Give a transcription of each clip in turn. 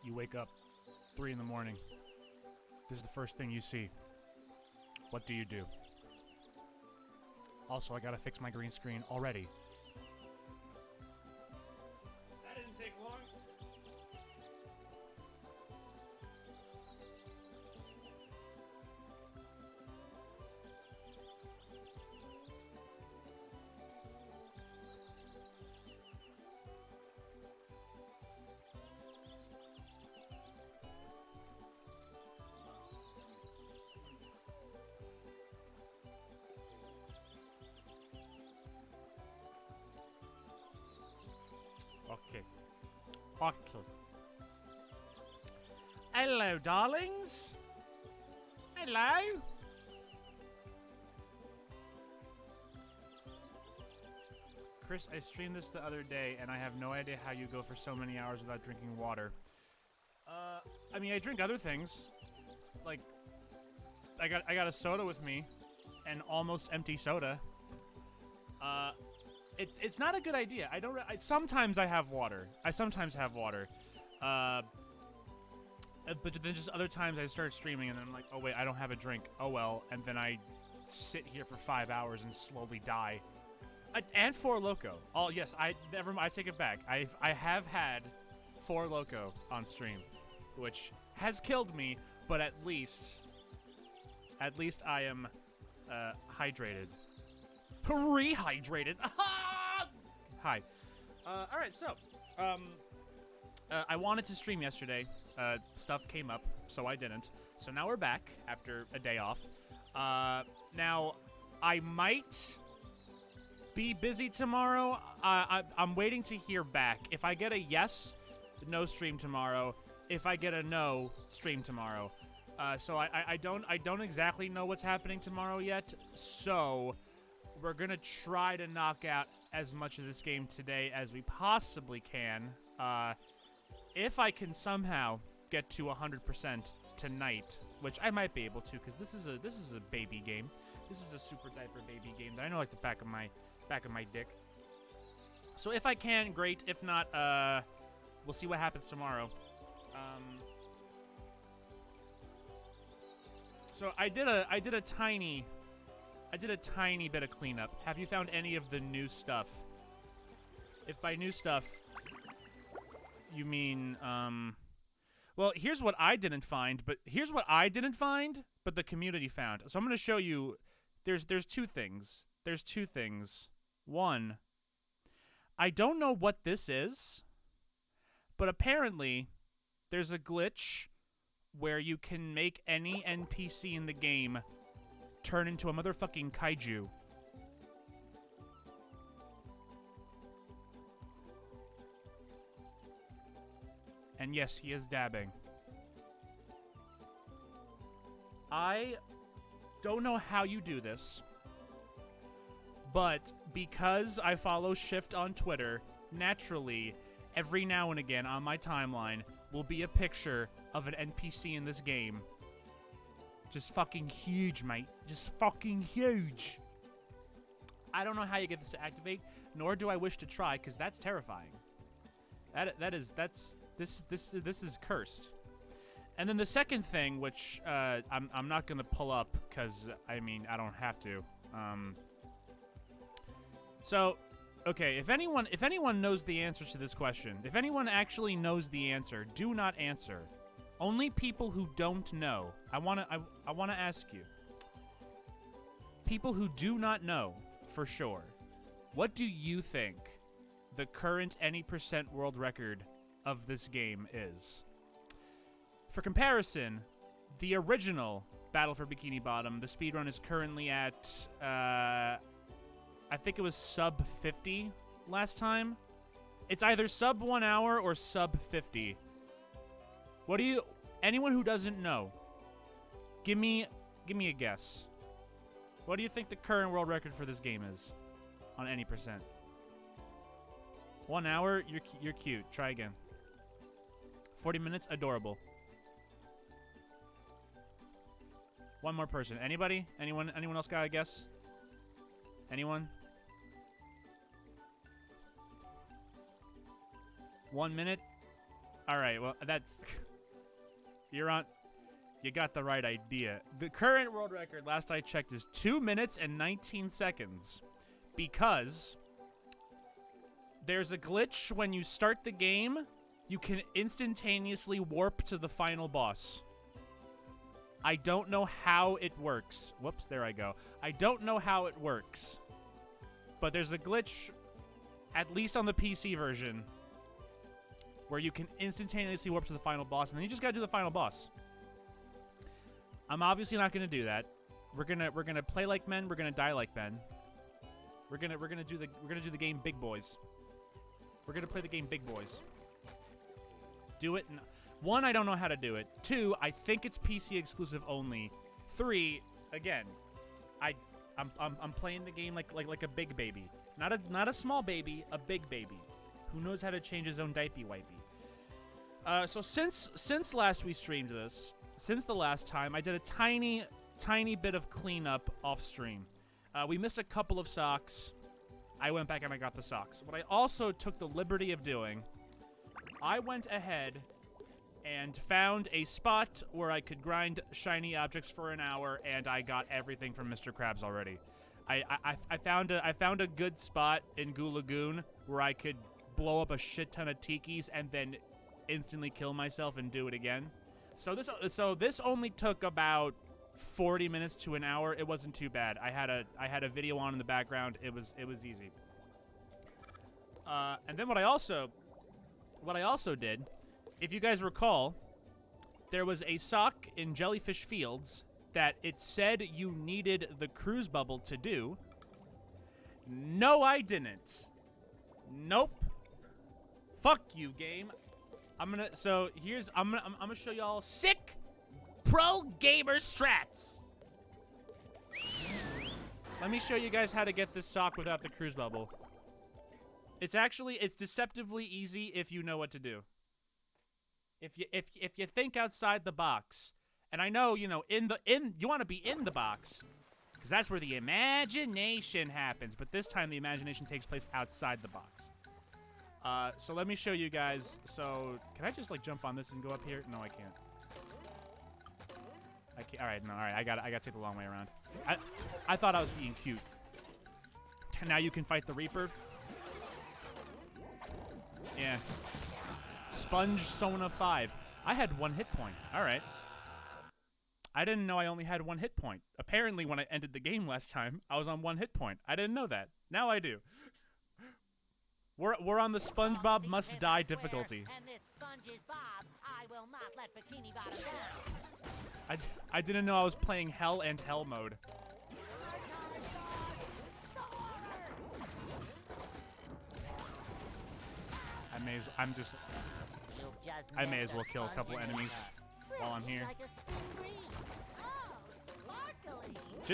You wake up 3 in the morning. This is the first thing you see. What do you do? Also, I gotta fix my green screen already. That didn't take long. Okay. Okay. Hello, darlings. Hello. Chris, I streamed this the other day, and I have no idea how you go for so many hours without drinking water. I mean, I drink other things. Like, I got a soda with me, an almost empty soda. It's not a good idea. Sometimes I have water. But then just other times I start streaming and then I'm like, oh wait, I don't have a drink. Oh well, and then I sit here for 5 hours and slowly die. And Four Loko. Oh yes, I take it back. I have had Four Loko on stream, which has killed me, but at least I am hydrated. Rehydrated. Hi. All right, so I wanted to stream yesterday. Stuff came up, so I didn't. So now we're back after a day off. Now I might be busy tomorrow. I'm waiting to hear back. If I get a yes, no stream tomorrow. If I get a no, stream tomorrow. So I don't exactly know what's happening tomorrow yet. So we're gonna try to knock out as much of this game today as we possibly can. If I can somehow get to 100% tonight, which I might be able to, because this is a baby game. This is a super diaper baby game that I know like the back of my dick. So if I can, great. If not, we'll see what happens tomorrow. So I did a tiny bit of cleanup. Have you found any of the new stuff? If by new stuff you mean, well, here's what I didn't find, but the community found. So I'm going to show you, there's two things. One, I don't know what this is, but apparently there's a glitch where you can make any NPC in the game turn into a motherfucking kaiju. And yes, he is dabbing. I don't know how you do this, but because I follow Shift on Twitter, naturally, every now and again on my timeline will be a picture of an NPC in this game. Just fucking huge, mate. Just fucking huge. I don't know how you get this to activate, nor do I wish to try, because that's terrifying. This is cursed. And then the second thing, which I'm not gonna pull up, because I mean I don't have to. So, okay, if anyone knows the answer to this question, if anyone actually knows the answer, do not answer. Only people who don't know. I wanna ask you. People who do not know for sure, what do you think the current any % world record of this game is? For comparison, the original Battle for Bikini Bottom, the speedrun is currently at, I think it was sub 50 last time. It's either sub 1 hour or sub 50. Anyone who doesn't know, give me a guess. What do you think the current world record for this game is on any %? 1 hour, you're cute. Try again. 40 minutes, adorable. One more person. Anybody? Anyone else got a guess? Anyone? 1 minute? All right, well, that's... You're on... You got the right idea. The current world record, last I checked, is 2 minutes and 19 seconds. Because there's a glitch when you start the game, you can instantaneously warp to the final boss. I don't know how it works. Whoops, there I go. I don't know how it works. But there's a glitch, at least on the PC version, where you can instantaneously warp to the final boss, and then you just gotta do the final boss. I'm obviously not gonna do that. We're gonna play like men. We're gonna die like men. We're gonna do the game big boys. We're gonna play the game big boys. Do it. One, I don't know how to do it. Two, I think it's PC exclusive only. Three, again, I'm playing the game like a big baby, not a small baby, a big baby, who knows how to change his own diaper wipey. So since last we streamed this. Since the last time, I did a tiny bit of cleanup off stream. We missed a couple of socks. I went back and I got the socks. What I also took the liberty of doing, I went ahead and found a spot where I could grind shiny objects for an hour, and I got everything from Mr. Krabs already. I found a good spot in Goo Lagoon where I could blow up a shit ton of tikis and then instantly kill myself and do it again. So this only took about 40 minutes to an hour. It wasn't too bad. I had a video on in the background. It was easy. And then what I also did, if you guys recall, there was a sock in Jellyfish Fields that it said you needed the cruise bubble to do. No, I didn't. Nope. Fuck you, game. I'm gonna show y'all sick pro gamer strats. Let me show you guys how to get this sock without the cruise bubble. It's deceptively easy if you know what to do. If you think outside the box. And I know, you want to be in the box, because that's where the imagination happens, but this time the imagination takes place outside the box. So let me show you guys. So, can I just, jump on this and go up here? No, I can't. I can't. All right, I gotta take the long way around. I thought I was being cute. Now you can fight the Reaper. Yeah. Sponge Sona 5. I had 1 hit point. All right. I didn't know I only had 1 hit point. Apparently, when I ended the game last time, I was on 1 hit point. I didn't know that. Now I do. We're on the Spongebob must die difficulty. And this sponge is Bob. I will not let Bikini Bottom down. I didn't know I was playing Hell and Hell mode. I may as well kill a couple enemies while I'm here.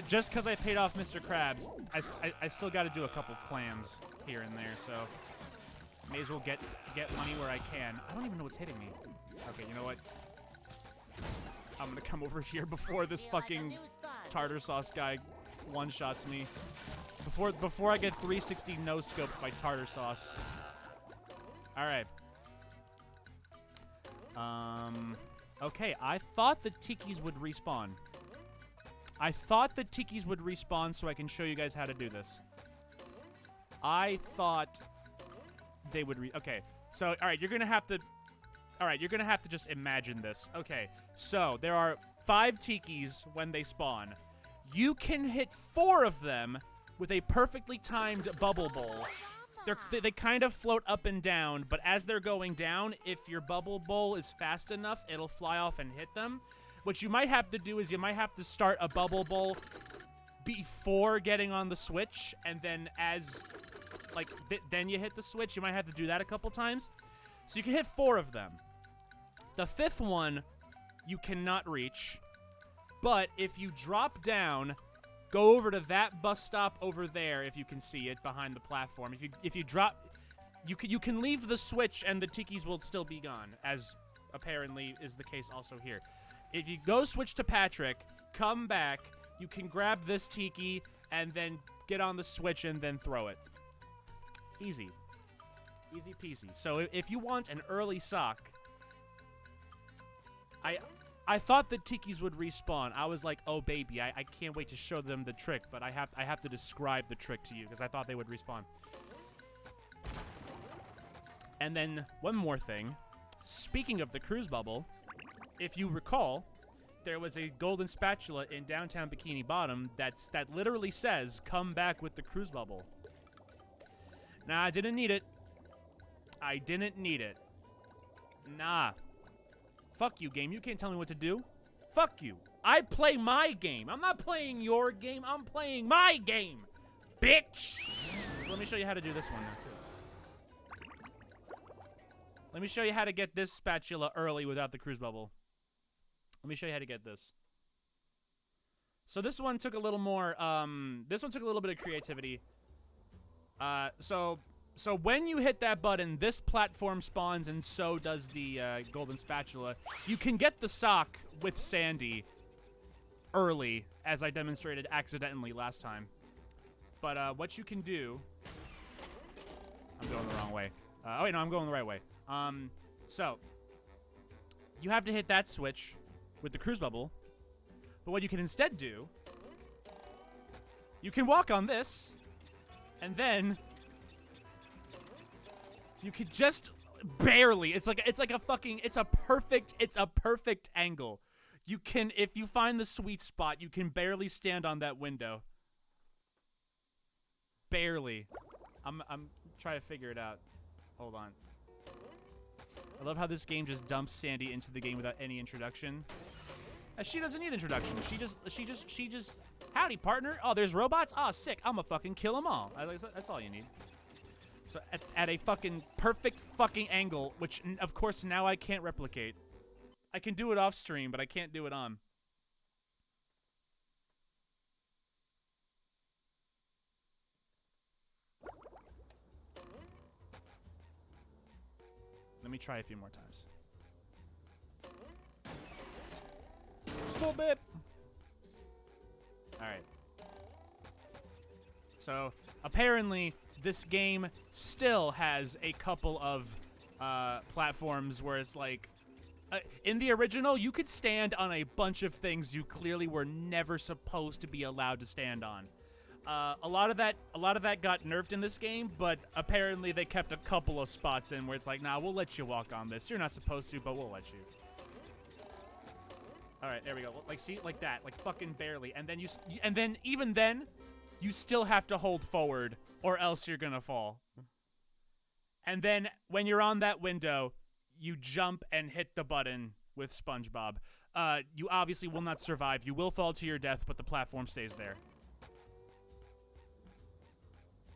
Just because I paid off Mr. Krabs, I still got to do a couple clams here and there, so may as well get money where I can. I don't even know what's hitting me. Okay, you know what? I'm gonna come over here before this fucking tartar sauce guy one-shots me. Before I get 360 no-scoped by tartar sauce. Alright. Okay, I thought the tikis would respawn. I thought the tikis would respawn so I can show you guys how to do this. I thought they would okay, so, alright, you're gonna have to just imagine this. Okay, so there are 5 tikis when they spawn. You can hit 4 of them with a perfectly timed bubble bowl. They kind of float up and down, but as they're going down, if your bubble bowl is fast enough, it'll fly off and hit them. What you might have to do is you might have to start a bubble bowl before getting on the switch, and then then you hit the switch. You might have to do that a couple times. So you can hit 4 of them. The 5th one, you cannot reach. But if you drop down, go over to that bus stop over there, if you can see it behind the platform. If you drop, you can leave the switch and the tikis will still be gone, as apparently is the case also here. If you go switch to Patrick, come back, you can grab this tiki and then get on the switch and then throw it. Easy. Easy peasy. So if you want an early sock, I thought that Tikis would respawn. I was like, oh baby, I can't wait to show them the trick, but I have to describe the trick to you because I thought they would respawn. And then one more thing. Speaking of the cruise bubble, if you recall, there was a golden spatula in downtown Bikini Bottom that literally says, "Come back with the cruise bubble." Nah, I didn't need it. I didn't need it. Nah. Fuck you, game. You can't tell me what to do. Fuck you. I play my game. I'm not playing your game. I'm playing my game, bitch. So let me show you how to do this one now, too. Let me show you how to get this spatula early without the cruise bubble. Let me show you how to get this. So this one took a little more, this one took a little bit of creativity. So when you hit that button, this platform spawns and so does the golden spatula. You can get the sock with Sandy early, as I demonstrated accidentally last time. But what you can do... I'm going the wrong way. Oh wait, no, I'm going the right way. So you have to hit that switch with the cruise bubble. But what you can instead do, you can walk on this, and then you could just barely. It's like a fucking. It's a perfect angle. You can, if you find the sweet spot, you can barely stand on that window. Barely. I'm trying to figure it out. Hold on. I love how this game just dumps Sandy into the game without any introduction. She doesn't need introduction. She just. Howdy, partner. Oh, there's robots. Oh, sick. I'ma fucking kill them all. That's all you need. So at a fucking perfect fucking angle, which of course now I can't replicate. I can do it off stream, but I can't do it on. Let me try a few more times. A little bit. All right. So apparently this game still has a couple of platforms where it's like, in the original, you could stand on a bunch of things you clearly were never supposed to be allowed to stand on. A lot of that got nerfed in this game, but apparently they kept a couple of spots in where it's like, nah, we'll let you walk on this. You're not supposed to, but we'll let you. All right, there we go. Like, see, like that, like fucking barely. And then even then, you still have to hold forward, or else you're gonna fall. And then when you're on that window, you jump and hit the button with Spongebob. You obviously will not survive. You will fall to your death, but the platform stays there.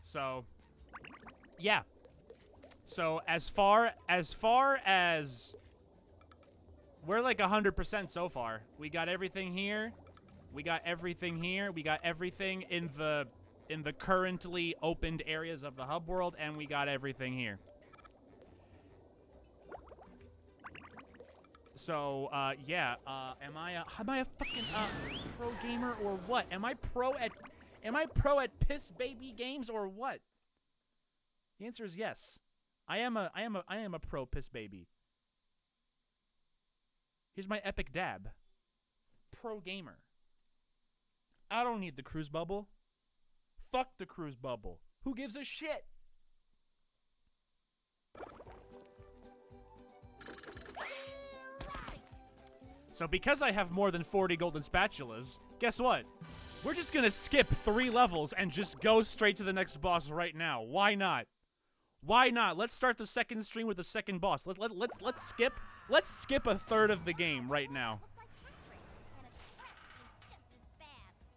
So, yeah. So as far as we're like 100% so far. We got everything here. We got everything here. We got everything in the currently opened areas of the hub world, and we got everything here. So, yeah. Am I a fucking pro gamer or what? Am I pro at piss baby games or what? The answer is yes. I am a pro piss baby. Here's my epic dab. Pro gamer. I don't need the cruise bubble. Fuck the cruise bubble. Who gives a shit? So because I have more than 40 golden spatulas, guess what? We're just gonna skip 3 levels and just go straight to the next boss right now. Why not? Why not? Let's start the second stream with the second boss. Let's skip a third of the game right now.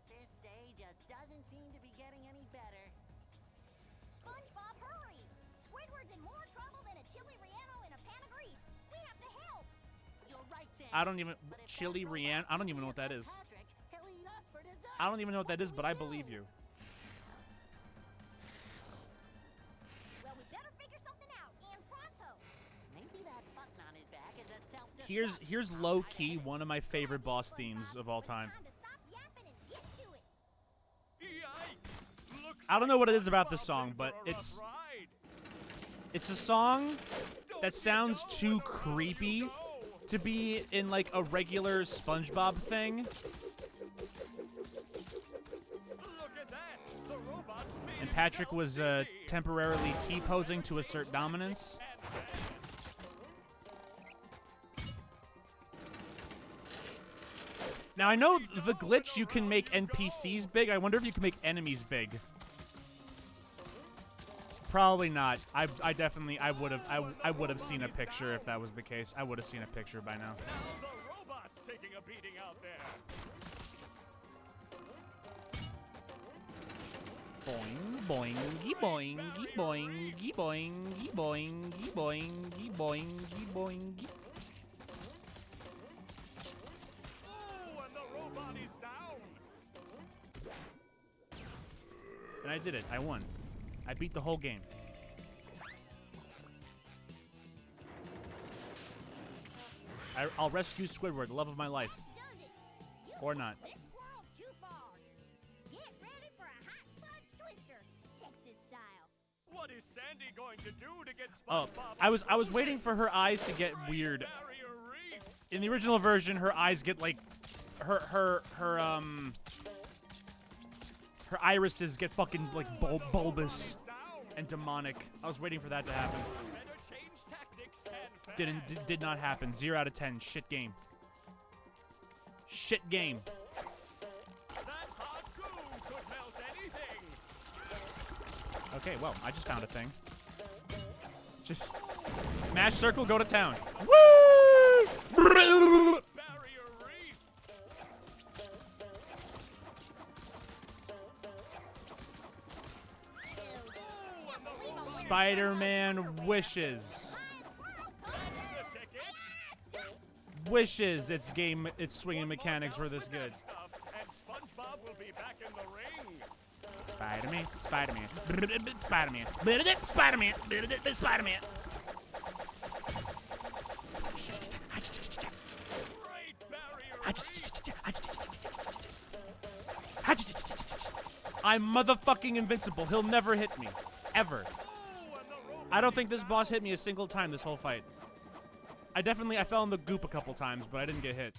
This day just doesn't seem to be getting any better. SpongeBob, hurry! Squidward's in more trouble than a chili Rihanna in a pan of grease. We have to help. You're right, Sam. I don't even But if chili that robot Rihanna. I don't even know what that is. Patrick, he'll eat us for dessert. I don't even know what that is, What but I do we believe do? you. Well, we better figure something out, and pronto. Maybe that button on his back is a self-destruct. Here's low key one of my favorite boss themes of all time. Time to stop yapping and get to it. I don't know what it is about this song, but it's a song that sounds too creepy to be in like a regular SpongeBob thing. Look at that. The robots made And Patrick was himself dizzy. temporarily T-posing to assert dominance. Now I know the glitch you can make NPCs big. I wonder if you can make enemies big. Probably not. I would have seen a picture if that was the case. I would have seen a picture by now. Now the robots taking a beating out there. Boing, boingy, boingy, boingy, boingy, boingy, boingy, boingy, boingy. Oh, and the robot is down. And I did it. I won. I beat the whole game. I'll rescue Squidward, the love of my life. Does it? You Or took not. this world too far. Get ready for a hot fudge twister, Texas style. What is Sandy going to do to get Oh, SpongeBob? I was waiting for her eyes to get weird. Barrier Reef. In the original version, her eyes get like her irises get fucking like bulbous Down. and demonic. I was waiting for that to happen. Better change tactics and fast. Did not happen. 0 out of 10. Shit game. Shit game. That hot goo could melt anything. Okay, well, I just found a thing. Just mash circle, go to town. Woo! Barrier Reef. Spider-Man wishes. That's the ticket. Wishes its swinging mechanics were this good. Stuff, and SpongeBob will be back in the ring. Spider-Man, Spider-Man, Spider-Man, Spider-Man, Spider-Man. Great Barrier Reef. I'm motherfucking invincible. He'll never hit me. Ever. Oh, and the robot I don't think this boss hit me a single time this whole fight. I fell in the goop a couple times, but I didn't get hit.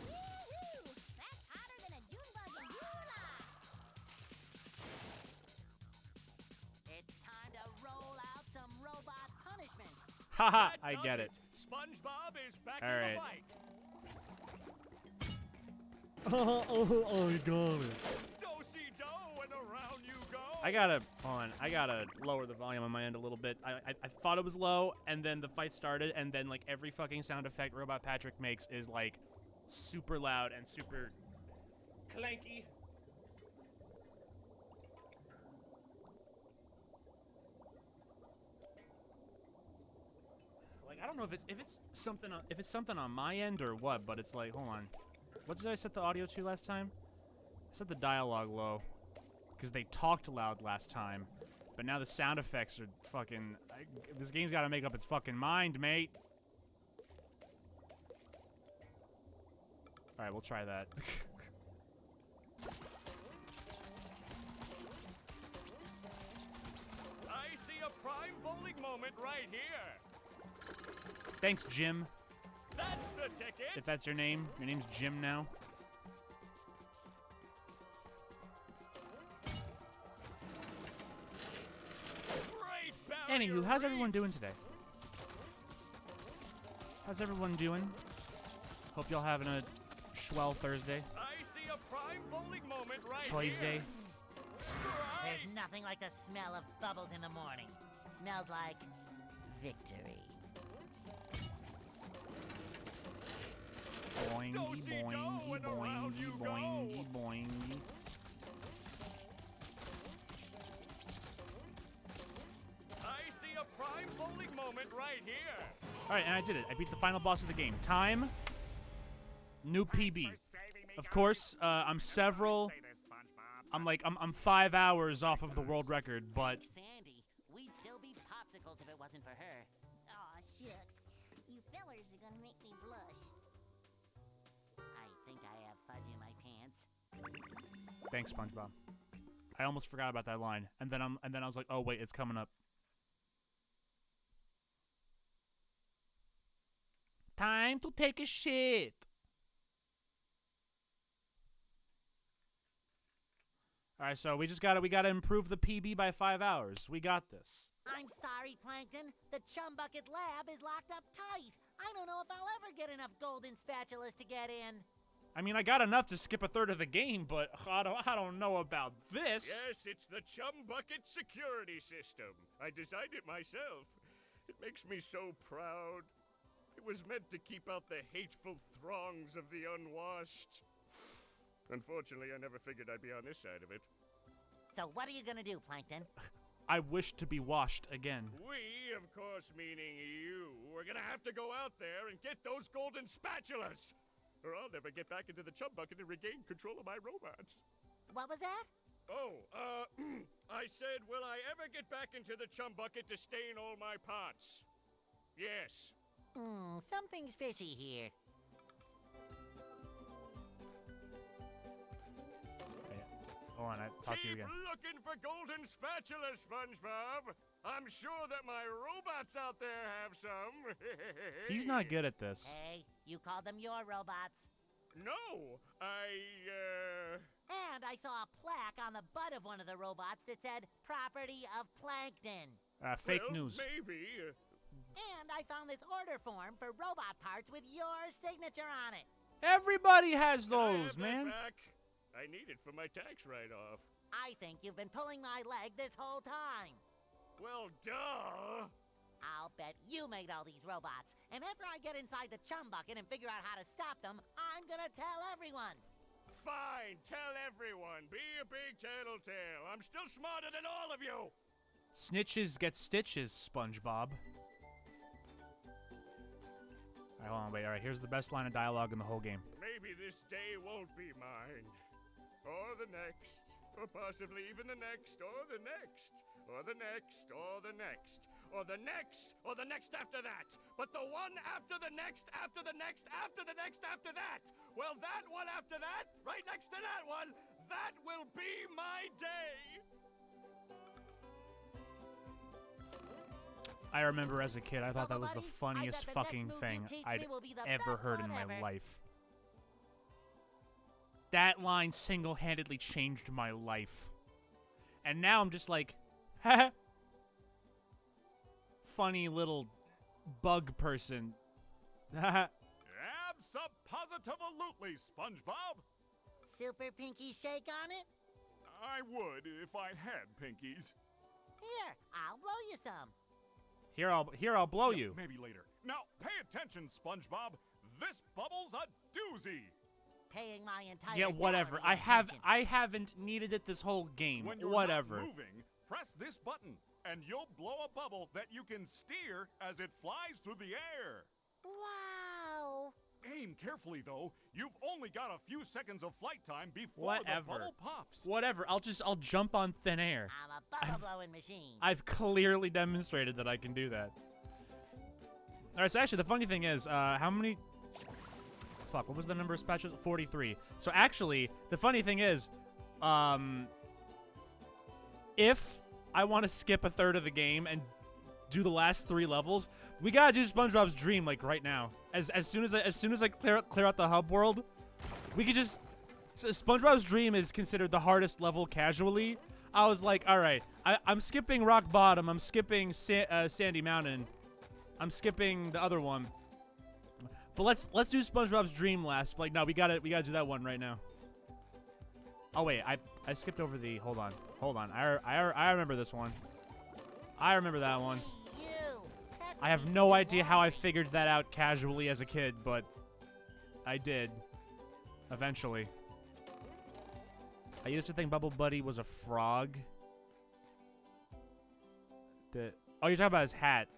Woo-hoo! That's hotter than a June bug in July. It's time to roll out some robot punishment. Haha, That I does get it. SpongeBob is back All in right. the fight. I got it. Do-si-do, and around you go. I gotta lower the volume on my end a little bit. I thought it was low, and then the fight started, and then like every fucking sound effect Robot Patrick makes is like super loud and super clanky. Like I don't know if it's something on my end or what, but it's like hold on, what did I set the audio to last time? I set the dialogue low. Because they talked loud last time, but now the sound effects are fucking. This game's got to make up its fucking mind, mate. All right, we'll try that. I see a prime bowling moment right here. Thanks, Jim. That's the ticket. If that's your name. Your name's Jim now. Great Barrier Anywho, how's Reef. everyone doing today? How's everyone doing? Hope y'all having a swell Thursday. I see a prime bowling moment right Choice here. day. There's nothing like the smell of bubbles in the morning. Smells like victory. Boingy, Do-si-do, boingy, and around boingy, you go. boingy, boingy. I see a prime bowling moment right here. All right, and I did it. I beat the final boss of the game. Time. New PB. Of course, I'm several. I'm 5 hours off of the world record, but Sandy, we'd still be popsicles if it wasn't for her. Aw, shucks. You fellers are gonna make me blush. I think I have fudge in my pants. thanks, SpongeBob. I almost forgot about that line, and then I was like, oh wait, it's coming up. Time to take a shit. All right, so we gotta improve the PB by 5 hours. We got this. I'm sorry, Plankton. The Chum Bucket lab is locked up tight. I don't know if I'll ever get enough golden spatulas to get in. I mean, I got enough to skip a third of the game, but I don't know about this. Yes, it's the Chum Bucket security system. I designed it myself. It makes me so proud. It was meant to keep out the hateful throngs of the unwashed. Unfortunately, I never figured I'd be on this side of it. So what are you gonna do, Plankton? I wish to be washed again. We, of course meaning you, are gonna have to go out there and get those golden spatulas! Or I'll never get back into the Chum Bucket and regain control of my robots. What was that? Oh, I said, will I ever get back into the Chum Bucket to stain all my pots? Yes. Something's fishy here. Hold on, I talk to you again. Keep looking for golden spatulas, Spongebob. I'm sure that my robots out there have some. He's not good at this. Hey, you called them your robots. No, And I saw a plaque on the butt of one of the robots that said, "Property of Plankton." Fake well, news. Maybe. And I found this order form for robot parts with your signature on it. Everybody has Can I those, have man. that back? I need it for my tax write-off. I think you've been pulling my leg this whole time. Well, duh. I'll bet you made all these robots. And after I get inside the Chum Bucket and figure out how to stop them, I'm gonna tell everyone. Fine, tell everyone. Be a big tattletale. I'm still smarter than all of you. Snitches get stitches, SpongeBob. Alright, hold on, wait. Alright, here's the best line of dialogue in the whole game. Maybe this day won't be mine. Or the next. Or possibly even the next. Or the next. Or the next. Or the next. Or the next. Or the next after that. But the one after the next. After the next. After the next. After that. Well, that one after that. Right next to that one. That will be my day. I remember as a kid, I thought that was the Buddy, funniest I bet the fucking next thing movie you teach I'd me will be the ever best heard in one my ever. life. That line single-handedly changed my life. And now I'm just like, haha. Funny little bug person. Haha. Abso-positively, SpongeBob. Super pinky shake on it? I would if I had pinkies. Here, I'll blow you some. Here I'll blow you. Maybe later. Now, pay attention, SpongeBob. This bubble's a doozy. Paying my entire Yeah, whatever. salary attention. I haven't needed it this whole game. When you're Whatever. not moving, press this button, and you'll blow a bubble that you can steer as it flies through the air. Wow. Aim carefully, though. You've only got a few seconds of flight time before Whatever. the bubble pops. Whatever. I'll jump on thin air. I'm a bubble blowing machine. I've clearly demonstrated that I can do that. All right. So actually, the funny thing is, how many? Fuck. What was the number of spatulas? 43. So actually, the funny thing is, if I want to skip a third of the game and do the last 3 levels, we gotta do SpongeBob's Dream like right now. As soon as I clear out the hub world, we could just. SpongeBob's Dream is considered the hardest level casually. I was like, all right, I'm skipping Rock Bottom. I'm skipping Sandy Mountain. I'm skipping the other one. But let's do SpongeBob's Dream last. Like, no, we gotta do that one right now. Oh wait, I skipped over the. Hold on. I remember this one. I remember that one. You. That's I have what no you idea how I want. figured that out casually as a kid, but I did. Eventually. I used to think Bubble Buddy was a frog. Oh, you're talking about his hat.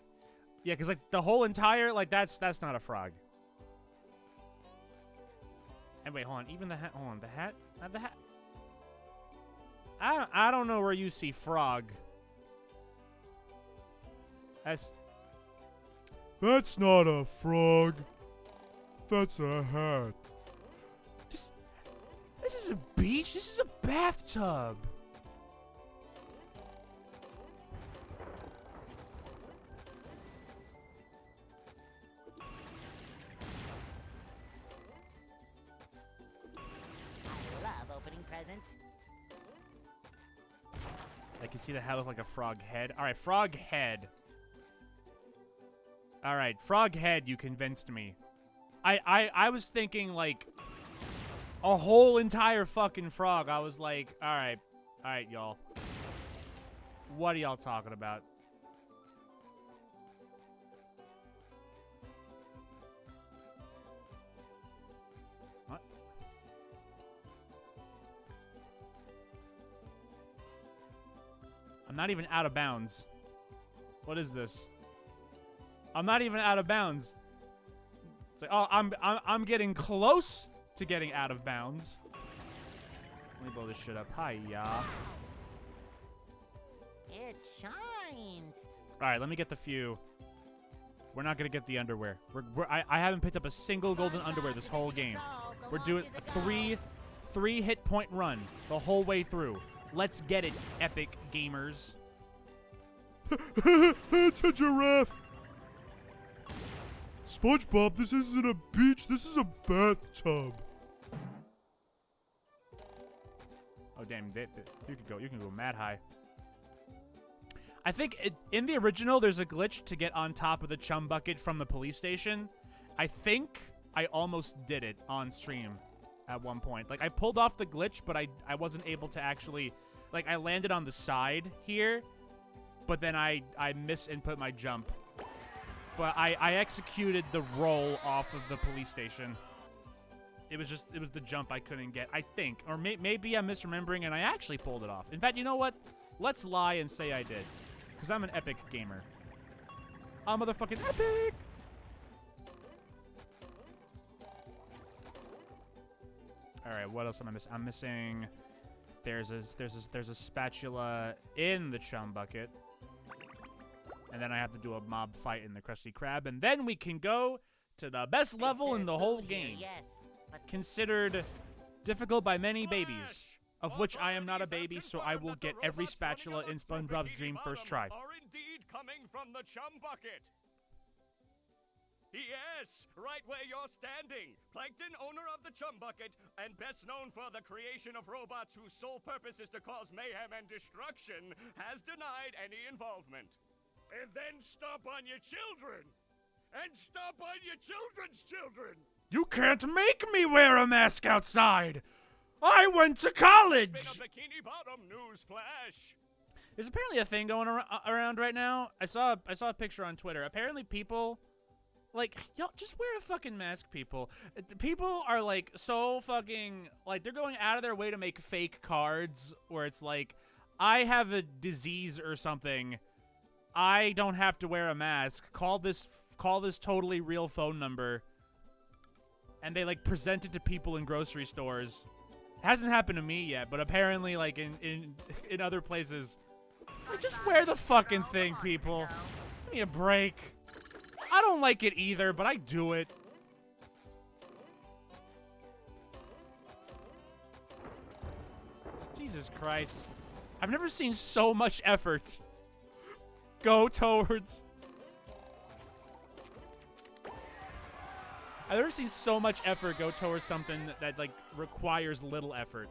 Yeah, because like the whole entire that's not a frog. And wait, hold on. Even the hat. Hold on. The hat. Not the hat. I don't know where you see frog. That's not a frog. That's a hat. This is a beach. This is a bathtub. can see the head look like a frog head. All right, frog head. All right, frog head, you convinced me. I was thinking, like, a whole entire fucking frog. I was like, all right, y'all. What are y'all talking about? What? I'm not even out of bounds. What is this? I'm not even out of bounds. It's like, oh, I'm getting close to getting out of bounds. Let me blow this shit up. Hiya. It shines. All right, let me get the few. We're not gonna get the underwear. I haven't picked up a single golden underwear this whole game. We're doing a three hit point run the whole way through. Let's get it, epic gamers. It's a giraffe. SpongeBob, this isn't a beach. This is a bathtub. Oh damn! You can go mad high. I think in the original, there's a glitch to get on top of the chum bucket from the police station. I think I almost did it on stream at one point. Like, I pulled off the glitch, but I wasn't able to actually... Like, I landed on the side here, but then I misinput my jump. But I executed the roll off of the police station. It was the jump I couldn't get, I think. Or maybe I'm misremembering and I actually pulled it off. In fact, you know what? Let's lie and say I did. Because I'm an epic gamer. I'm motherfucking epic! Alright, what else am I missing? I'm missing... There's a spatula in the chum bucket. And then I have to do a mob fight in the Krusty Krab. And then we can go to the best level in the whole game. Yes, but Considered difficult by many babies, of which I am not a baby, so I will get every spatula in SpongeBob's dream first try. Are indeed coming from the chum bucket. Yes, right where you're standing. Plankton, owner of the chum bucket, and best known for the creation of robots whose sole purpose is to cause mayhem and destruction, has denied any involvement. And then stomp on your children. And stomp on your children's children. You can't make me wear a mask outside! I went to college! Been a Bikini Bottom news flash. There's apparently a thing going around right now. I saw a picture on Twitter. Apparently people... Like, yo, just wear a fucking mask, people. People are, like, so fucking... Like, they're going out of their way to make fake cards where it's like, I have a disease or something. I don't have to wear a mask. Call this totally real phone number. And they, like, present it to people in grocery stores. It hasn't happened to me yet, but apparently, like, in other places. Like, just wear the fucking thing, people. Give me a break. I don't like it either, but I do it. Jesus Christ. I've never seen so much effort go towards... I've never seen so much effort go towards something that like, requires little effort.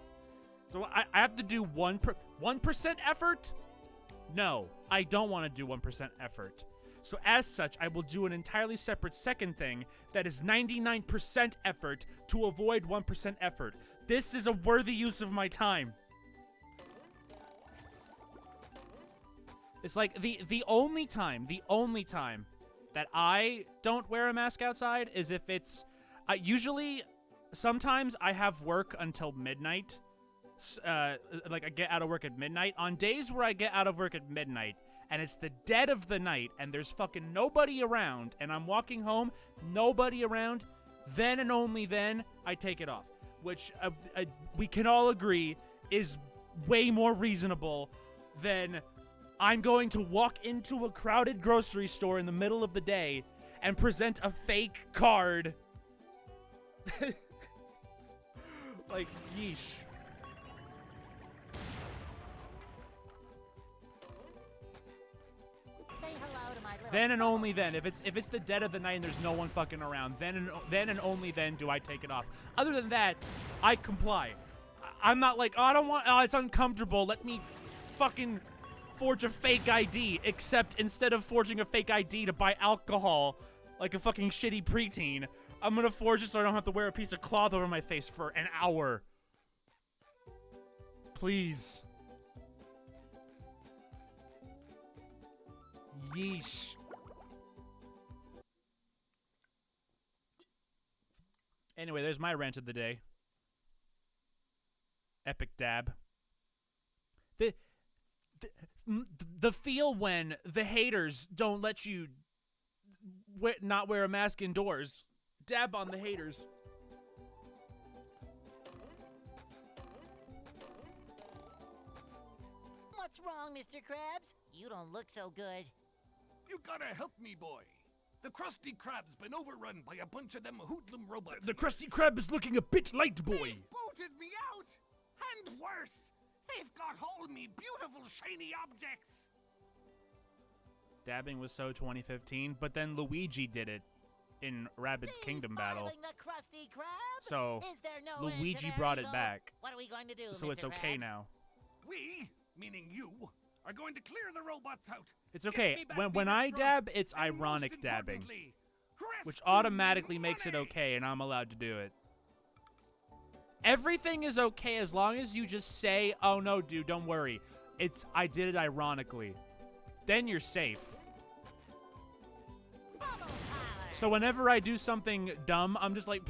So I have to do 1% effort? No, I don't want to do 1% effort. So as such, I will do an entirely separate second thing that is 99% effort to avoid 1% effort. This is a worthy use of my time. It's like the only time that I don't wear a mask outside is if it's... usually, sometimes I have work until midnight. Like, I get out of work at midnight. On days where I get out of work at midnight, and it's the dead of the night, and there's fucking nobody around, and I'm walking home, nobody around, then and only then, I take it off. Which, we can all agree, is way more reasonable than I'm going to walk into a crowded grocery store in the middle of the day and present a fake card. Like, yeesh. Then and only then, if it's the dead of the night and there's no one fucking around, then and only then do I take it off. Other than that, I comply. I'm not like, oh, I don't want, oh, it's uncomfortable. Let me fucking forge a fake ID, except instead of forging a fake ID to buy alcohol like a fucking shitty preteen, I'm gonna forge it so I don't have to wear a piece of cloth over my face for an hour. Please. Yeesh. Anyway, there's my rant of the day. Epic dab. The feel when the haters don't let you not wear a mask indoors. Dab on the haters. What's wrong, Mr. Krabs? You don't look so good. You gotta help me, boy. The Krusty Krab's been overrun by a bunch of them hoodlum robots. The Krusty Krab is looking a bit light, boy. They've booted me out! And worse, they've got all me beautiful shiny objects! Dabbing was so 2015, but then Luigi did it in Rabbids Kingdom Battle. The Krusty Krab? So Is there no end Luigi to their brought it evil? back. What are we going to do, So Mr. it's okay Krabs? now. We, meaning you, are going to clear the robots out. It's Get okay. me back When me I restaurant, dab, it's and ironic most dabbing, importantly, which rescue automatically makes it money. okay, and I'm allowed to do it. Everything is okay as long as you just say, "Oh no, dude, don't worry. I did it ironically." Then you're safe. So whenever I do something dumb, I'm just like,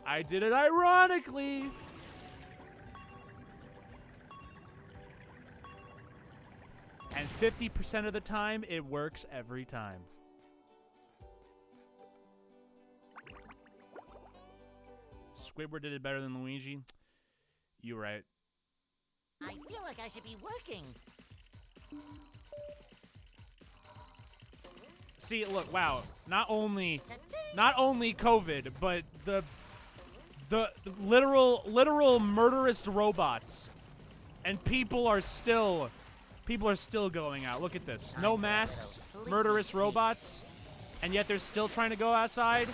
I did it ironically. And 50% of the time, it works every time. Squidward did it better than Luigi. You right. I feel like I should be working. See, look, wow. Not only COVID, but the literal murderous robots, and people are still going out. Look at this. No masks, murderous robots, and yet they're still trying to go outside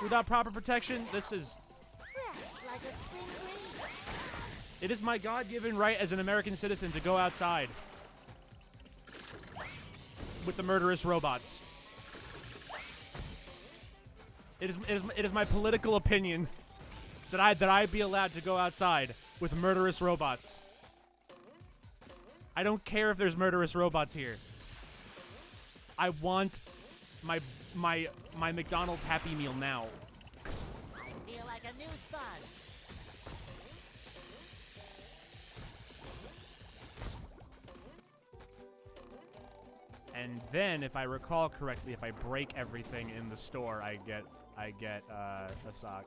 without proper protection. This is. Fresh like a spring breeze. It is my God-given right as an American citizen to go outside with the murderous robots. It is my political opinion that I be allowed to go outside with murderous robots. I don't care if there's murderous robots here. I want my McDonald's Happy Meal now. I feel like a new sponge. And then, if I recall correctly, if I break everything in the store, I get a sock.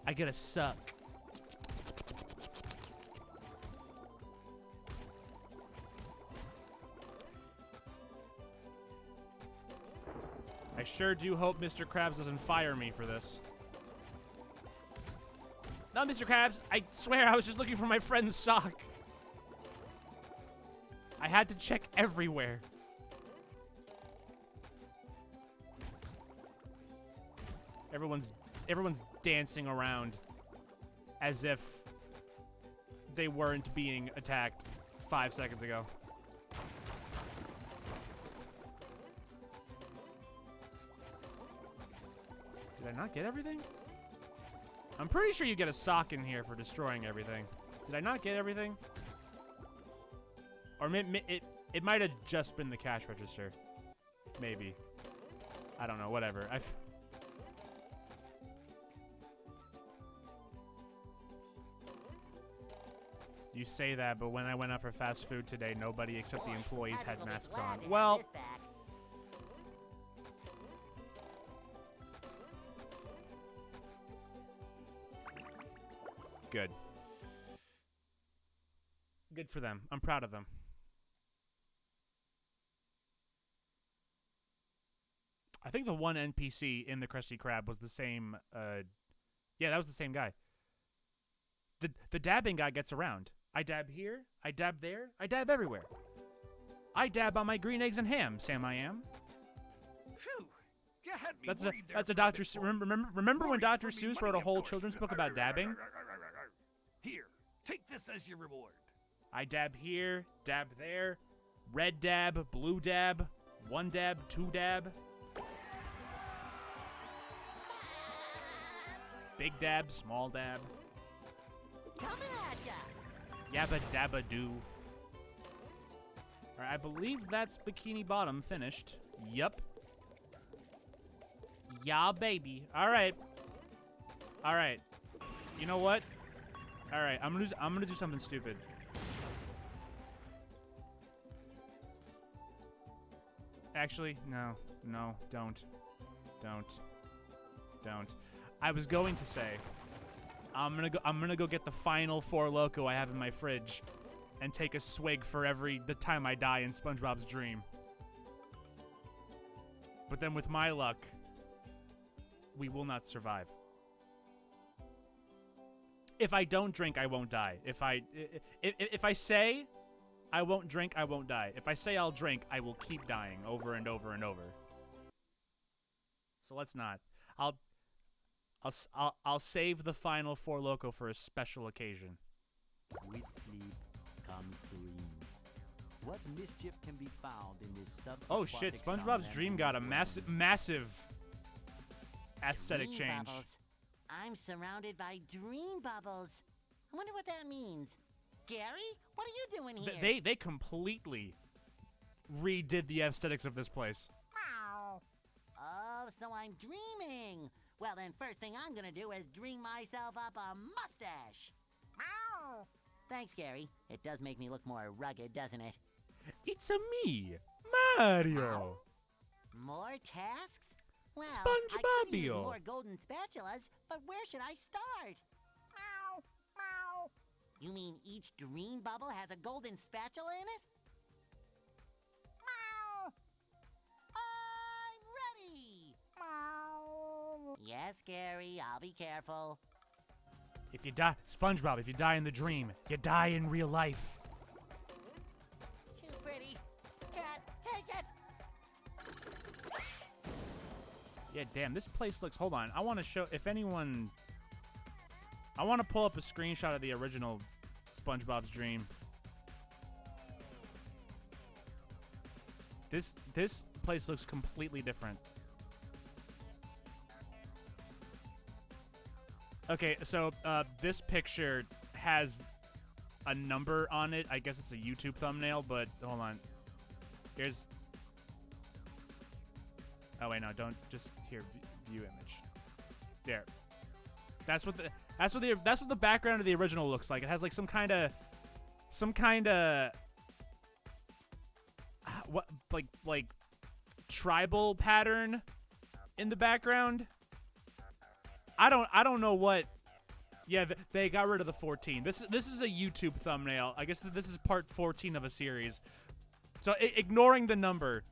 I get a suck. I sure do hope Mr. Krabs doesn't fire me for this. No, Mr. Krabs, I swear I was just looking for my friend's sock. I had to check everywhere. Everyone's dancing around as if they weren't being attacked 5 seconds ago. Did I not get everything? I'm pretty sure you get a sock in here for destroying everything. Did I not get everything? Or it might have just been the cash register. Maybe. I don't know, whatever. You say that, but when I went out for fast food today, nobody except the employees had masks on. Well, good. Good for them. I'm proud of them. I think the one NPC in the Krusty Krab was the same, yeah, that was the same guy. The dabbing guy gets around. I dab here, I dab there, I dab everywhere. I dab on my green eggs and ham, Sam I am. Phew. You had me That's worried there a for Dr. minute, boy. Remember when Worried Dr. for me Seuss wrote money, a of whole course. children's book about dabbing? Here, Take this as your reward. I dab here, dab there, red dab, blue dab, one dab, two dab. Big dab, small dab. Coming at ya! Yabba dabba doo. Alright, I believe that's Bikini Bottom finished. Yup. Yeah, baby. Alright. Alright. You know what? Alright, I'm gonna do something stupid. Actually, no, don't. I was going to say, I'm gonna go get the final Four Loko I have in my fridge, and take a swig for the time I die in SpongeBob's dream. But then with my luck, we will not survive. If I don't drink, I won't die. If I say I won't drink, I won't die. If I say I'll drink, I will keep dying over and over and over. So let's not. I'll save the final Four Loko for a special occasion. With sleep comes dreams. What mischief can be found in this sub? Oh shit! SpongeBob's dream got a massive aesthetic Dream change. bubbles. I'm surrounded by dream bubbles. I wonder what that means. Gary, what are you doing here? They completely redid the aesthetics of this place. Oh, so I'm dreaming. Well, then first thing I'm gonna do is dream myself up a mustache. Thanks, Gary. It does make me look more rugged, doesn't it? It's me, Mario. More tasks? Well, I could use SpongeBobio. more golden spatulas, but where should I start? You mean each dream bubble has a golden spatula in it? I'm ready! Yes, Gary, I'll be careful. If you die, SpongeBob, if you die in the dream, you die in real life. Too pretty. Cat, take it! Yeah, damn, this place looks... Hold on, I want to show... If anyone... I want to pull up a screenshot of the original SpongeBob's Dream. This place looks completely different. Okay, so this picture has a number on it. I guess it's a YouTube thumbnail, but hold on. Here's... Oh wait, no, don't just here. View image. There. That's what the background of the original looks like. It has like some kind of what like tribal pattern in the background. I don't know what. Yeah, they got rid of the 14. This is a YouTube thumbnail. I guess this is part 14 of a series. So ignoring the number.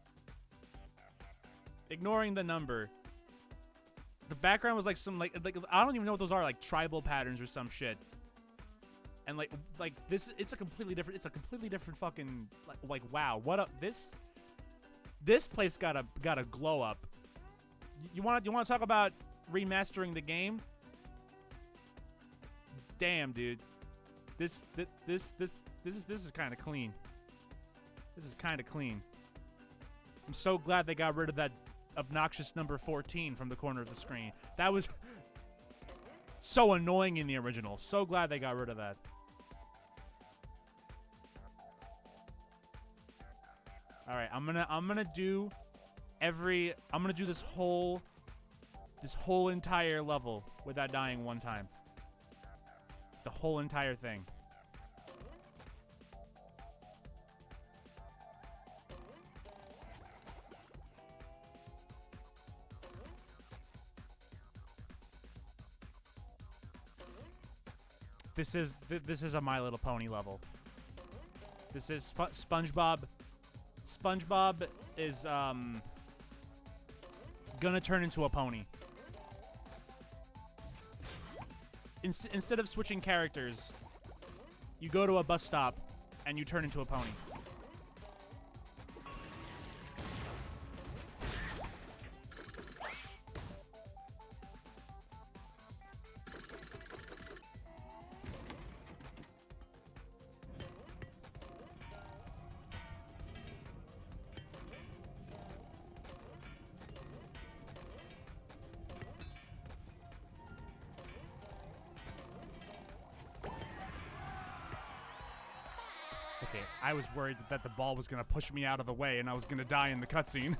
The background was like some like I don't even know what those are, like tribal patterns or some shit. And like this, it's a completely different fucking like wow. What up? This place got a glow up. You want to talk about remastering the game? Damn, dude. This is kind of clean. This is kind of clean. I'm so glad they got rid of that obnoxious number 14 from the corner of the screen. That was so annoying in the original. So glad they got rid of that. All right, I'm gonna do this whole entire level without dying one time. The whole entire thing. This is a My Little Pony level. This is SpongeBob. SpongeBob is gonna turn into a pony. Instead of switching characters, you go to a bus stop and you turn into a pony. Okay, I was worried that the ball was gonna push me out of the way and I was gonna die in the cutscene.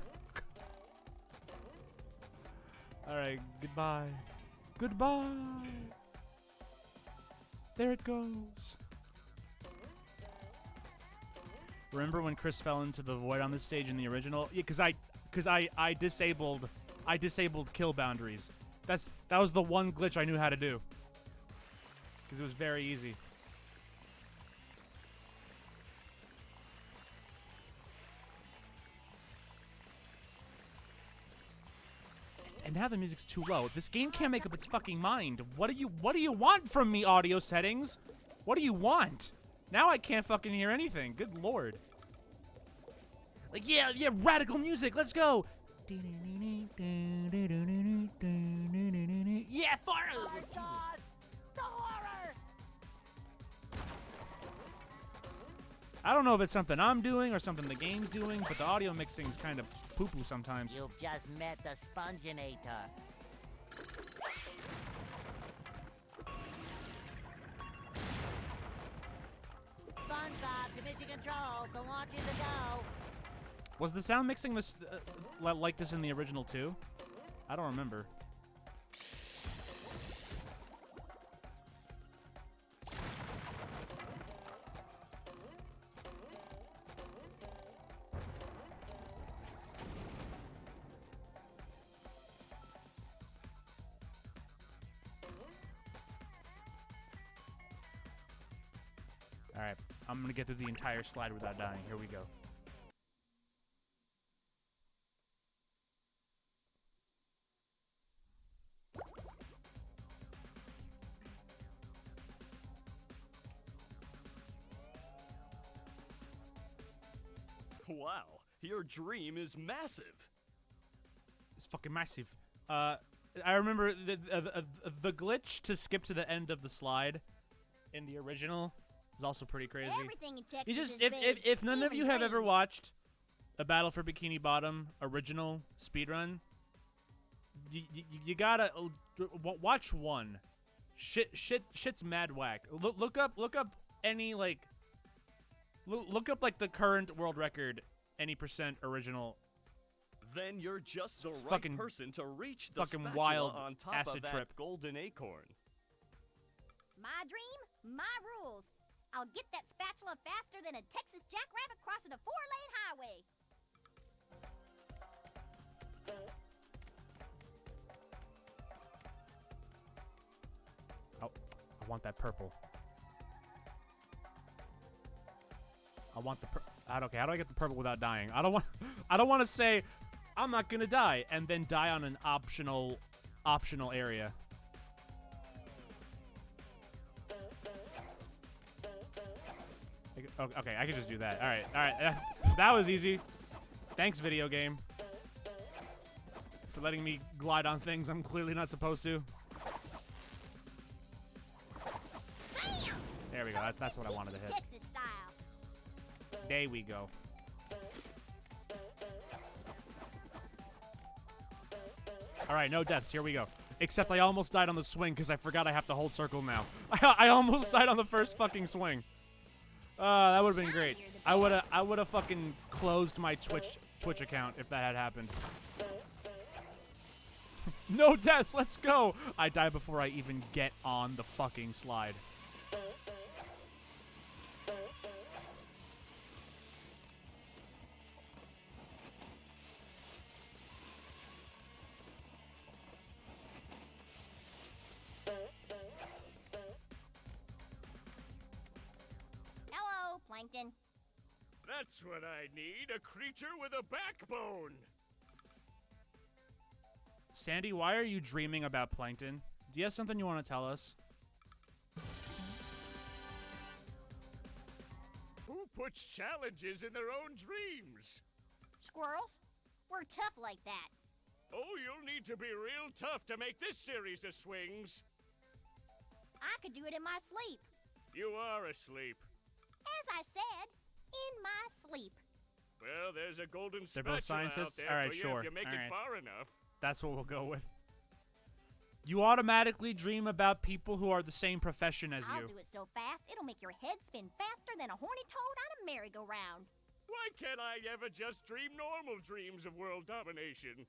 Alright, goodbye. Goodbye! There it goes. Remember when Chris fell into the void on this stage in the original? Yeah, cause I disabled kill boundaries. That was the one glitch I knew how to do. Cause it was very easy. And now the music's too low. This game can't make up its fucking mind. What do you want from me, audio settings? What do you want? Now I can't fucking hear anything. Good lord. Like, yeah, radical music. Let's go. Yeah, fire! Sauce! The horror! I don't know if it's something I'm doing or something the game's doing, but the audio mixing's kind of poo-poo sometimes. You've just met the Sponginator. SpongeBob to mission control. The launch is a go. Was the sound mixing this like this in the original too? I don't remember. Alright, I'm gonna get through the entire slide without dying. Here we go. Wow, your dream is massive. It's fucking massive. I remember the glitch to skip to the end of the slide in the original is also pretty crazy. Everything in Texas You just is big, if none of even you have ever dreams. watched a Battle for Bikini Bottom original speedrun, you gotta watch one. Shit's mad whack. Look up any like look up like the current world record any % original. Then you're just the It's right fucking- person to reach the fucking spatula wild on top acid of that trip. golden acorn. My dream, my rules. I'll get that spatula faster than a Texas jackrabbit crossing a 4-lane highway. Oh, I want that purple. I want the okay, how do I get the purple without dying? I don't want to say I'm not going to die and then die on an optional area. Okay, I can just do that. All right. That was easy. Thanks, video game, for letting me glide on things I'm clearly not supposed to. Bam! There we go. That's what I wanted to hit. Texas style. There we go. All right, no deaths. Here we go. Except I almost died on the swing because I forgot I have to hold circle now. I almost died on the first fucking swing. That would have been great. I would have fucking closed my Twitch account if that had happened. No deaths. Let's go. I die before I even get on the fucking slide. Hello, Plankton. That's what I need, a creature with a backbone. Sandy, why are you dreaming about Plankton? Do you have something you want to tell us? Who puts challenges in their own dreams? Squirrels? We're tough like that. Oh, you'll need to be real tough to make this series of swings. I could do it in my sleep. You are asleep. As I said, in my sleep. Well, there's a golden They're both spatula scientists? out there All right, for you sure. if you make All it right. far enough. That's what we'll go with. You automatically dream about people who are the same profession as I'll you. do it so fast, it'll make your head spin faster than a horny toad on a merry-go-round. Why can't I ever just dream normal dreams of world domination?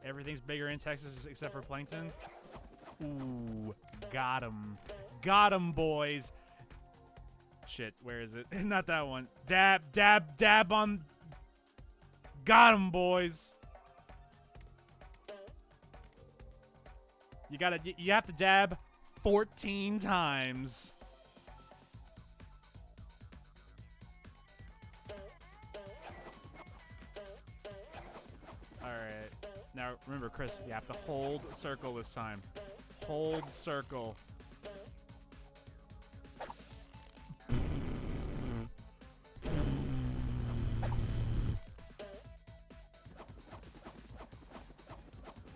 Everything's bigger in Texas except for plankton. Ooh, got him. Got him, boys. Shit, where is it? Not that one. Dab, dab, dab on. Got him, boys. You have to dab 14 times. All right. Now, remember, Chris, you have to hold circle this time. Hold circle.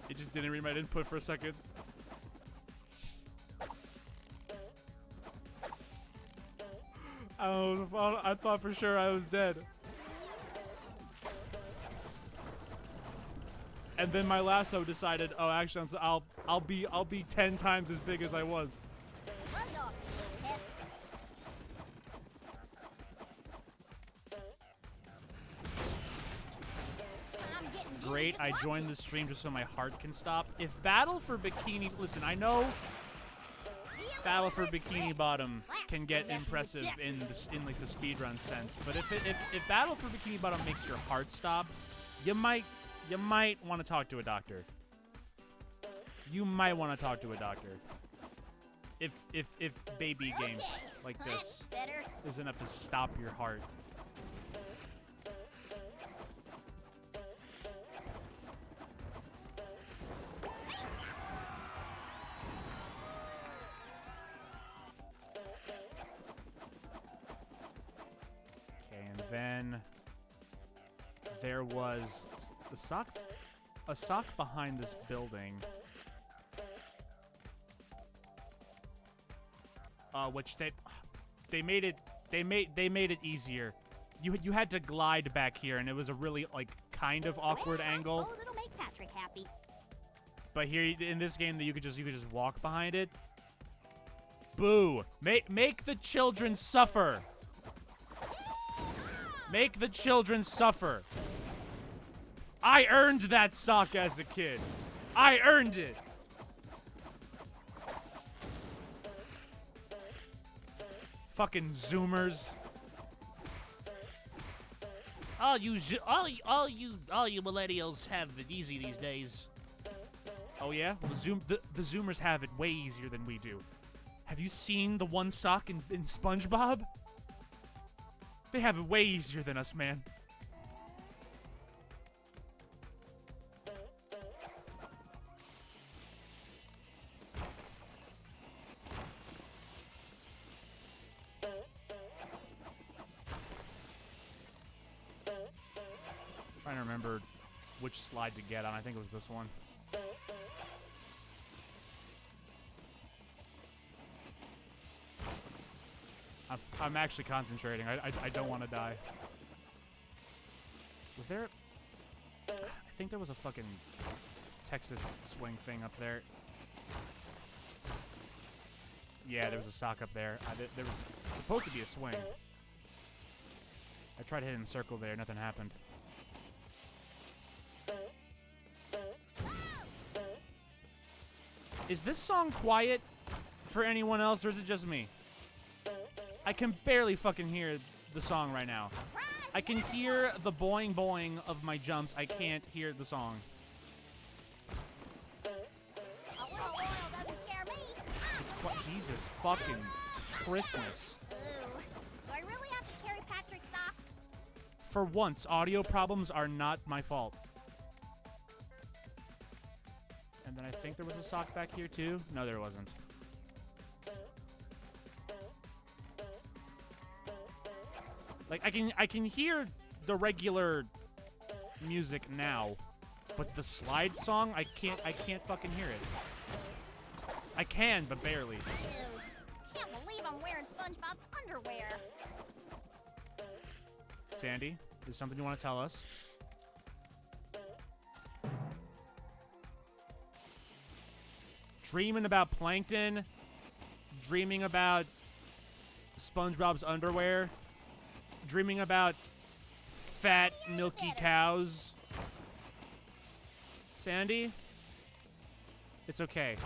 It just didn't read my input for a second. I thought for sure I was dead. And then my lasso decided, oh, actually, I'll be 10 times as big as I was. Buzz off, you pest. I'm getting dizzy Great, just I watching. joined the stream just so my heart can stop. If Battle for Bikini, listen, I know Battle for Bikini Bottom can get impressive in like the speedrun sense, but if Battle for Bikini Bottom makes your heart stop, you might want to talk to a doctor. You might want to talk to a doctor. If baby game like this Better. is enough to stop your heart. Okay, and then there was a sock behind this building. Which they made it easier. You had to glide back here, and it was a really like kind of awkward Well, angle. I suppose it'll make Patrick happy. But here in this game, that you could just walk behind it. Boo! Make the children suffer. Make the children suffer. I earned that sock as a kid. I earned it. Fucking Zoomers. All you millennials have it easy these days. Oh yeah? Well, the Zoomers have it way easier than we do. Have you seen the one sock in Spongebob? They have it way easier than us, man. Trying to remember which slide to get on. I think it was this one. I'm actually concentrating. I don't want to die. Was there... I think there was a fucking Texas swing thing up there. Yeah, there was a sock up there. There was supposed to be a swing. I tried hitting the circle there. Nothing happened. Is this song quiet for anyone else, or is it just me? I can barely fucking hear the song right now. I can hear the boing boing of my jumps. I can't hear the song. A little oil doesn't scare me. Jesus fucking Christmas. Ooh. Do I really have to carry Patrick's socks? For once, audio problems are not my fault. And then I think there was a sock back here too. No, there wasn't. Like I can hear the regular music now, but the slide song I can't fucking hear it. I can, but barely. Ew. Can't believe I'm wearing SpongeBob's underwear. Sandy, is something you want to tell us? dreaming about plankton, dreaming about SpongeBob's underwear, dreaming about fat, milky cows. Sandy? It's okay.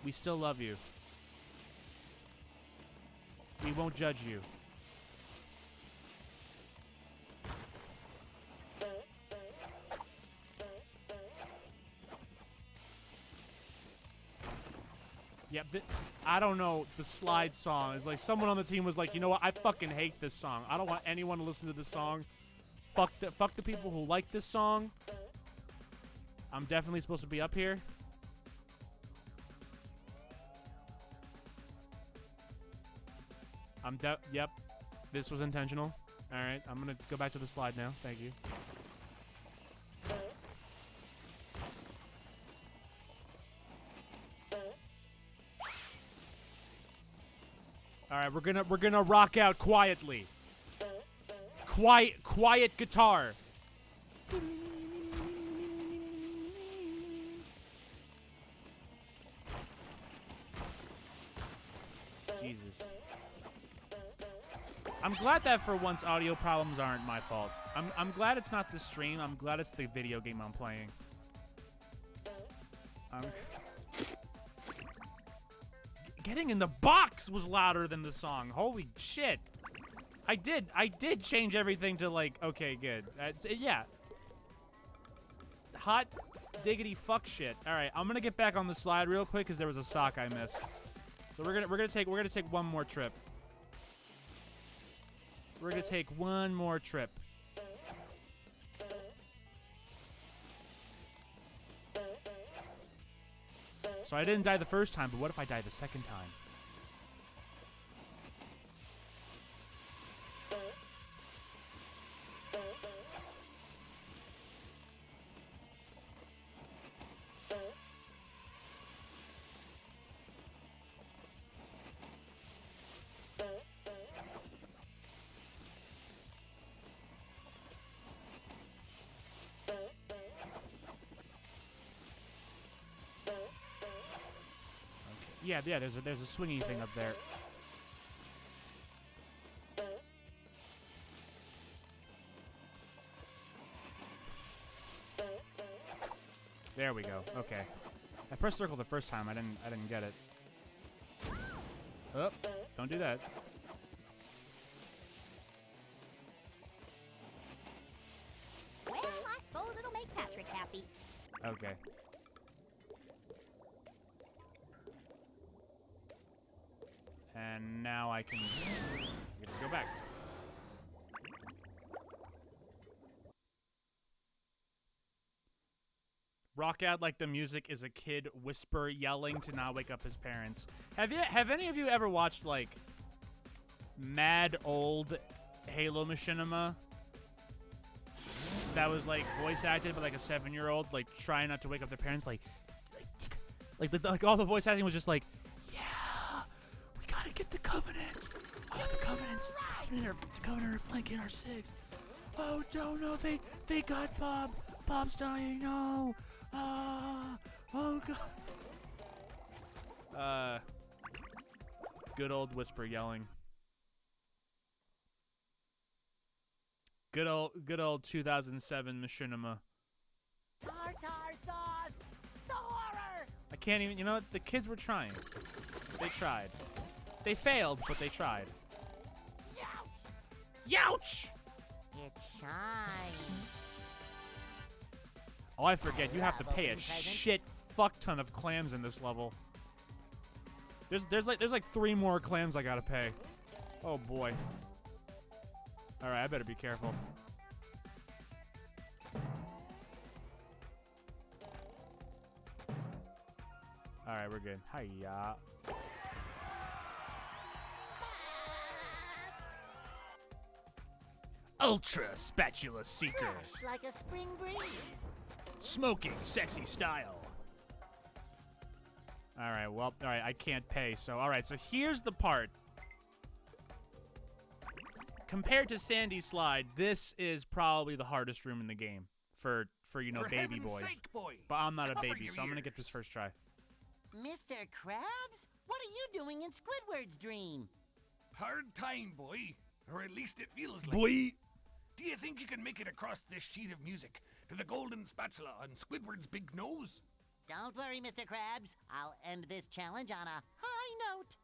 We still love you. We won't judge you. Yeah, I don't know, the slide song is like someone on the team was like, you know what, I fucking hate this song. I don't want anyone to listen to this song. Fuck the people who like this song. I'm definitely supposed to be up here. Yep, this was intentional. All right, I'm gonna go back to the slide now. Thank you. All right, we're gonna rock out quietly. Quiet guitar. Jesus. I'm glad that for once audio problems aren't my fault. I'm glad it's not the stream. I'm glad it's the video game I'm playing. Getting in the box was louder than the song. Holy shit. I did change everything to like, okay, good. Yeah. Hot diggity fuck shit. All right, I'm gonna get back on the slide real quick because there was a sock I missed. So we're gonna take one more trip. We're gonna take one more trip. So I didn't die the first time, but what if I die the second time? Yeah, there's a swingy thing up there. There we go. Okay. I pressed circle the first time. I didn't get it. Oh, don't do that. Well, I suppose it'll make Patrick happy. Okay. And now I can just go back. Rock out like the music is a kid whisper yelling to not wake up his parents. Have any of you ever watched like mad old Halo Machinima? That was like voice acted by like a 7-year-old like trying not to wake up their parents like all the voice acting was just like, yeah, we gotta get the Covenant. Oh, the Covenant are flanking our 6. Oh no, they got Bob. Bob's dying. No. Oh god. Good old whisper yelling. Good old 2007 Machinima. Tartar sauce! The horror! I can't even, you know what? The kids were trying. They tried. They failed, but they tried. Youch! Youch! It shines. Oh, I forget. You have to pay a shit fuck ton of clams in this level. There's like 3 more clams I gotta pay. Oh boy. All right, I better be careful. All right, we're good. Hiya. Ultra Spatula Seeker. Fresh like a spring breeze. Smoking sexy style. All right, well, all right, I can't pay. So, all right, so here's the part. Compared to Sandy's slide, this is probably the hardest room in the game for you know, baby boys. Sake, boy. But I'm not a Cover baby, your so I'm gonna get ears. this first try. Mr. Krabs? What are you doing in Squidward's dream? Hard time, boy. Or at least it feels like. Boy. Do you think you can make it across this sheet of music to the golden spatula on Squidward's big nose? Don't worry, Mr. Krabs. I'll end this challenge on a high note.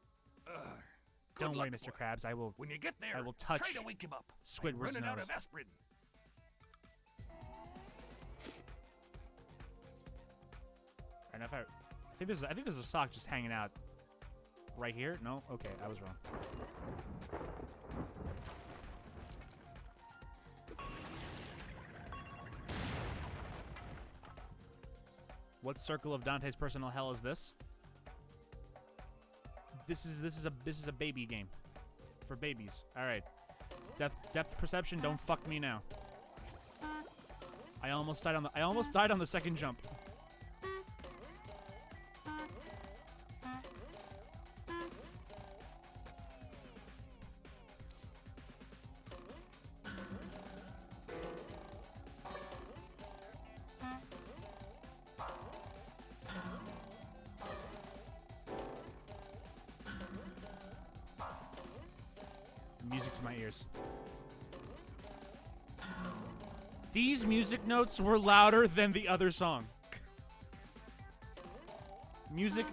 Good Don't worry, luck, Mr. boy. Krabs. I will. When you get there, I will touch try to wake him up. Squidward's I'm running out nose. of aspirin. And if I think there's a sock just hanging out right here. No, okay, I was wrong. What circle of Dante's personal hell is this? This is a baby game for babies. All right, depth perception. Don't fuck me now. I almost died on the second jump. Music to my ears. These music notes were louder than the other song. Music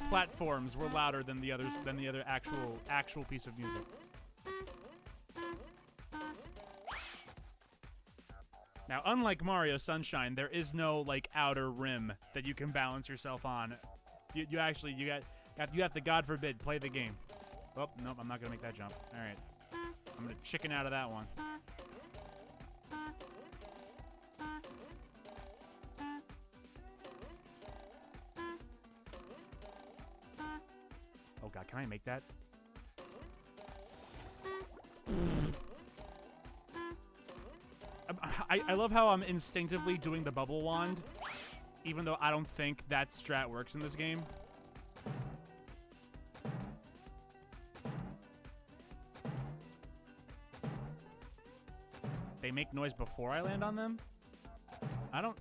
platforms were louder than the others than the other actual piece of music. Now, unlike Mario Sunshine, there is no like outer rim that you can balance yourself on. You have to, God forbid, play the game. Oh, nope, I'm not gonna make that jump. All right, I'm gonna chicken out of that one. Oh God, can I make that? I love how I'm instinctively doing the bubble wand, even though I don't think that strat works in this game. They make noise before I land on them? I don't...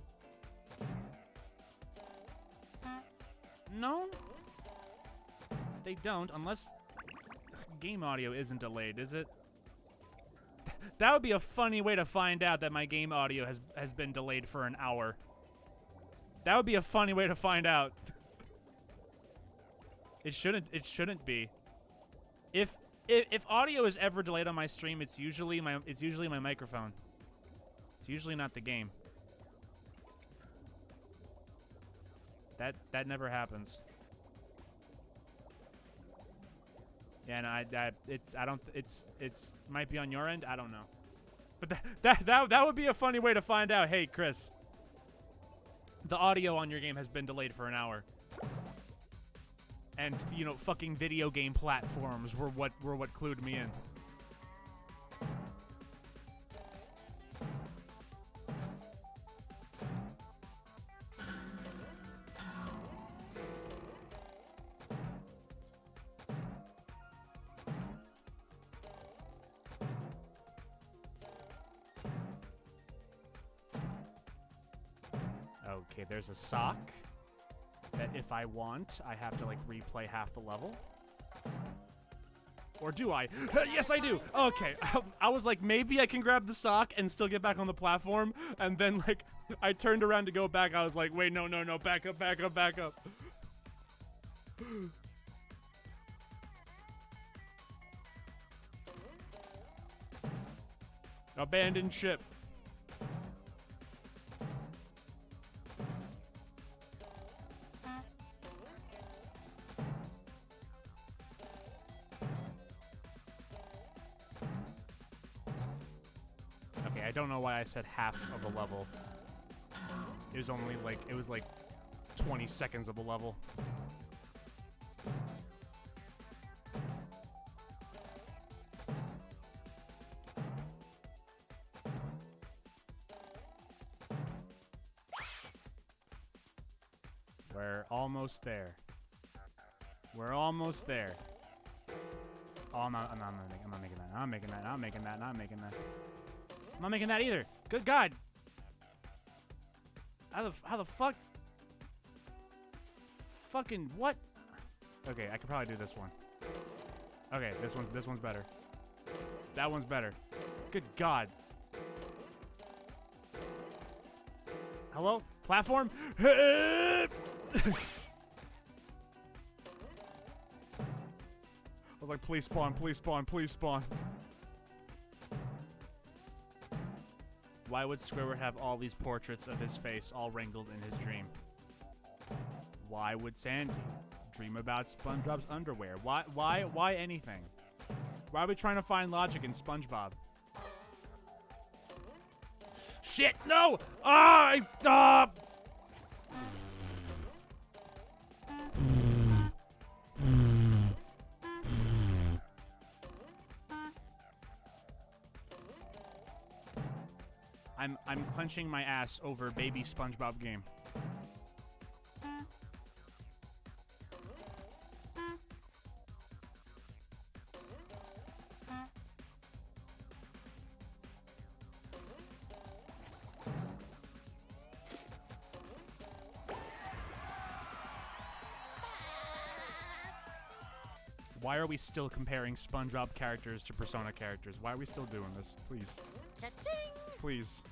No? They don't, unless game audio isn't delayed, is it? That would be a funny way to find out that my game audio has been delayed for an hour. That would be a funny way to find out. It shouldn't be. If audio is ever delayed on my stream, it's usually my microphone. It's usually not the game. That never happens. Yeah, no, it's might be on your end. I don't know, but that would be a funny way to find out. Hey, Chris, the audio on your game has been delayed for an hour, and you know, fucking video game platforms were what clued me in. Okay, there's a sock that if I want, I have to like replay half the level. Or do I? Yes, I do. Okay, I was like, maybe I can grab the sock and still get back on the platform. And then like, I turned around to go back. I was like, wait, no, back up. Abandoned ship. Okay, I don't know why I said half of a level. It was only like, it was like 20 seconds of a level. We're almost there. We're almost there. Oh, I'm not making that. I'm not making that either. Good God. How the fuck? fucking what? Okay, I could probably do this one. Okay, this one's better. That one's better. Good God. Hello? Platform? I was like, please spawn, please spawn, please spawn. Why would Squidward have all these portraits of his face all wrinkled in his dream? Why would Sandy dream about SpongeBob's underwear? Why anything? Why are we trying to find logic in SpongeBob? Shit, no! I'm clenching my ass over baby SpongeBob game. Why are we still comparing SpongeBob characters to Persona characters? Why are we still doing this? Please. Cha-ching! Please.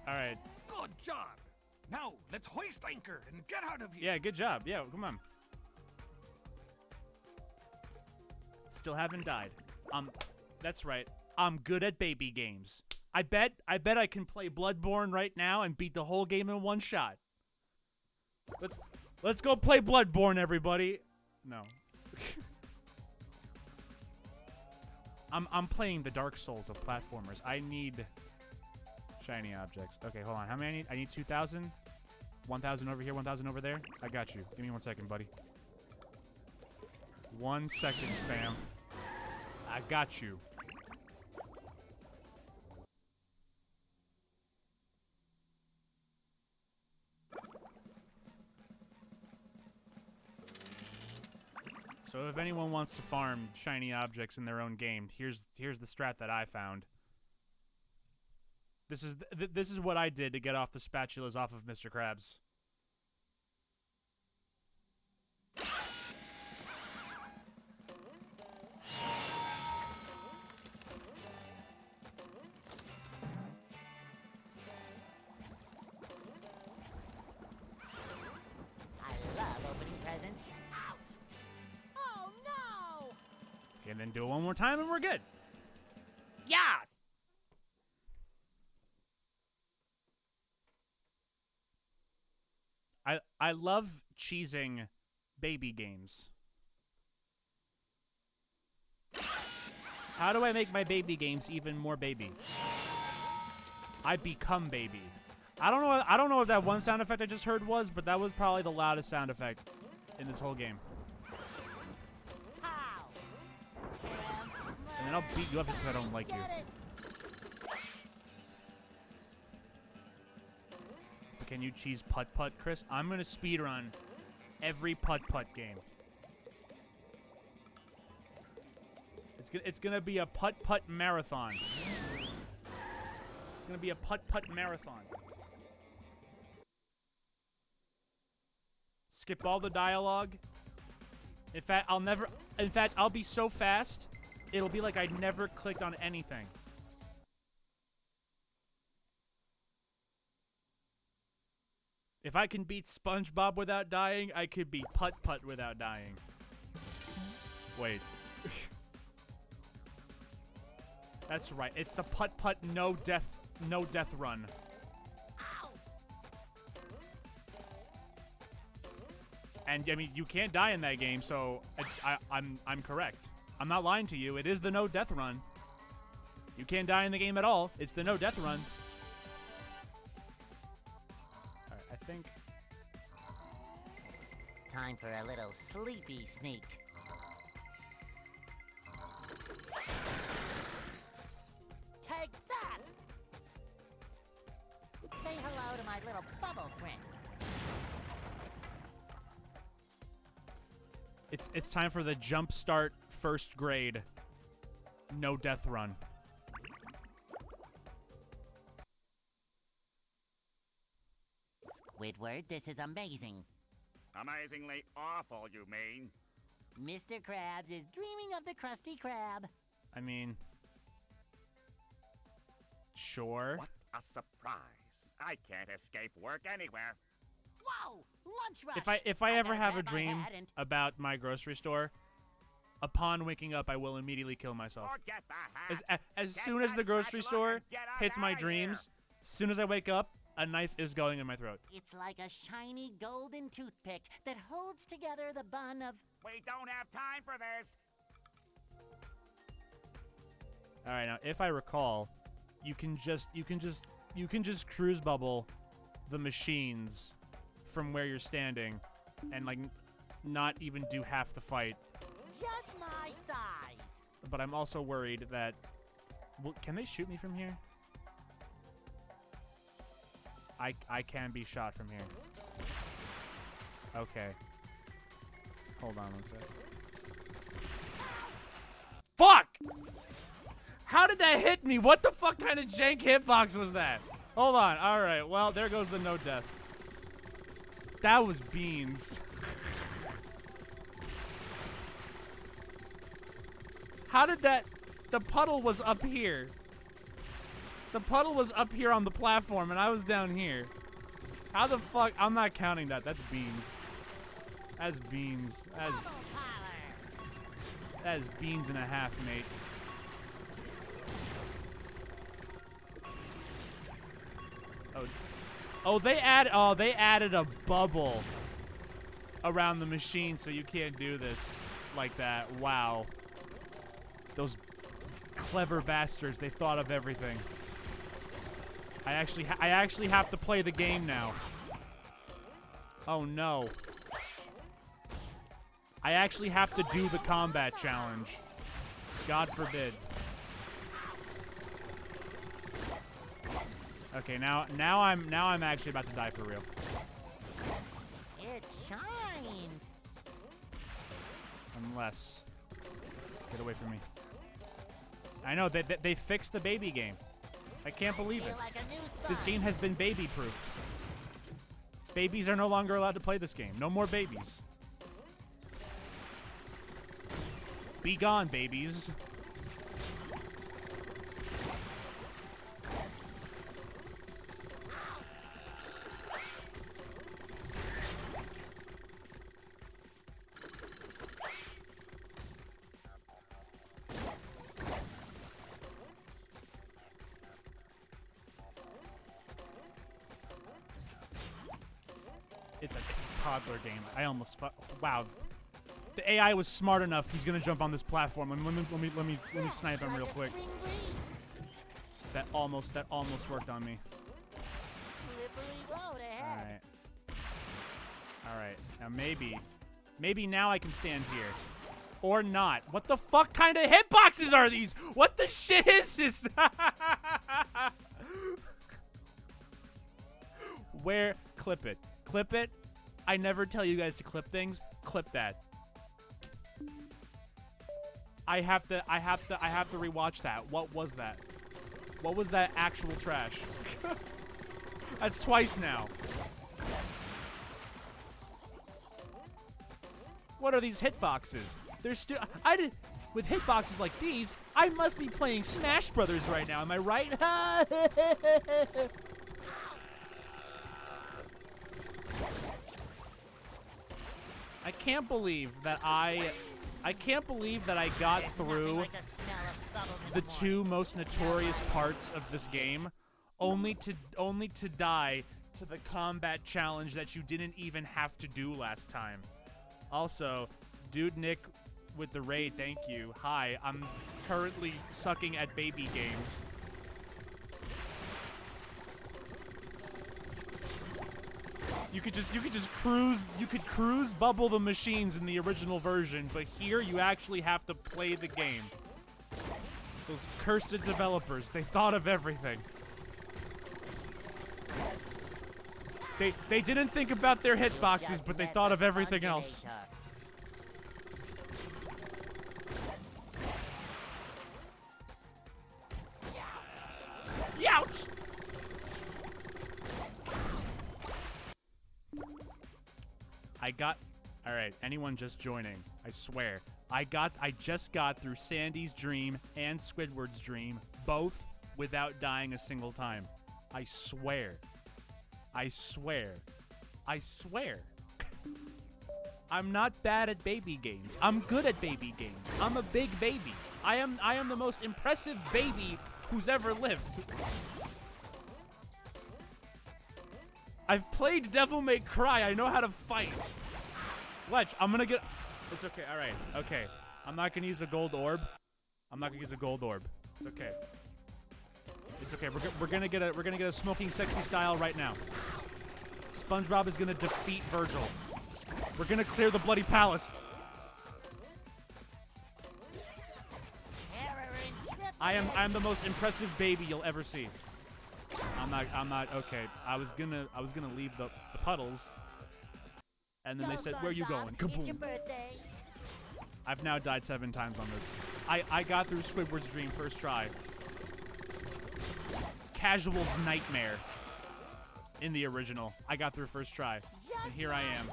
Alright. Good job. Now, let's hoist anchor and get out of here. Yeah, good job. Yeah, come on. Still haven't died. That's right. I'm good at baby games. I bet I can play Bloodborne right now and beat the whole game in one shot. Let's go play Bloodborne, everybody. No. I'm playing the Dark Souls of platformers. I need shiny objects. Okay, hold on. How many I need? I need 2,000. 1,000 over here, 1,000 over there. I got you. Give me 1 second, buddy. 1 second, fam. I got you. So if anyone wants to farm shiny objects in their own game, here's the strat that I found. This is what I did to get off the spatulas off of Mr. Krabs. I love opening presents. Ouch! Oh no! Okay, and then do it one more time and we're good. Yes! I love cheesing baby games. How do I make my baby games even more baby? I become baby. I don't know what that one sound effect I just heard was, but that was probably the loudest sound effect in this whole game. Pow! And then I'll beat you up just because I don't like you. Get it? Can you cheese putt-putt, Chris? I'm going to speedrun every putt-putt game. It's going to be a putt-putt marathon. It's going to be a putt-putt marathon. Skip all the dialogue. In fact, I'll be so fast, it'll be like I never clicked on anything. If I can beat SpongeBob without dying, I could beat Putt-Putt without dying. Wait. That's right. It's the Putt-Putt no death run. Ow! And I mean, you can't die in that game, so I'm correct. I'm not lying to you. It is the no death run. You can't die in the game at all. It's the no death run. I think. Time for a little sleepy sneak. Take that! Say hello to my little bubble friend. It's time for the jump start first grade no death run. Edward, this is amazing. Amazingly awful, you mean? Mr. Krabs is dreaming of the Krusty Krab. I mean, sure. What a surprise. I can't escape work anywhere. Whoa! Lunch rush! If I ever better have a grab my dream hat and- about my grocery store, upon waking up, I will immediately kill myself. Forget the hat. As Get soon as that the grocery spatula store and get us hits my outta dreams, as soon as I wake up, a knife is going in my throat. It's like a shiny golden toothpick that holds together the bun of... We don't have time for this. All right, now if I recall, you can just cruise bubble the machines from where you're standing, and like not even do half the fight. just my size. But I'm also worried that, can they shoot me from here? I can be shot from here. Okay. Hold on one sec. Fuck! How did that hit me? What the fuck kind of jank hitbox was that? Hold on. All right. Well, there goes the no death. That was beans. How did that... The puddle was up here. The puddle was up here on the platform, and I was down here. How the fuck... I'm not counting that. That's beans. That's beans. That's beans and a half, mate. Oh, they added a bubble around the machine, so you can't do this like that. Wow. Those clever bastards, they thought of everything. I actually have to play the game now. Oh no. I actually have to do the combat challenge. God forbid. Okay, now I'm actually about to die for real. It shines. Unless, get away from me. I know they fixed the baby game. I can't believe it. Feel like a new This sponge. game has been baby-proofed. Babies are no longer allowed to play this game. No more babies. Be gone, babies. It's a toddler game. I almost wow. The AI was smart enough. He's gonna jump on this platform. Let me snipe him real quick. Spring breeze. That almost worked on me. Slippery road ahead. All right. Now maybe now I can stand here, or not. What the fuck kind of hitboxes are these? What the shit is this? Where? Clip it. Clip it. I never tell you guys to clip things. Clip that. I have to rewatch that. What was that? What was that actual trash? That's twice now. What are these hitboxes? They're still. With hitboxes like these, I must be playing Smash Brothers right now. Am I right? I can't believe that I got through Like the smell of bubbles in the morning. two most notorious parts of this game, only to die to the combat challenge that you didn't even have to do last time. Also, Dude Nick with the raid, thank you. Hi, I'm currently sucking at baby games. You could just cruise bubble the machines in the original version, but here you actually have to play the game. Those cursed developers, they thought of everything. They didn't think about their hitboxes, Just but they met thought the of everything else. spongulator. Youch! All right, anyone just joining, I swear. I just got through Sandy's dream and Squidward's dream, both without dying a single time. I swear. I swear. I swear. I'm not bad at baby games. I'm good at baby games. I'm a big baby. I am the most impressive baby who's ever lived. I've played Devil May Cry. I know how to fight. Fletch, I'm gonna get... It's okay, alright, okay. I'm not gonna use a gold orb. I'm not gonna use a gold orb. It's okay. It's okay, we're gonna get a smoking sexy style right now. Spongebob is gonna defeat Virgil. We're gonna clear the bloody palace. I am the most impressive baby you'll ever see. I'm not okay. I was gonna leave the puddles. And then they said, where are you going? Kaboom. I've now died 7 times on this. I got through Squidward's dream first try. Casual's nightmare in the original. I got through first try. And here I am.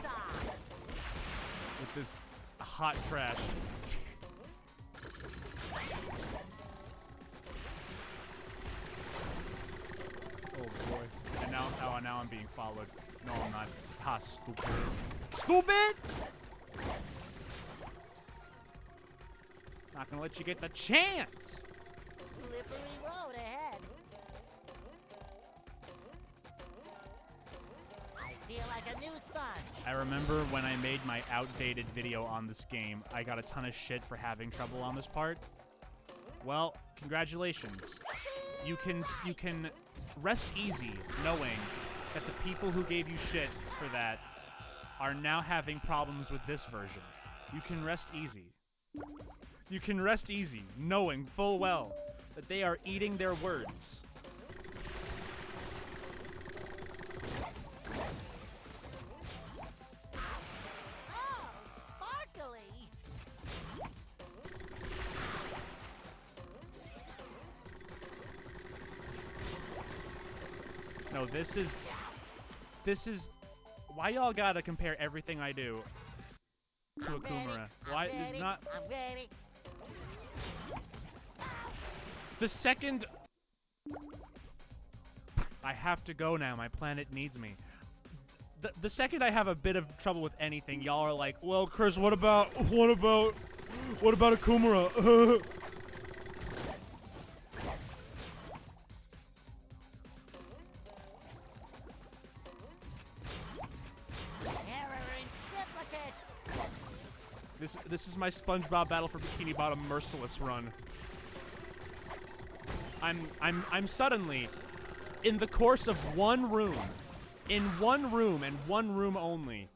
With this hot trash. Oh boy. And now I'm being followed. No, I'm not. Ha, stupid. Stupid! Not gonna let you get the chance! Slippery road ahead. I feel like a new sponge. I remember when I made my outdated video on this game, I got a ton of shit for having trouble on this part. Well, congratulations. You can rest easy knowing that the people who gave you shit for that are now having problems with this version. You can rest easy. You can rest easy knowing full well that they are eating their words. Oh, sparkly! No, this is why y'all gotta compare everything I do to a Kumara. Why it's not I'm ready. the second I have to go now, my planet needs me. The second I have a bit of trouble with anything, y'all are like, well, Chris, what about a Kumara? This is my SpongeBob Battle for Bikini Bottom merciless run. I'm suddenly, in the course of one room and one room only,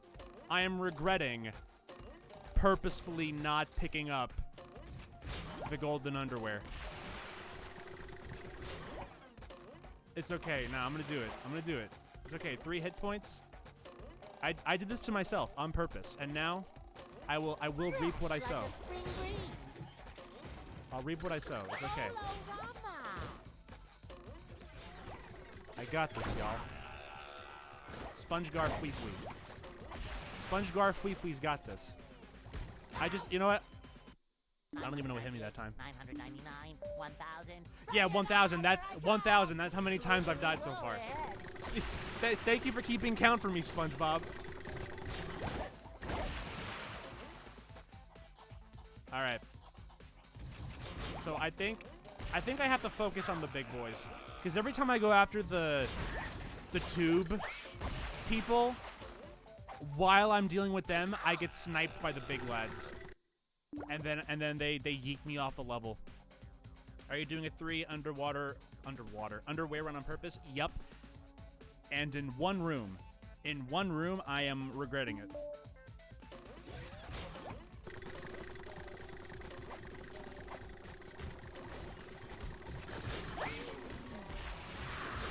I am regretting purposefully not picking up the golden underwear. It's okay. No, I'm gonna do it. It's okay. 3 hit points. I did this to myself on purpose, and now I will reap what I sow. I'll reap what I sow. It's okay. I got this, y'all. SpongeGar Fleeflee. SpongeGar Fleeflee's got this. You know what? I don't even know what hit me that time. 999, 1,000. Yeah, 1,000. That's 1,000. That's how many times I've died so far. Thank you for keeping count for me, SpongeBob. All right. So I think I have to focus on the big boys, because every time I go after the tube people, while I'm dealing with them, I get sniped by the big lads, and then they yeet me off the level. Are you doing a 3 underwear run on purpose? Yup. And in one room, I am regretting it.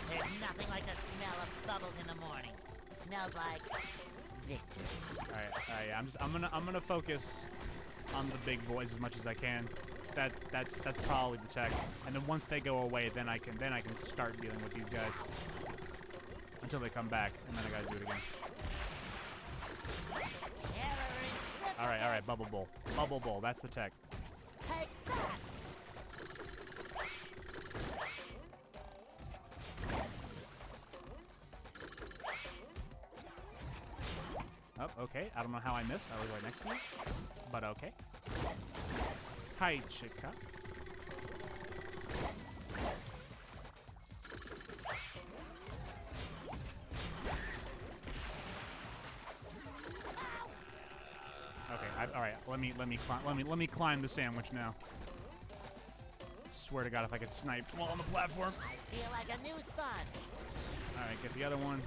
There's nothing like the smell of bubbles in the morning. Smells like victory. All right. I'm gonna focus on the big boys as much as I can. That's probably the check. And then once they go away, then I can start dealing with these guys until they come back, and then I gotta do it again. Alright, bubble bowl. Bubble bowl, that's the tech. Take that! Oh, okay. I don't know how I missed. I was right next to you. But okay. Hi, chica. Okay, all right. Let me climb the sandwich now. Swear to God, if I could snipe while on the platform. I feel like a new sponge. All right, get the other one.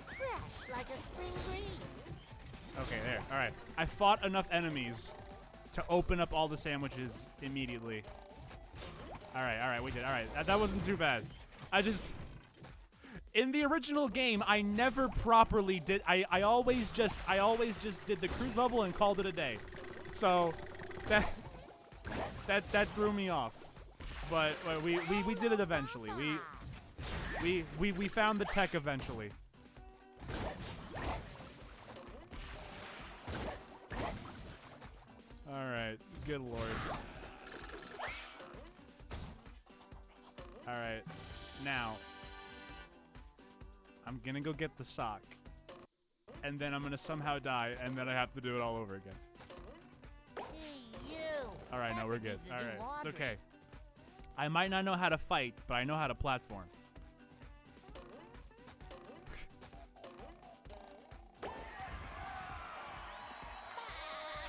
Fresh like a spring breeze. Okay, there. All right. I fought enough enemies to open up all the sandwiches immediately. All right, we did. All right, that wasn't too bad. In the original game, I never properly did. I always just did the cruise bubble and called it a day. So that threw me off. But we did it eventually. We found the tech eventually. All right, good lord. All right, now I'm gonna go get the sock, and then I'm gonna somehow die, and then I have to do it all over again. Hey, you! All right, no, we're good. Needs to All do right, it's laundry. okay. I might not know how to fight, but I know how to platform.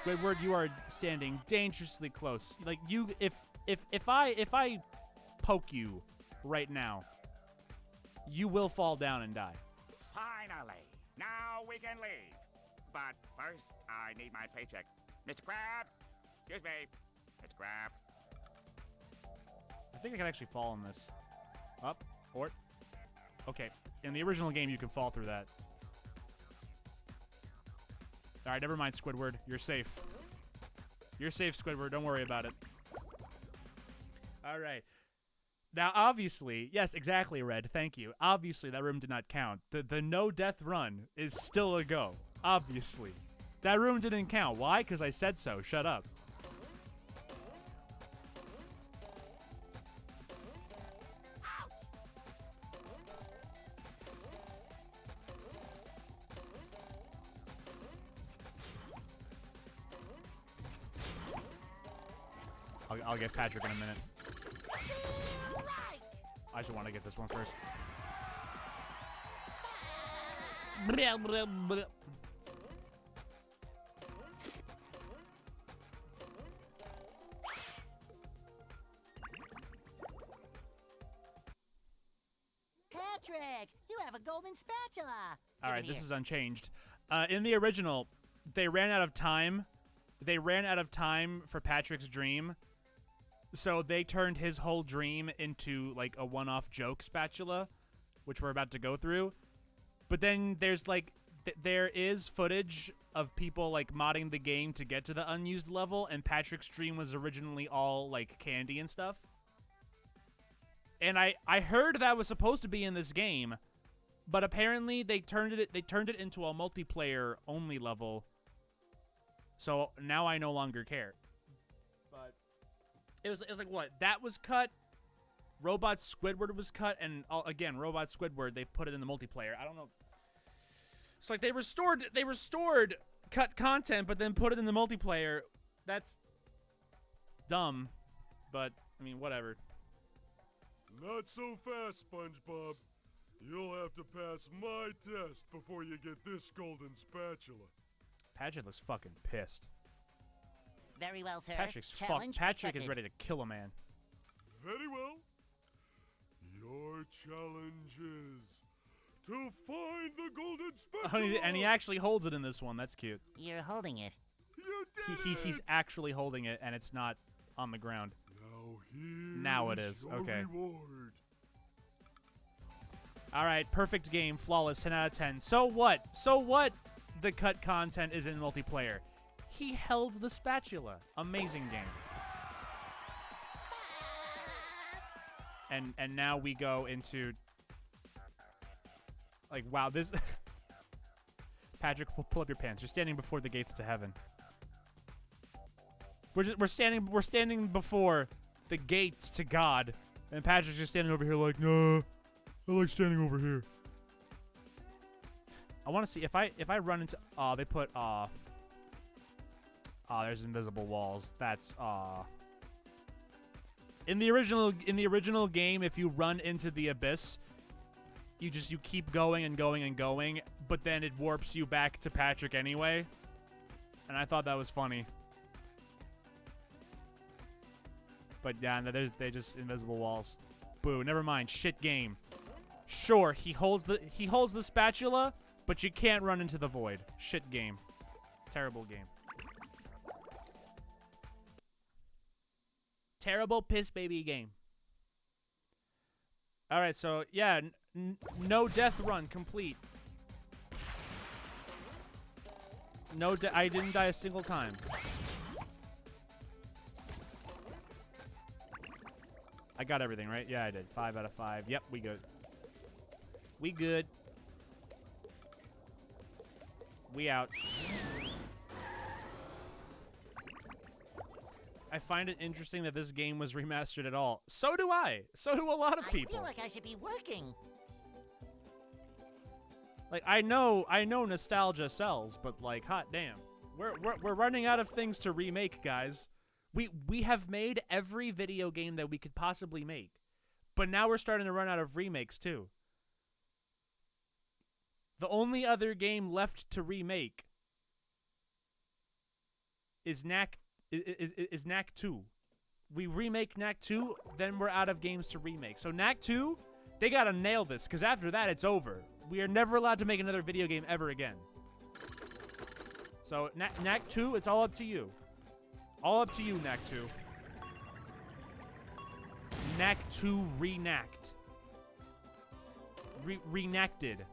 Squidward, you are standing dangerously close. Like you, if I poke you right now, you will fall down and die. Finally, now we can leave. But first, I need my paycheck. Mr. Krabs, excuse me, Mr. Krabs. I think I can actually fall in this. Up, or, okay. In the original game, you can fall through that. All right, never mind, Squidward. You're safe. You're safe, Squidward. Don't worry about it. All right. Now, obviously, yes, exactly, Red. Thank you. Obviously, that room did not count. The no-death run is still a go. Obviously. That room didn't count. Why? Because I said so. Shut up. I'll get Patrick in a minute. I just want to get this one first. Patrick, you have a golden spatula. All right, this is unchanged. In the original, they ran out of time. They ran out of time for Patrick's dream. So they turned his whole dream into like a one-off joke spatula, which we're about to go through. But then there's like, there is footage of people like modding the game to get to the unused level, and Patrick's dream was originally all like candy and stuff. And I heard that was supposed to be in this game, but apparently they turned it into a multiplayer only level. So now I no longer care. But it was like what? That was cut. Robot Squidward was cut, and again, Robot Squidward, they put it in the multiplayer. I don't know. It's like they restored cut content, but then put it in the multiplayer. That's dumb, but I mean, whatever. Not so fast, Spongebob. You'll have to pass my test before you get this golden spatula. Patrick looks fucking pissed. Very well, sir. Patrick's fucked. Challenge Patrick is accepted. ready to kill a man. Very well. Your challenge is to find the golden spatula. And he actually holds it in this one. That's cute. You're holding it. You did He's it. actually holding it, and it's not on the ground. Now Now it is. your Okay. Reward. All right, perfect game, flawless, 10 out of 10. So what? So what? The cut content is in multiplayer. He held the spatula. Amazing game. And now we go into like, wow, this Patrick, pull up your pants. You're standing before the gates to heaven. We're standing before the gates to God, and Patrick's just standing over here like, nah, I like standing over here. I want to see if I run into they put there's invisible walls. That's in the original game, if you run into the abyss, you keep going and going and going, but then it warps you back to Patrick anyway. And I thought that was funny. But yeah, no, they just invisible walls. Boo, never mind. Shit game. Sure, he holds the spatula, but you can't run into the void. Shit game. Terrible game. Terrible piss baby game. All right, so yeah, no death run complete. I didn't die a single time. I got everything, right? Yeah, I did. 5 out of 5. Yep, we good. We good. We out. I find it interesting that this game was remastered at all. So do I. So do a lot of people. I feel like I should be working. Like, I know nostalgia sells, but like, hot damn. We're running out of things to remake, guys. We have made every video game that we could possibly make. But now we're starting to run out of remakes too. The only other game left to remake is Knack 2. We remake Knack 2, then we're out of games to remake. So Knack 2, they gotta nail this, because after that, it's over. We are never allowed to make another video game ever again. So Knack 2, it's all up to you. All up to you, Knack 2. Knack 2 Renact. Renacted.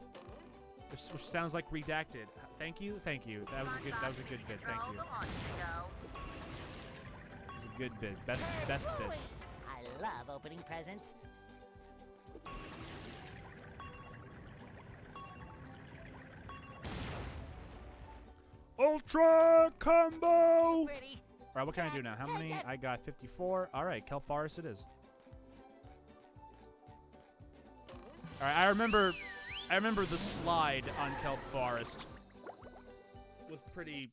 Which sounds like redacted. Thank you. That was a good bit. Thank you. It was a good bit. Best bit. I love opening presents. Ultra combo! Pretty. Alright, what can I do now? How many? I got 54. Alright, Kelp Forest it is. Alright, I remember the slide on Kelp Forest was pretty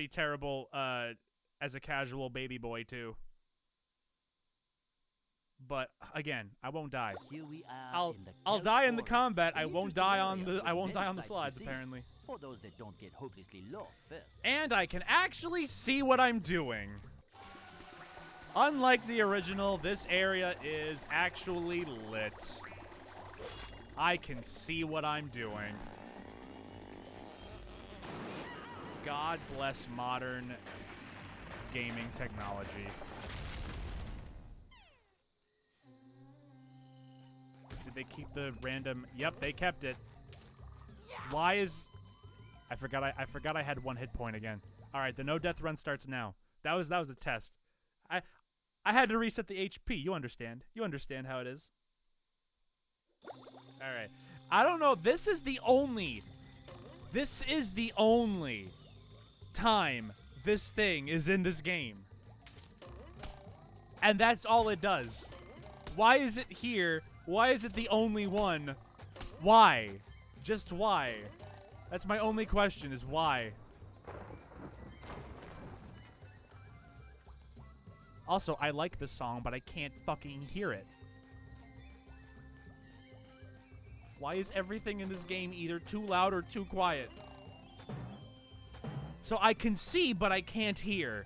terrible as a casual baby boy too. But again, I won't die. Here we are I'll die in the combat. I won't die on the slides apparently. For those that don't get hopelessly lost first. And I can actually see what I'm doing. Unlike the original, this area is actually lit. I can see what I'm doing. God bless modern gaming technology. Did they keep the random? Yep, they kept it. Why is... I forgot I had 1 hit point again. All right, the no death run starts now. That was a test. I had to reset the HP. You understand? You understand how it is. All right. I don't know. This is the only time this thing is in this game. And that's all it does. Why is it here? Why is it the only one? Why? Just why? That's my only question, is why. Also, I like this song, but I can't fucking hear it. Why is everything in this game either too loud or too quiet? So I can see, but I can't hear.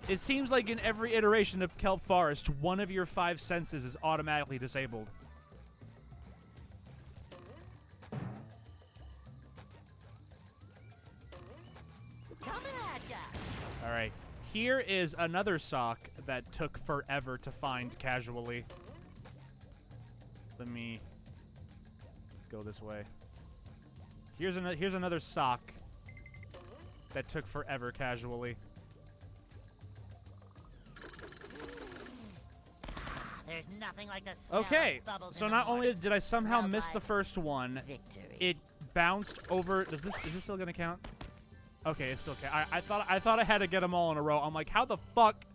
It seems like in every iteration of Kelp Forest, one of your 5 senses is automatically disabled. Alright, here is another sock that took forever to find casually. Let me go this way. Here's another sock that took forever casually. There's nothing like the smell Okay, of bubbles so in the not only morning. did I somehow Smells miss like the first one, victory. it bounced over. Is this still gonna count? Okay, it's still count. I thought I had to get them all in a row. I'm like, how the fuck?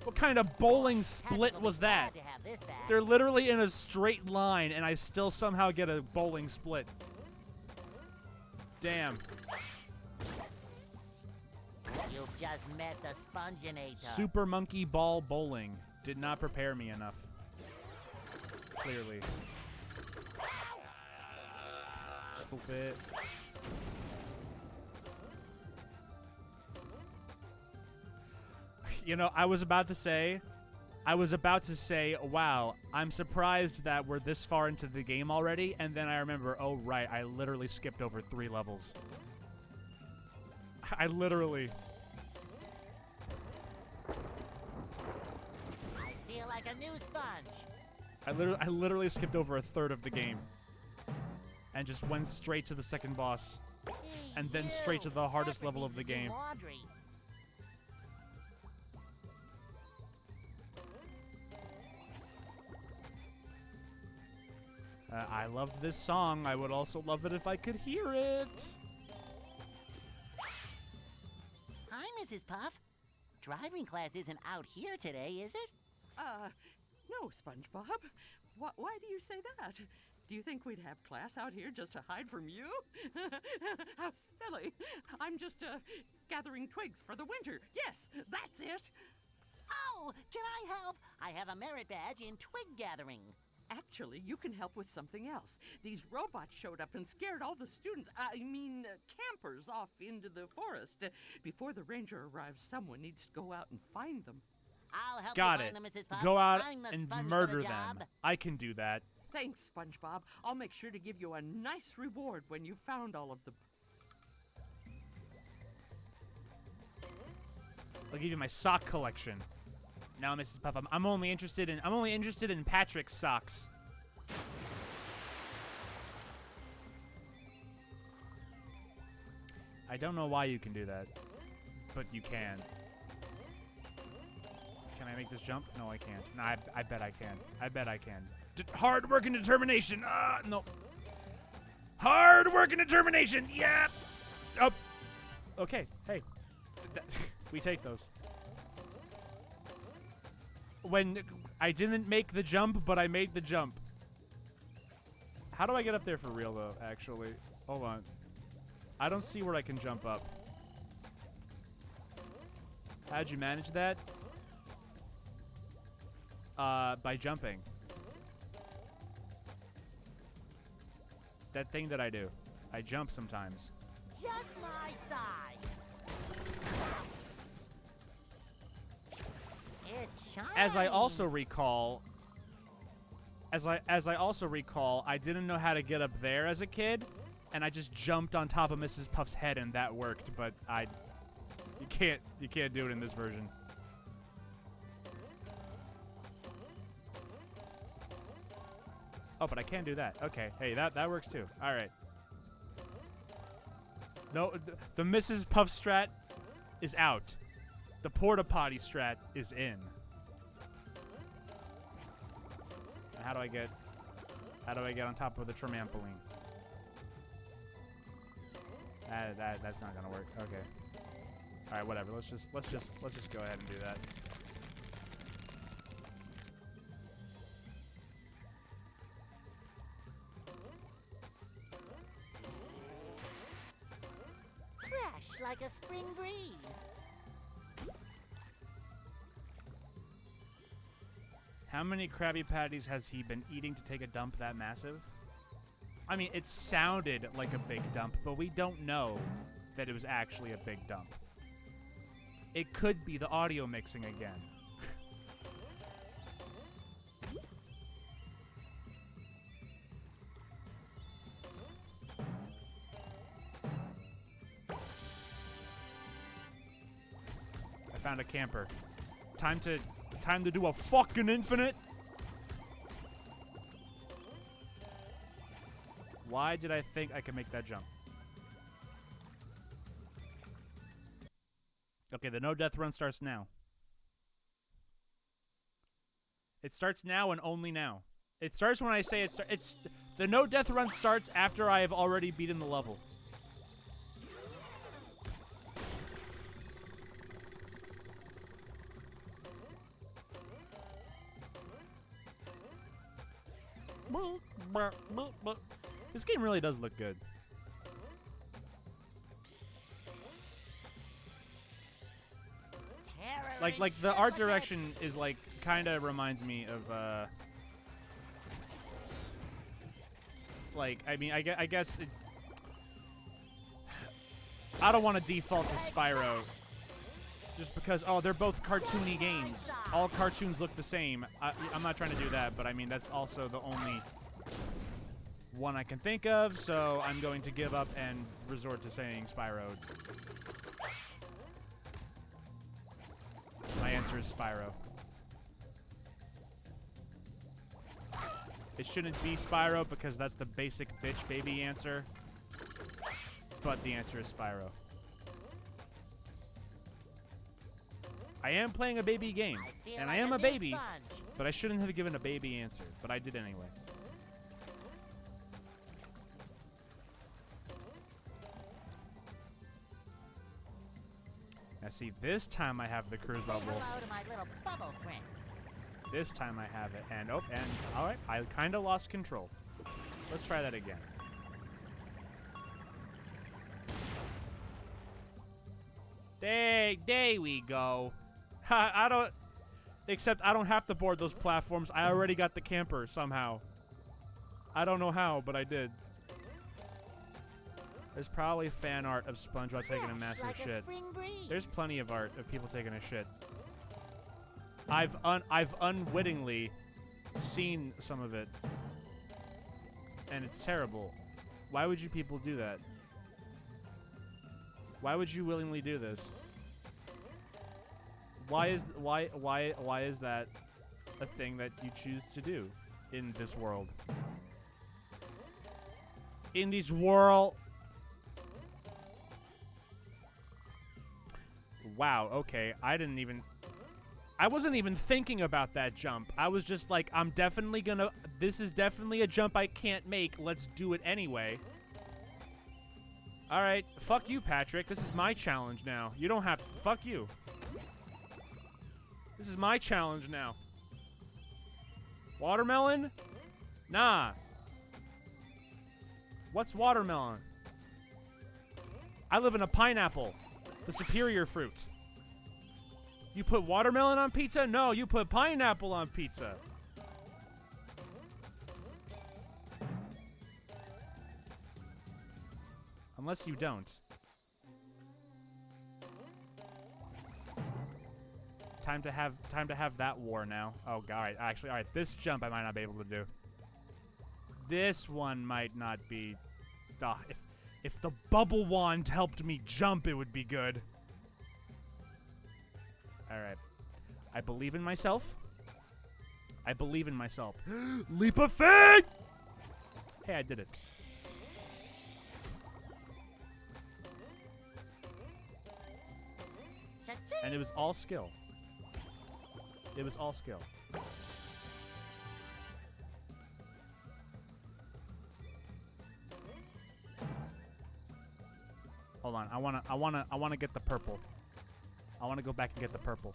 What kind of bowling split was that? Glad to have this back. They're literally in a straight line, and I still somehow get a bowling split. Damn. You've just met the Sponginator. Super Monkey Ball Bowling did not prepare me enough. Clearly. Stupid. You know, I was about to say, wow, I'm surprised that we're this far into the game already, and then I remember, oh right, I literally skipped over 3 levels. I literally... I feel like a new sponge. I literally skipped over a third of the game. And just went straight to the second boss. And then straight to the hardest level of the game. Audrey. I love this song. I would also love it if I could hear it. Hi, Mrs. Puff. Driving class isn't out here today, is it? No, SpongeBob. Why do you say that? Do you think we'd have class out here just to hide from you? How silly. I'm just, gathering twigs for the winter. Yes, that's it. Oh, can I help? I have a merit badge in twig gathering. Actually, you can help with something else. These robots showed up and scared all the students, campers off into the forest. Before the ranger arrives, someone needs to go out and find them. I'll help Got you it. find them, Mrs. Puff. Go out I'm the and sponge for murder the them. job. I can do that. Thanks, SpongeBob. I'll make sure to give you a nice reward when you've found all of them. I'll give you my sock collection. Now, Mrs. Puff, I'm only interested in Patrick's socks. I don't know why you can do that, but you can. Can I make this jump? No, I can't. No, I bet I can. I bet I can. Hard work and determination. No. Hard work and determination. Yeah. Oh. Okay. Hey. We take those. When I didn't make the jump, but I made the jump. How do I get up there for real, though, actually? Hold on. I don't see where I can jump up. How'd you manage that? By jumping. That thing that I do. I jump sometimes. Just my size. It shines. As I also recall, I didn't know how to get up there as a kid, and I just jumped on top of Mrs. Puff's head, and that worked. But you can't do it in this version. Oh, but I can do that. Okay, hey, that works too. All right. No, the Mrs. Puff strat is out. The porta potty strat is in. How do I get on top of the trampoline? That's not gonna work. Okay. All right, whatever. Let's just go ahead and do that. Fresh like a spring breeze. How many Krabby Patties has he been eating to take a dump that massive? I mean, it sounded like a big dump, but we don't know that it was actually a big dump. It could be the audio mixing again. I found a camper. Time to do a fucking infinite. Why did I think I could make that jump? Okay, the no death run starts now. It starts now and only now. It starts when I say it's The no death run starts after I have already beaten the level. This game really does look good. Like the art direction is like kind of reminds me of like I mean I guess it, I don't want to default to Spyro just because they're both cartoony games. All cartoons look the same. I'm not trying to do that, but I mean that's also the only one I can think of, so I'm going to give up and resort to saying Spyro. My answer is Spyro. It shouldn't be Spyro because that's the basic bitch baby answer, but the answer is Spyro. I am playing a baby game, and I am a baby, but I shouldn't have given a baby answer, but I did anyway. Now see, this time I have the cruise bubble. Hello to my little bubble friend. This time I have it, and all right, I kind of lost control. Let's try that again. There we go. Except I don't have to board those platforms. I already got the camper somehow. I don't know how, but I did. There's probably fan art of SpongeBob taking a massive like shit. A spring breeze. There's plenty of art of people taking a shit. I've unwittingly seen some of it, and it's terrible. Why would you people do that? Why would you willingly do this? Why is that a thing that you choose to do in this world? In this world. Wow, okay. I wasn't even thinking about that jump. I was just like, this is definitely a jump I can't make. Let's do it anyway. Alright, fuck you, Patrick. This is my challenge now. You don't have to. Fuck you. This is my challenge now. Watermelon? Nah. What's watermelon? I live in a pineapple. The superior fruit. You put watermelon on pizza? No, you put pineapple on pizza. Unless you don't. Time to have that war now. Oh god. Actually, all right. This jump I might not be able to do. This one might not be. If the bubble wand helped me jump, it would be good. All right. I believe in myself. I believe in myself. Leap of faith! Hey, I did it. And it was all skill. It was all skill. Hold on. I wanna get the purple. I wanna go back and get the purple.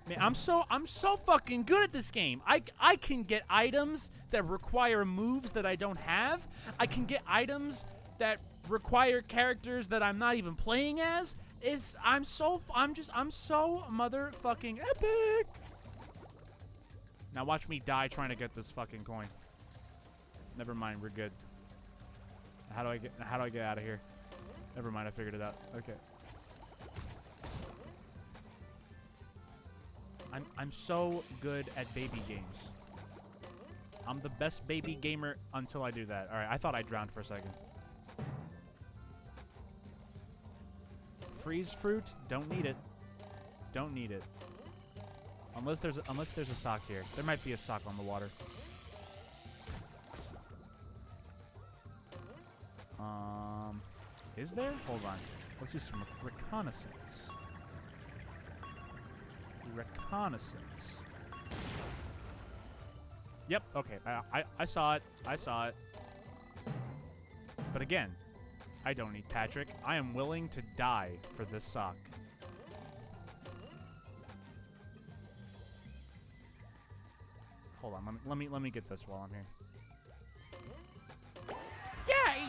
Man, I'm so fucking good at this game. I can get items that require moves that I don't have. I can get items that require characters that I'm not even playing as. I'm so motherfucking epic. Now watch me die trying to get this fucking coin. Never mind, we're good. How do I get out of here? Never mind, I figured it out. Okay. I'm so good at baby games. I'm the best baby gamer until I do that. All right, I thought I drowned for a second. Freeze fruit, don't need it. Don't need it. Unless there's a sock here. There might be a sock on the water. Is there? Hold on. Let's do some reconnaissance. Yep, okay. I saw it. I saw it. But again, I don't need Patrick. I am willing to die for this sock. Hold on, let me get this while I'm here. Yay!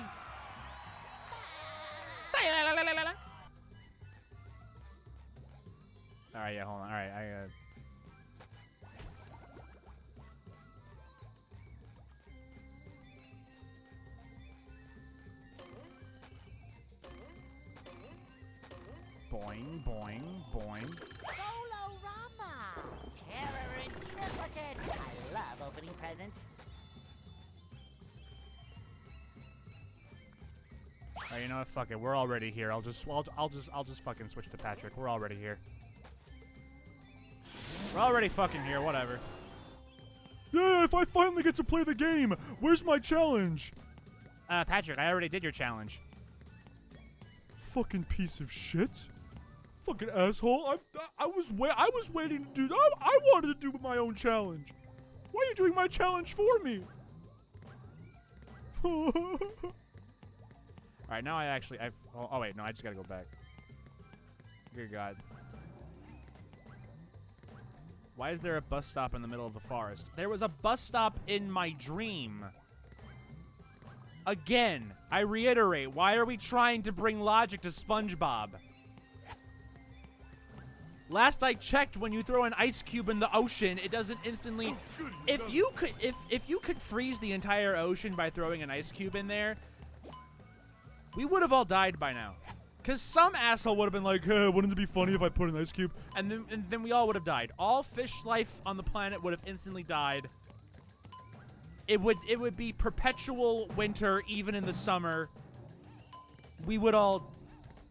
All right, yeah, hold on. All right, boing, boing, boing. Bolorama! Terror in triplicate! I love opening presents. All right, you know what? Fuck it. We're already here. I'll just fucking switch to Patrick. We're already here. We're already fucking here. Whatever. Yeah, if I finally get to play the game, where's my challenge? Patrick, I already did your challenge. Fucking piece of shit. Fucking asshole. I was waiting to do. I wanted to do my own challenge. Why are you doing my challenge for me? All right, now oh wait, no, I just gotta go back. Good God. Why is there a bus stop in the middle of the forest? There was a bus stop in my dream. Again, I reiterate, why are we trying to bring logic to SpongeBob? Last I checked, when you throw an ice cube in the ocean, it doesn't instantly... If you could freeze the entire ocean by throwing an ice cube in there, we would have all died by now. Because some asshole would have been like, hey, wouldn't it be funny if I put an ice cube? And then we all would have died. All fish life on the planet would have instantly died. It would be perpetual winter, even in the summer. We would all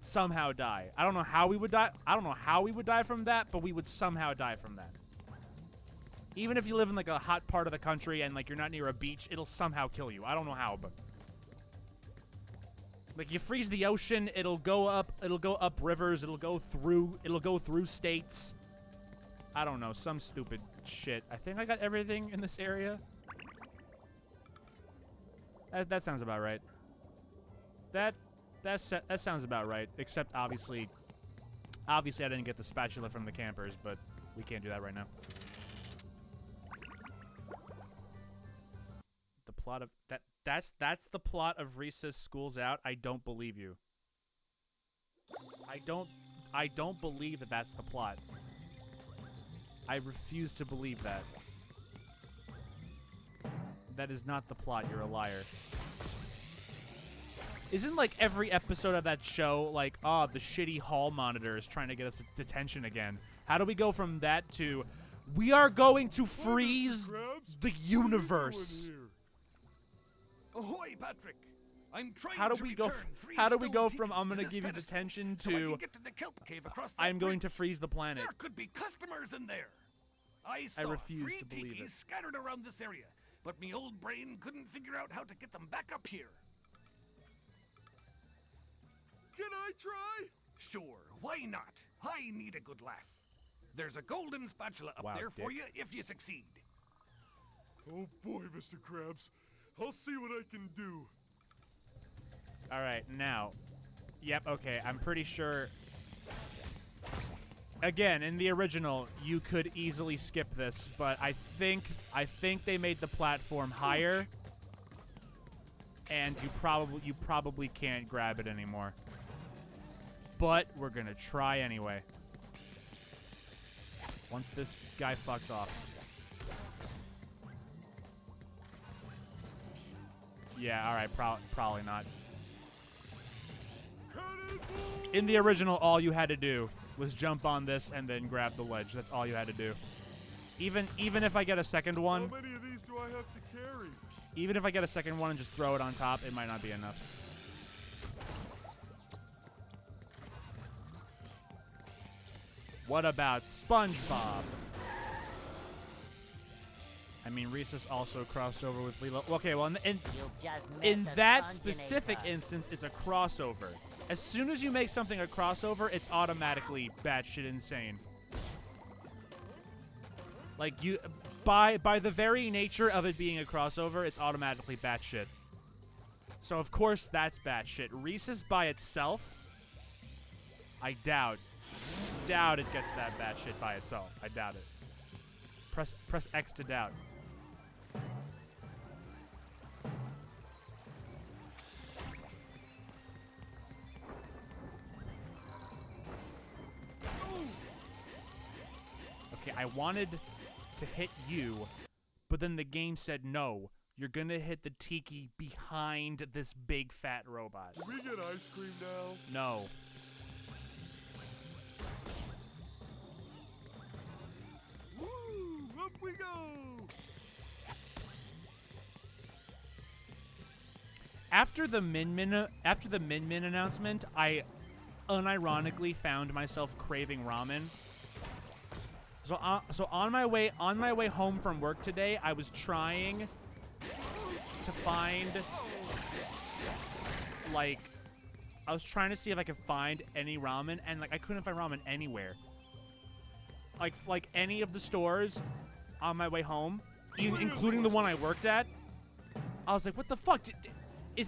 somehow die. I don't know how we would die. I don't know how we would die from that, but we would somehow die from that. Even if you live in like a hot part of the country and like you're not near a beach, it'll somehow kill you. I don't know how, but like you freeze the ocean, it'll go up rivers, it'll go through states. I don't know, some stupid shit. I think I got everything in this area. That sounds about right. That sounds about right. Except obviously I didn't get the spatula from the campers, but we can't do that right now. The plot of that's the plot of Recess School's Out. I don't believe you. I don't believe that that's the plot. I refuse to believe that. That is not the plot. You're a liar. Isn't like every episode of that show like, oh, the shitty hall monitor is trying to get us detention again? How do we go from that to, we are going to freeze the universe? Ahoy, Patrick! I'm trying How do to we go? return three How do we go stone from tickets I'm gonna this give you pedestal detention so I can to get to the kelp cave across that I'm going bridge? to freeze the planet? There could be customers in there. I saw refuse three to believe tikis it. scattered around this area, but me old brain couldn't figure out how to get them back up here. Can I try? Sure, why not? I need a good laugh. There's a golden spatula up Wow, there for dick. you if you succeed. Oh boy, Mr. Krabs. I'll see what I can do. All right, now. Yep, okay, I'm pretty sure. Again, in the original, you could easily skip this, but I think they made the platform higher, and you probably can't grab it anymore. But we're gonna try anyway. Once this guy fucks off. Yeah, all right, probably not. In the original, all you had to do was jump on this and then grab the ledge. That's all you had to do. Even if I get a second one, How many of these do I have to carry? even if I get a second one and just throw it on top, it might not be enough. What about SpongeBob? I mean, Recess also crossed over with Lilo. Okay, well, You just met in the that Sponginator. specific instance, it's a crossover. As soon as you make something a crossover, it's automatically batshit insane. Like, you, by the very nature of it being a crossover, it's automatically batshit. So, of course, that's batshit. Reese's by itself, I doubt it gets that batshit by itself. I doubt it. Press X to doubt. Okay, I wanted to hit you, but then the game said no. You're gonna hit the tiki behind this big fat robot. Can we get ice cream now? No. Woo! Up we go! After the Min Min announcement, I unironically found myself craving ramen. So on my way home from work today, I was trying to find, like, I was trying to see if I could find any ramen, and like I couldn't find ramen anywhere. Like any of the stores on my way home, even including the one I worked at. I was like, what the fuck? Did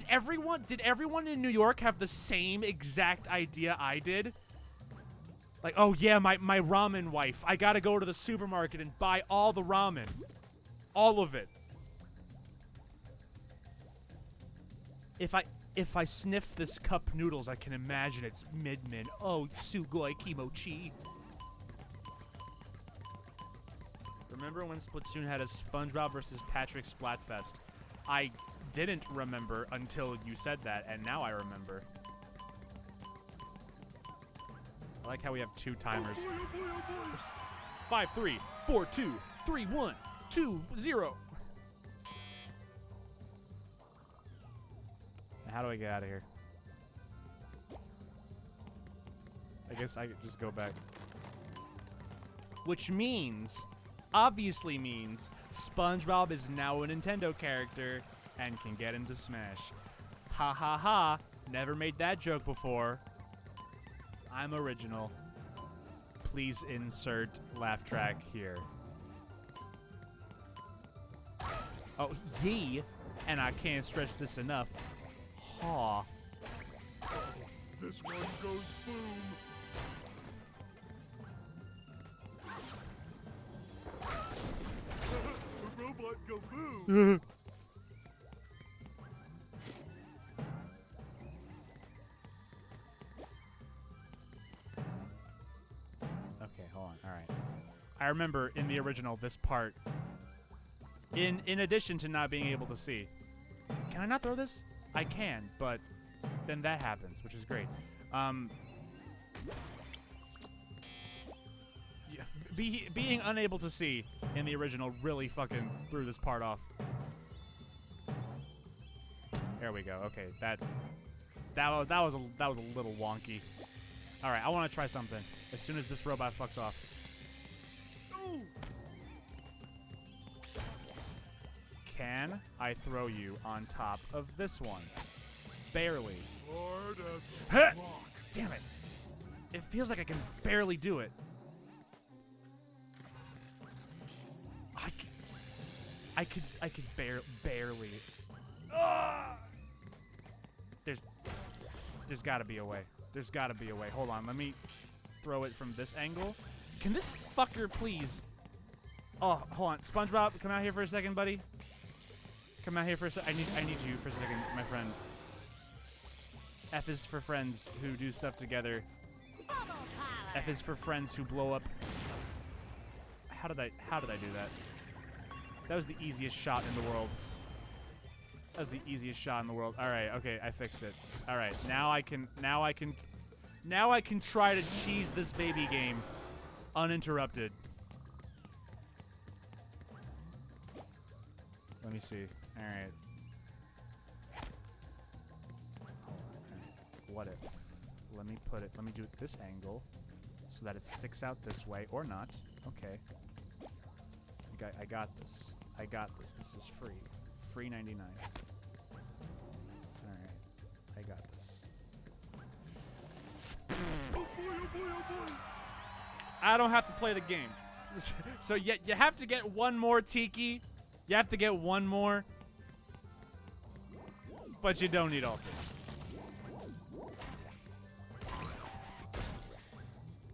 everyone in New York have the same exact idea I did? Like, oh yeah, my ramen wife. I gotta go to the supermarket and buy all the ramen. All of it. If I sniff this cup noodles, I can imagine it's Min. Oh, sugoi kimochi. Remember when Splatoon had a SpongeBob versus Patrick Splatfest? I didn't remember until you said that, and now I remember. I like how we have 2 timers. 5, 3, 4, 2, 3, 1, 2, 0. How do I get out of here? I guess I could just go back. Which means, obviously means, SpongeBob is now a Nintendo character and can get into Smash. Ha ha ha. Never made that joke before. I'm original. Please insert laugh track here. Oh, yee. And I can't stress this enough. Ha. This one goes boom. The robot go boom. Okay, hold on. All right. I remember in the original this part. In addition to not being able to see. Can I not throw this? I can, but then that happens, which is great. Yeah, being unable to see in the original really fucking threw this part off. There we go. Okay, that was a little wonky. All right, I want to try something as soon as this robot fucks off. Ooh. Can I throw you on top of this one? Barely. Hard as Huh! rock. Damn it. It feels like I can barely do it. I could barely. There's gotta be a way. There's gotta be a way. Hold on, let me throw it from this angle. Can this fucker please? Oh, hold on. SpongeBob, come out here for a second, buddy. Come out here for a second. I need you for a second, my friend. F is for friends who do stuff together. F is for friends who blow up. How did I do that? That was the easiest shot in the world. That was the easiest shot in the world. All right, okay, I fixed it. All right, now I can try to cheese this baby game uninterrupted. Let me see. All right. What if? Let me do it this angle so that it sticks out this way or not. Okay. I got this. I got this. This is free. Free 99. All right. I got this. Oh boy, oh boy, oh boy. I don't have to play the game. So you have to get one more Tiki. You have to get one more. But you don't need all three.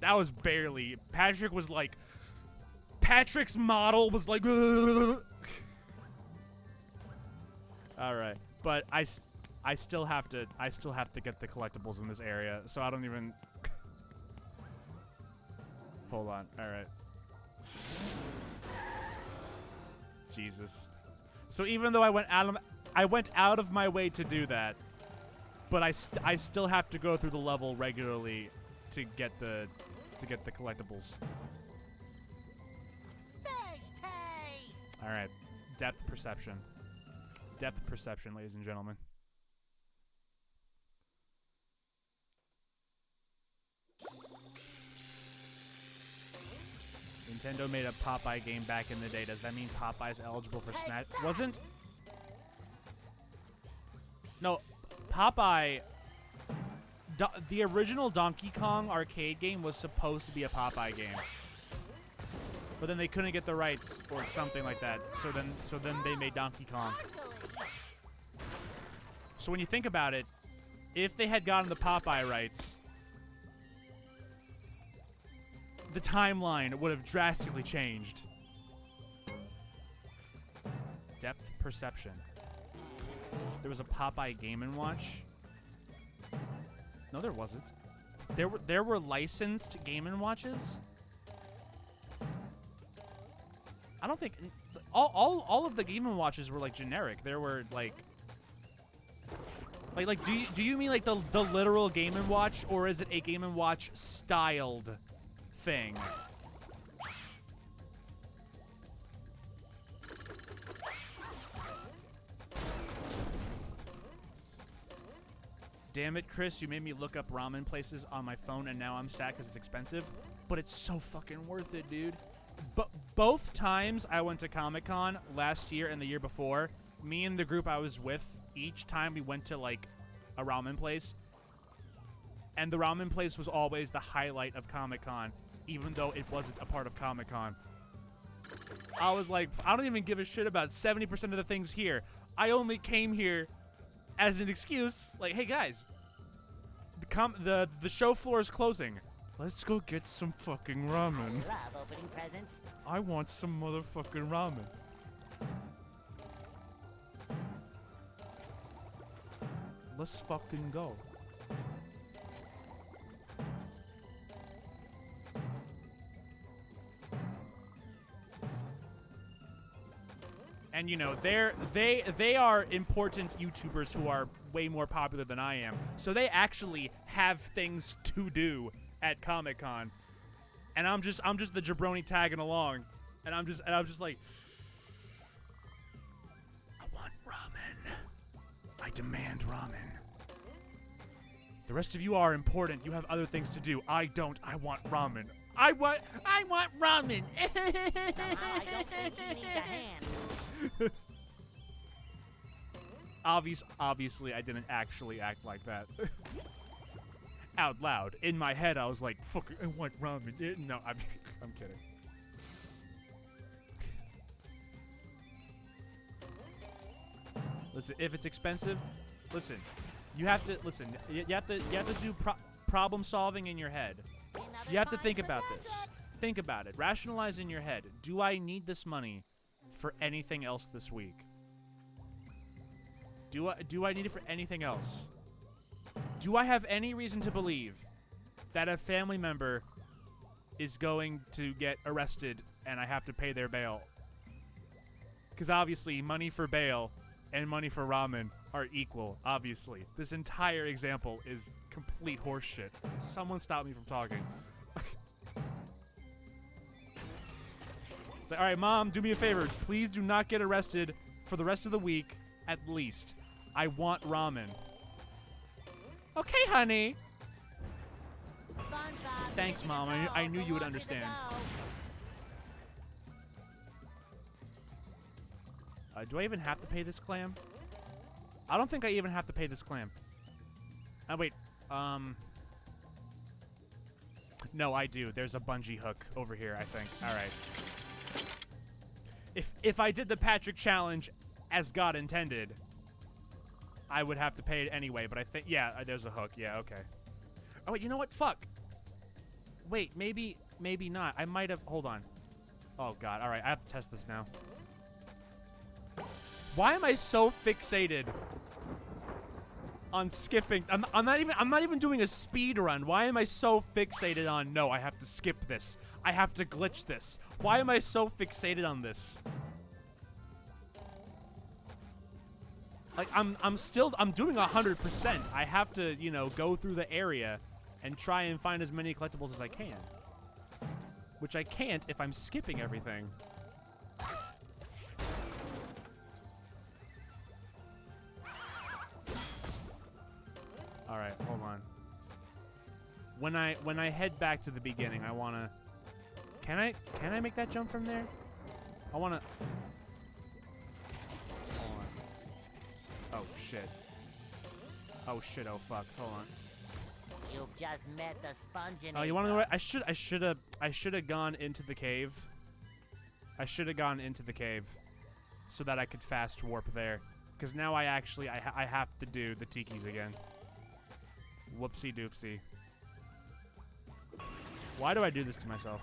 That was barely. Patrick's model was like. All right, but I still have to get the collectibles in this area, so I don't even. Hold on. All right. Jesus. So even though I went out of my way to do that, but I still have to go through the level regularly to get the collectibles. Fish paste! All right. Depth perception. Depth perception, ladies and gentlemen. Nintendo made a Popeye game back in the day. Does that mean Popeye's eligible for Smash? Wasn't? No, Popeye. The original Donkey Kong arcade game was supposed to be a Popeye game, but then they couldn't get the rights or something like that. So then they made Donkey Kong. So when you think about it, if they had gotten the Popeye rights, the timeline would have drastically changed. Depth perception. There was a Popeye Game & Watch. No, there wasn't. There were licensed Game & Watches. I don't think all of the Game & Watches were like generic. There were like do you mean like the literal Game & Watch, or is it a Game & Watch styled thing? Damn it, Chris, you made me look up ramen places on my phone, and now I'm sad because it's expensive. But it's so fucking worth it, dude. But both times I went to Comic-Con last year and the year before, me and the group I was with, each time we went to like a ramen place, and the ramen place was always the highlight of Comic-Con, even though it wasn't a part of Comic-Con. I was like, I don't even give a shit about 70% of the things here. I only came here as an excuse, like, hey guys, the show floor is closing. Let's go get some fucking ramen. Love opening presents. I want some motherfucking ramen. Let's fucking go. And you know, they are important YouTubers who are way more popular than I am. So they actually have things to do at Comic-Con. And I'm just the jabroni tagging along. And I'm just like, I want ramen. I demand ramen. The rest of you are important. You have other things to do. I don't. I want ramen. I want ramen. Somehow I don't think he needs a hand. Obviously, I didn't actually act like that. Out loud. In my head, I was like, fuck, I want ramen. No, I'm kidding. Listen, if it's expensive, listen. You have to listen. You have to do problem solving in your head. You have to think about this. Think about it. Rationalize in your head. Do I need this money for anything else this week? Do I need it for anything else? Do I have any reason to believe that a family member is going to get arrested and I have to pay their bail? Because obviously money for bail and money for ramen are equal, obviously. This entire example is complete horseshit. Someone stop me from talking. It's like, all right, Mom, do me a favor. Please do not get arrested for the rest of the week, at least. I want ramen. Okay, honey. SpongeBob, Thanks, take it to Mom. go. I knew you would Go on to the understand. go. Do I even have to pay this clam? I don't think I even have to pay this clam. Wait. no, I do. There's a bungee hook over here, I think. All right. If I did the Patrick challenge as God intended, I would have to pay it anyway, but I think, yeah, there's a hook. Yeah, okay. Oh, wait, you know what? Fuck. Wait, maybe not. I might have, hold on. Oh, God. All right, I have to test this now. Why am I so fixated on skipping? I'm not even doing a speed run. Why am I so fixated on, no, I have to skip this. I have to glitch this. Why am I so fixated on this? Like, I'm doing 100%. I have to, you know, go through the area and try and find as many collectibles as I can. Which I can't if I'm skipping everything. All right, hold on. When I head back to the beginning, I wanna. Can I make that jump from there? I wanna. Hold on. Oh shit. Oh shit. Oh fuck. Hold on. You've just met the Spongebob. Oh, you wanna know what? I should have gone into the cave. I should have gone into the cave, so that I could fast warp there. Because now I actually I have to do the tikis again. Whoopsie doopsie. Why do I do this to myself?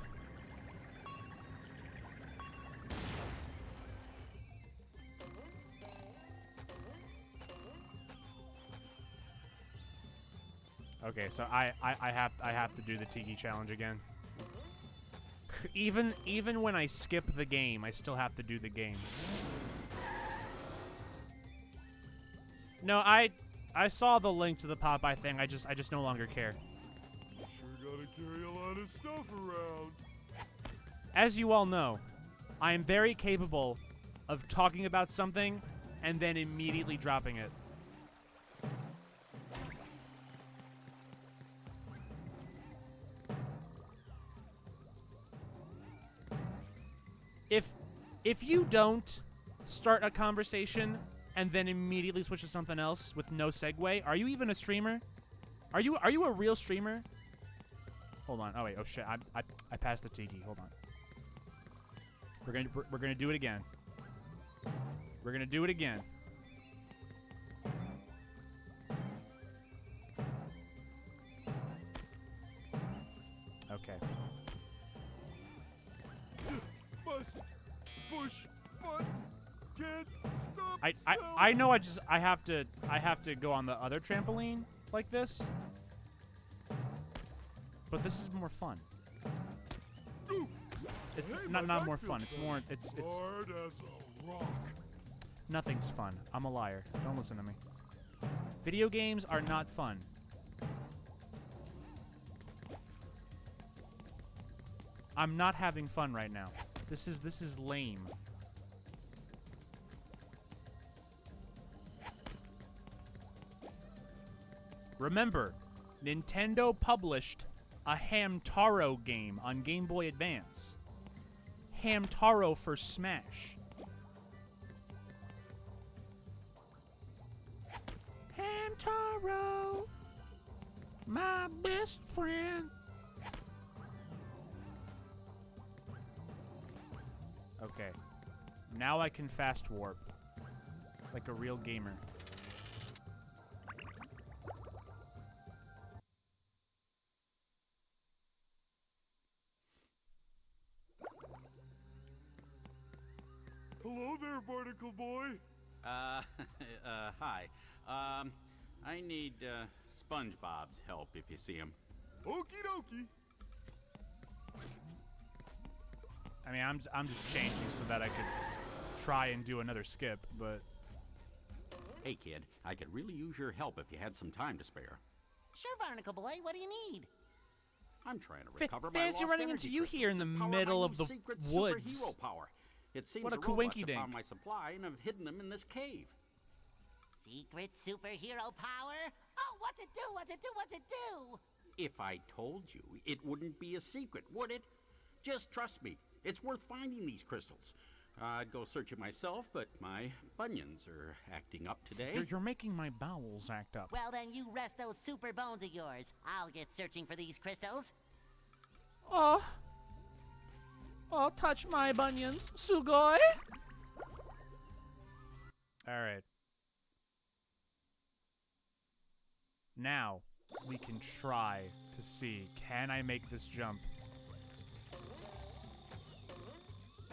Okay, so I have to do the tiki challenge again. Even when I skip the game, I still have to do the game. No, I saw the link to the Popeye thing. I just no longer care. You sure gotta carry a lot of stuff around. As you all know, I am very capable of talking about something and then immediately dropping it. If you don't start a conversation and then immediately switch to something else with no segue, are you even a streamer? Are you a real streamer? Hold on. Oh wait. Oh shit. I passed the tiki. Hold on. We're gonna do it again. We're gonna do it again. Okay. Bust, push, button, can't stop. I know. I have to go on the other trampoline like this. But this is more fun. It's not more fun. It's more. It's hard as a rock. Nothing's fun. I'm a liar. Don't listen to me. Video games are not fun. I'm not having fun right now. This is lame. Remember, Nintendo published a Hamtaro game on Game Boy Advance. Hamtaro for Smash. Hamtaro, my best friend. Okay. Now I can fast warp. Like a real gamer. Hello there, Barnacle Boy. Hi. I need, Spongebob's help if you see him. Okie dokie. I mean, I'm just changing so that I could try and do another skip, but... Hey, kid, I could really use your help if you had some time to spare. Sure, Barnacle Boy. What do you need? I'm trying to recover my Fancy lost running energy into you here in the crystals to power middle my of the new secret woods. Superhero power. It seems What a the robots have coinky-dink. found my supply and have hidden them in this cave. Secret superhero power? Oh, what's it do? What's it do? What's it do? If I told you, it wouldn't be a secret, would it? Just trust me. It's worth finding these crystals. I'd go searching myself, but my bunions are acting up today. You're making my bowels act up. Well, then you rest those super bones of yours. I'll get searching for these crystals. Oh. Oh, touch my bunions. Sugoi. All right. Now, we can try to see, can I make this jump?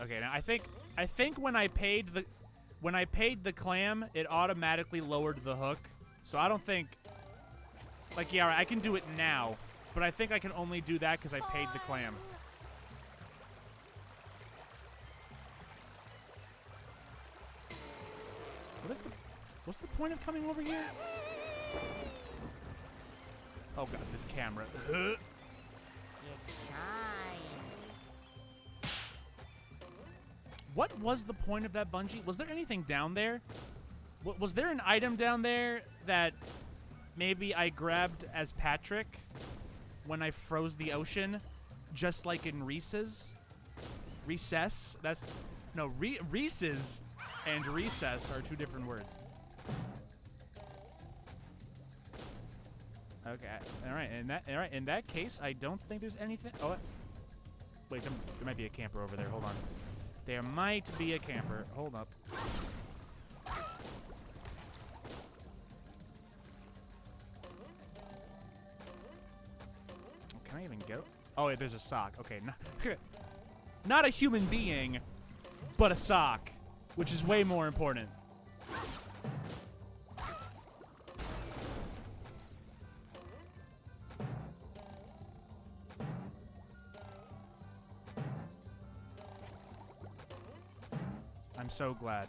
Okay, now I think when I paid the clam, it automatically lowered the hook. So I don't think, like, yeah, I can do it now, but I think I can only do that because I paid the clam. What's the point of coming over here? Oh god, this camera. It shines. What was the point of that bungee? Was there anything down there? Was there an item down there that maybe I grabbed as Patrick when I froze the ocean, just like in Reese's? Recess? That's no Reese's and recess are two different words. Okay. All right. In that case, I don't think there's anything. Oh, wait. There might be a camper over there. Hold on. There might be a camper. Hold up. Can I even go? Oh, wait, there's a sock. Okay. Not a human being, but a sock, which is way more important. I'm so glad.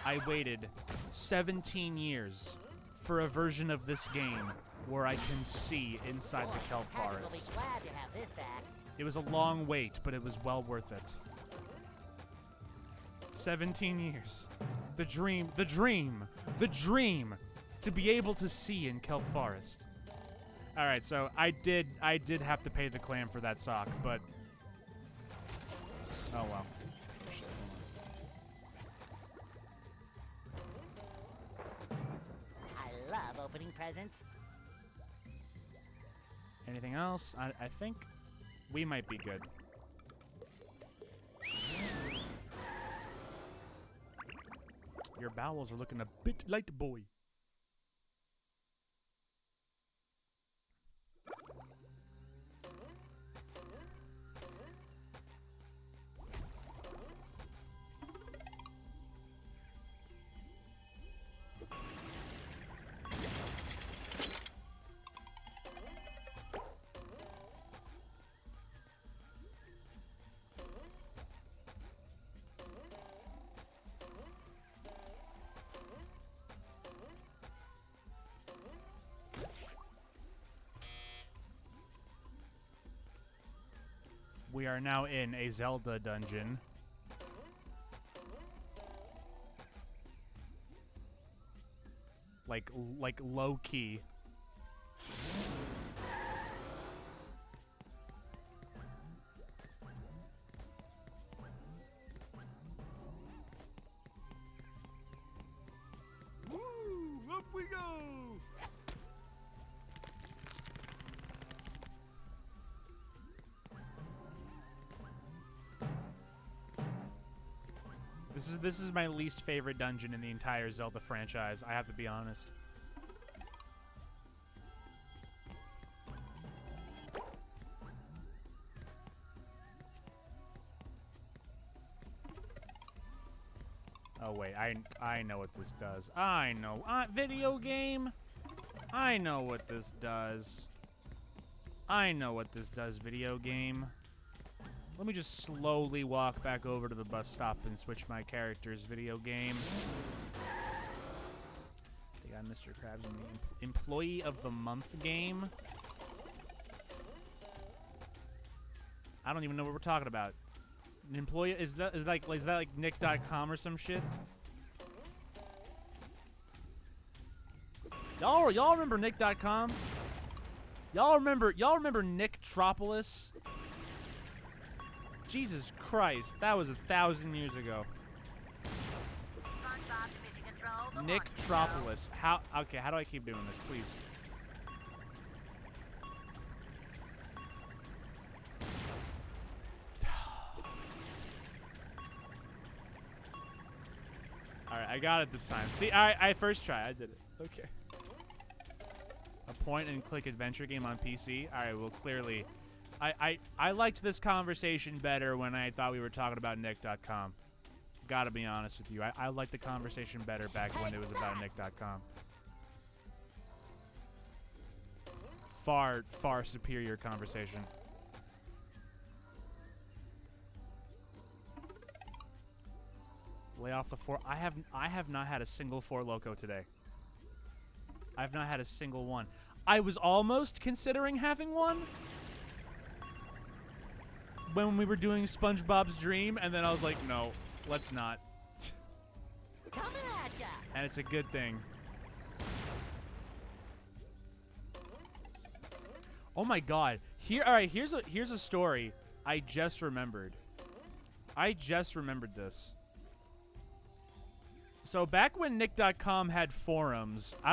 I waited 17 years for a version of this game where I can see inside the kelp Patrick will be forest. glad to have this back. It was a long wait, but it was well worth it. 17 years. The dream to be able to see in kelp forest. All right, so I did have to pay the clam for that sock, but oh well. I love opening presents. Anything else? I think we might be good. Your bowels are looking a bit light, boy. We are now in a Zelda dungeon. Like low key. Woo! Up we go! This is my least favorite dungeon in the entire Zelda franchise. I have to be honest. Oh wait, I know what this does. I know. Video game. I know what this does. I know what this does, video game. Let me just slowly walk back over to the bus stop and switch my character's video game. They got Mr. Krabs in the Employee of the Month game. I don't even know what we're talking about. An employee is that like Nick.com or some shit? Y'all remember Nick.com? Y'all remember Nicktropolis? Jesus Christ, that was 1,000 years ago. Spongebob Division Control. Good Nicktropolis. How do I keep doing this, please? I got it this time. See, I first try. I did it. Okay. A point-and-click adventure game on PC? All right, well, clearly. I liked this conversation better when I thought we were talking about Nick.com. Gotta be honest with you. I liked the conversation better back when it was about Nick.com. Far, far superior conversation. Lay off the four. I have not had a single Four Loko today. I've not had a single one. I was almost considering having one when we were doing SpongeBob's Dream, and then I was like, no, let's not. Coming at ya. And it's a good thing. Oh my God! All right. Here's a story I just remembered. I just remembered this. So back when Nick.com had forums, I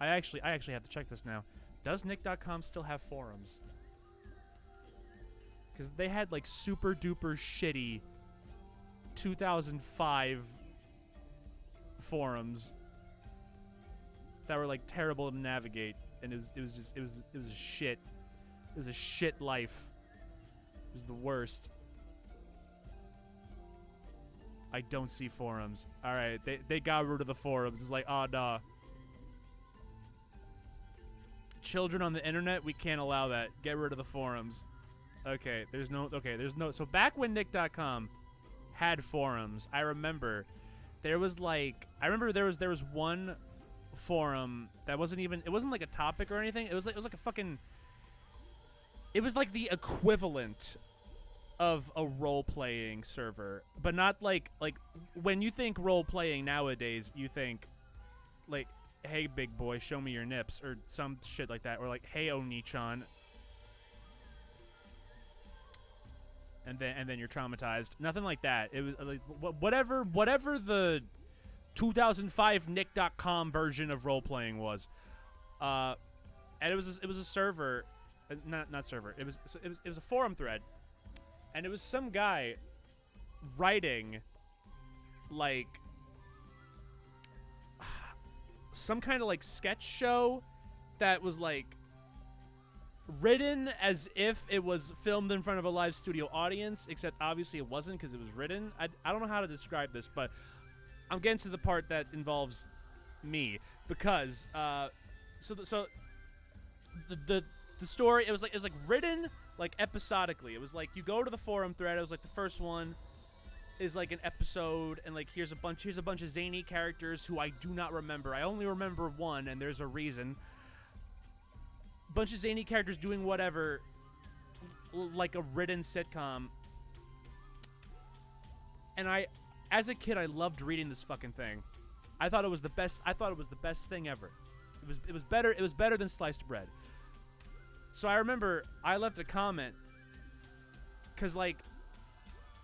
actually have to check this now. Does Nick.com still have forums? Because they had like super duper shitty 2005 forums that were like terrible to navigate, and it was a shit. It was a shit life. It was the worst. I don't see forums. All right, they got rid of the forums. It's like, oh, nah. Children on the internet, we can't allow that. Get rid of the forums. Okay, there's no. So back when Nick.com had forums, I remember there was like, there was one forum that wasn't even. It wasn't like a topic or anything. It was like a fucking. It was like the equivalent of a role-playing server, but not like when you think role-playing nowadays, you think like, hey big boy, show me your nips, or some shit like that, or like, hey Oni-chan, and then you're traumatized. Nothing like that. It was like whatever the 2005 Nick.com version of role-playing was, and it was a server, not server. It was a forum thread. And it was some guy writing, like, some kind of, like, sketch show that was, like, written as if it was filmed in front of a live studio audience, except obviously it wasn't because it was written. I don't know how to describe this, but I'm getting to the part that involves me. Because, the story, it was like written like episodically. It was like you go to the forum thread. It was like the first one is like an episode, and like here's a bunch of zany characters who I do not remember. I only remember one, and there's a reason. Bunch of zany characters doing whatever, like a written sitcom. And as a kid, I loved reading this fucking thing. I thought it was the best. I thought it was the best thing ever. It was better. It was better than sliced bread. So I remember I left a comment because, like,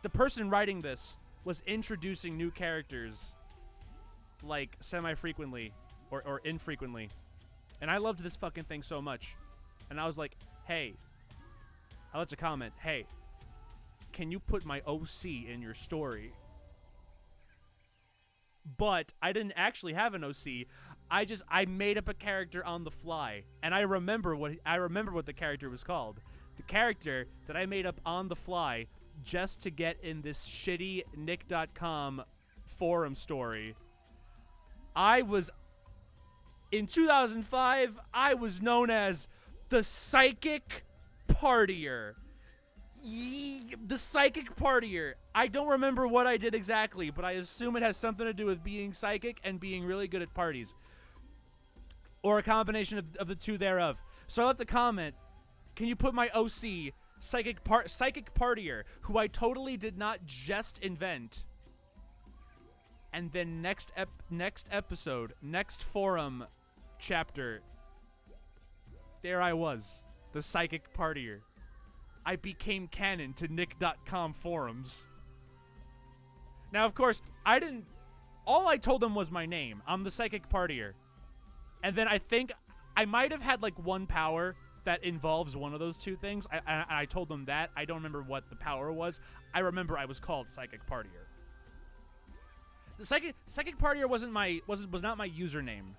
the person writing this was introducing new characters, like, semi-frequently or infrequently. And I loved this fucking thing so much. And I was like, hey, I left a comment, hey, can you put my OC in your story? But I didn't actually have an OC. I made up a character on the fly, and I remember what the character was called. The character that I made up on the fly just to get in this shitty Nick.com forum story. In 2005, I was known as the Psychic Partier. The Psychic Partier. I don't remember what I did exactly, but I assume it has something to do with being psychic and being really good at parties. Or a combination of the two thereof. So I left a comment, can you put my OC, Psychic Partier, who I totally did not just invent. And then next episode, next forum chapter, there I was, the Psychic Partier. I became canon to Nick.com forums. Now, of course, all I told them was my name. I'm the Psychic Partier. And then I think I might have had, like, one power that involves one of those two things. I told them that. I don't remember what the power was. I remember I was called Psychic Partier. The psychic partier was not my username.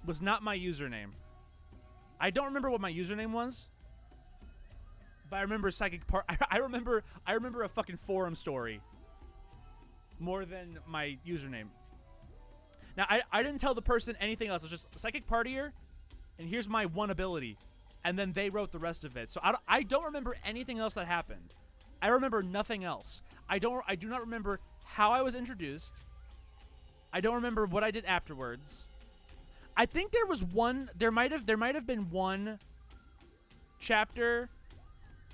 Was not my username. I don't remember what my username was. But I remember I remember a fucking forum story more than my username. Now I didn't tell the person anything else. It was just psychic partier, and here's my one ability, and then they wrote the rest of it. So I don't remember anything else that happened. I remember nothing else. I do not remember how I was introduced. I don't remember what I did afterwards. I think there was one. There might have been one chapter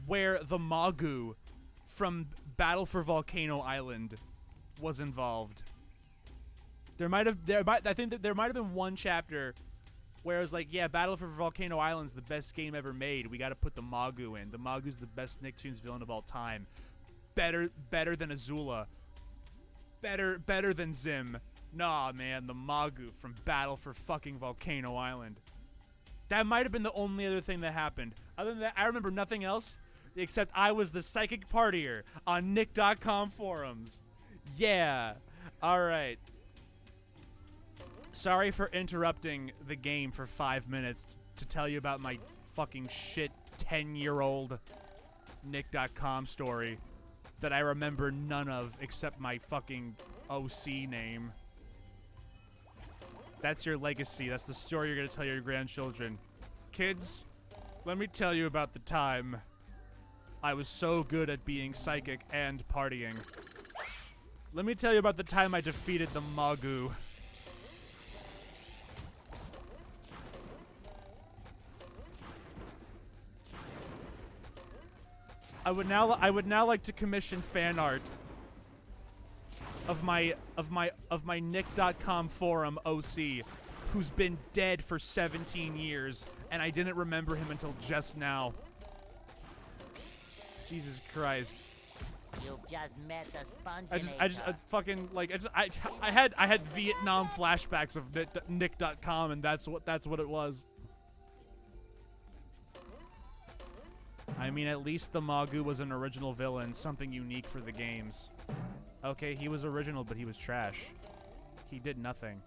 where the Magu from Battle for Volcano Island was involved. I think that there might have been one chapter where it was like, yeah, Battle for Volcano Island's the best game ever made. We got to put the Magu in. The Magu's the best Nicktoons villain of all time. Better than Azula. Better than Zim. Nah, man, the Magu from Battle for fucking Volcano Island. That might have been the only other thing that happened. Other than that, I remember nothing else except I was the psychic partier on Nick.com forums. Yeah. All right. Sorry for interrupting the game for 5 minutes to tell you about my fucking shit 10-year-old Nick.com story that I remember none of except my fucking OC name. That's your legacy. That's the story you're going to tell your grandchildren. Kids, let me tell you about the time I was so good at being psychic and partying. Let me tell you about the time I defeated the Magu. I would now like to commission fan art of my Nick.com forum OC, who's been dead for 17 years, and I didn't remember him until just now. Jesus Christ. You've just met the I had Vietnam flashbacks of Nick.com, and that's what it was. I mean, at least the Magu was an original villain, something unique for the games. Okay, he was original, but he was trash. He did nothing.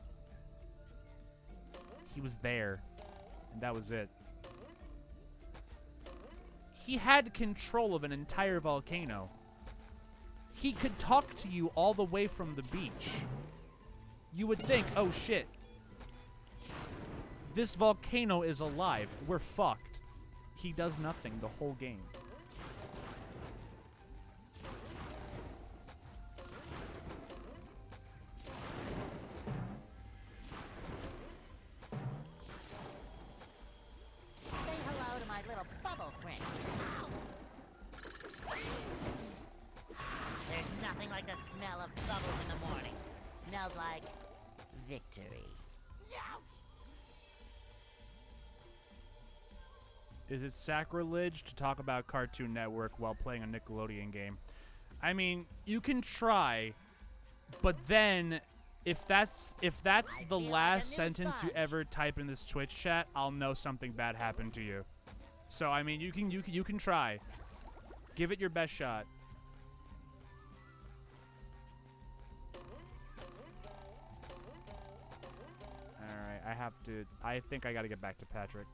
He was there, and that was it. He had control of an entire volcano. He could talk to you all the way from the beach. You would think, oh shit, this volcano is alive. We're fucked. He does nothing the whole game. Say hello to my little bubble friend. There's nothing like the smell of bubbles in the morning. Smells like victory. Is it sacrilege to talk about Cartoon Network while playing a Nickelodeon game? I mean, you can try, but then if that's the last sentence you ever type in this Twitch chat, I'll know something bad happened to you. So I mean, you can try. Give it your best shot. All right, I think I got to get back to Patrick.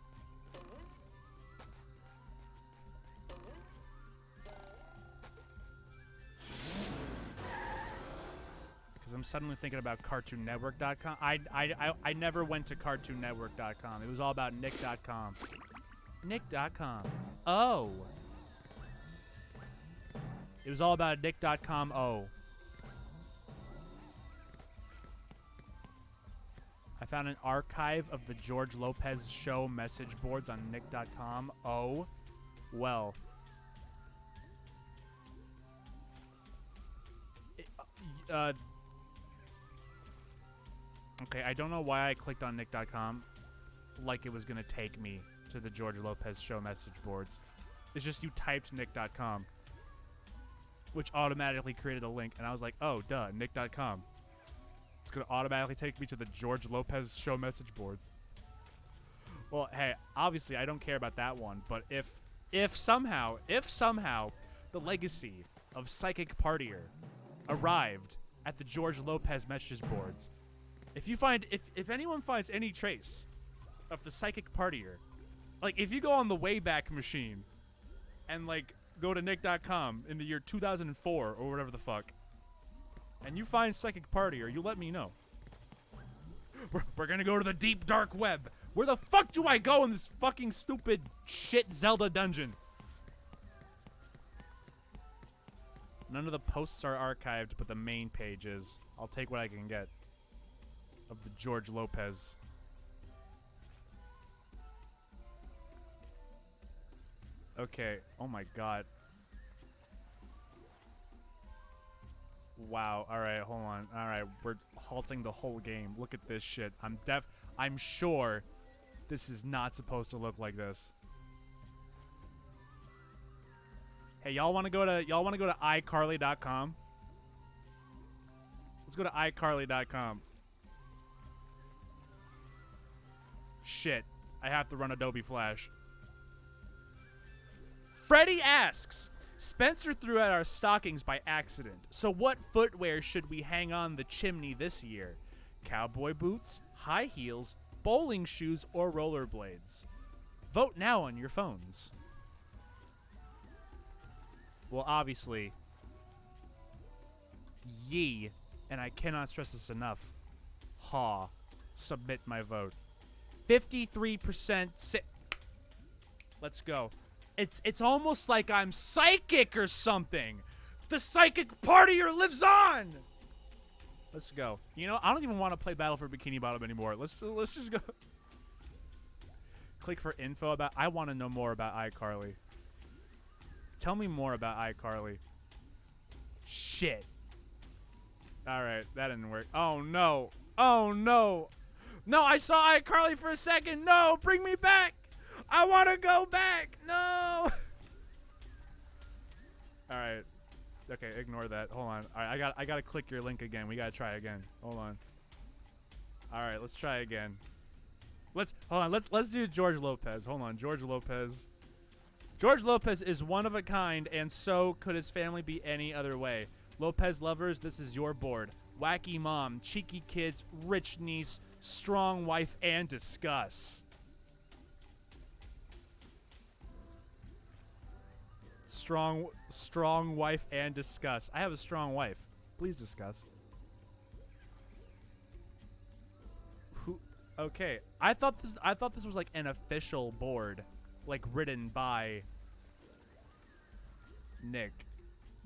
I'm suddenly thinking about CartoonNetwork.com. I never went to CartoonNetwork.com. It was all about Nick.com. Nick.com. Oh. It was all about Nick.com. Oh. I found an archive of the George Lopez show message boards on Nick.com. Oh. Well. Okay, I don't know why I clicked on Nick.com like it was going to take me to the George Lopez show message boards. It's just you typed Nick.com, which automatically created a link, and I was like, oh, duh, Nick.com. It's going to automatically take me to the George Lopez show message boards. Well, hey, obviously I don't care about that one, but if somehow the legacy of Psychic Partier arrived at the George Lopez message boards. If anyone finds any trace of the psychic partier, like if you go on the Wayback Machine and like go to nick.com in the year 2004 or whatever the fuck, and you find psychic partier, you let me know. We're gonna go to the deep dark web. Where the fuck do I go in this fucking stupid shit Zelda dungeon? None of the posts are archived, but the main page is. I'll take what I can get of the George Lopez. Okay. Oh my god. Wow. All right. Hold on. All right. We're halting the whole game. Look at this shit. I'm sure this is not supposed to look like this. Hey, y'all want to go to iCarly.com? Let's go to iCarly.com. Shit. I have to run Adobe Flash. Freddie asks, Spencer threw out our stockings by accident. So what footwear should we hang on the chimney this year? Cowboy boots, high heels, bowling shoes, or rollerblades? Vote now on your phones. Well, obviously, ye, and I cannot stress this enough, submit my vote. 53% let's go. It's almost like I'm psychic or something. The psychic partier lives on. Let's go. You know, I don't even want to play Battle for Bikini Bottom anymore. Let's just go. Click for info about. I want to know more about iCarly. Tell me more about iCarly. Shit. All right, that didn't work. Oh no. Oh no. No, I saw iCarly for a second. No, bring me back. I want to go back. No. All right. Okay, ignore that. Hold on. All right, I got to click your link again. We got to try again. Hold on. All right, let's try again. Let's do George Lopez. Hold on. George Lopez. George Lopez is one of a kind, and so could his family be any other way. Lopez lovers, this is your board. Wacky mom, cheeky kids, rich niece, strong wife, and discuss. Strong wife and discuss. I have a strong wife. Please discuss. Who? Okay. I thought this was like an official board, like written by Nick,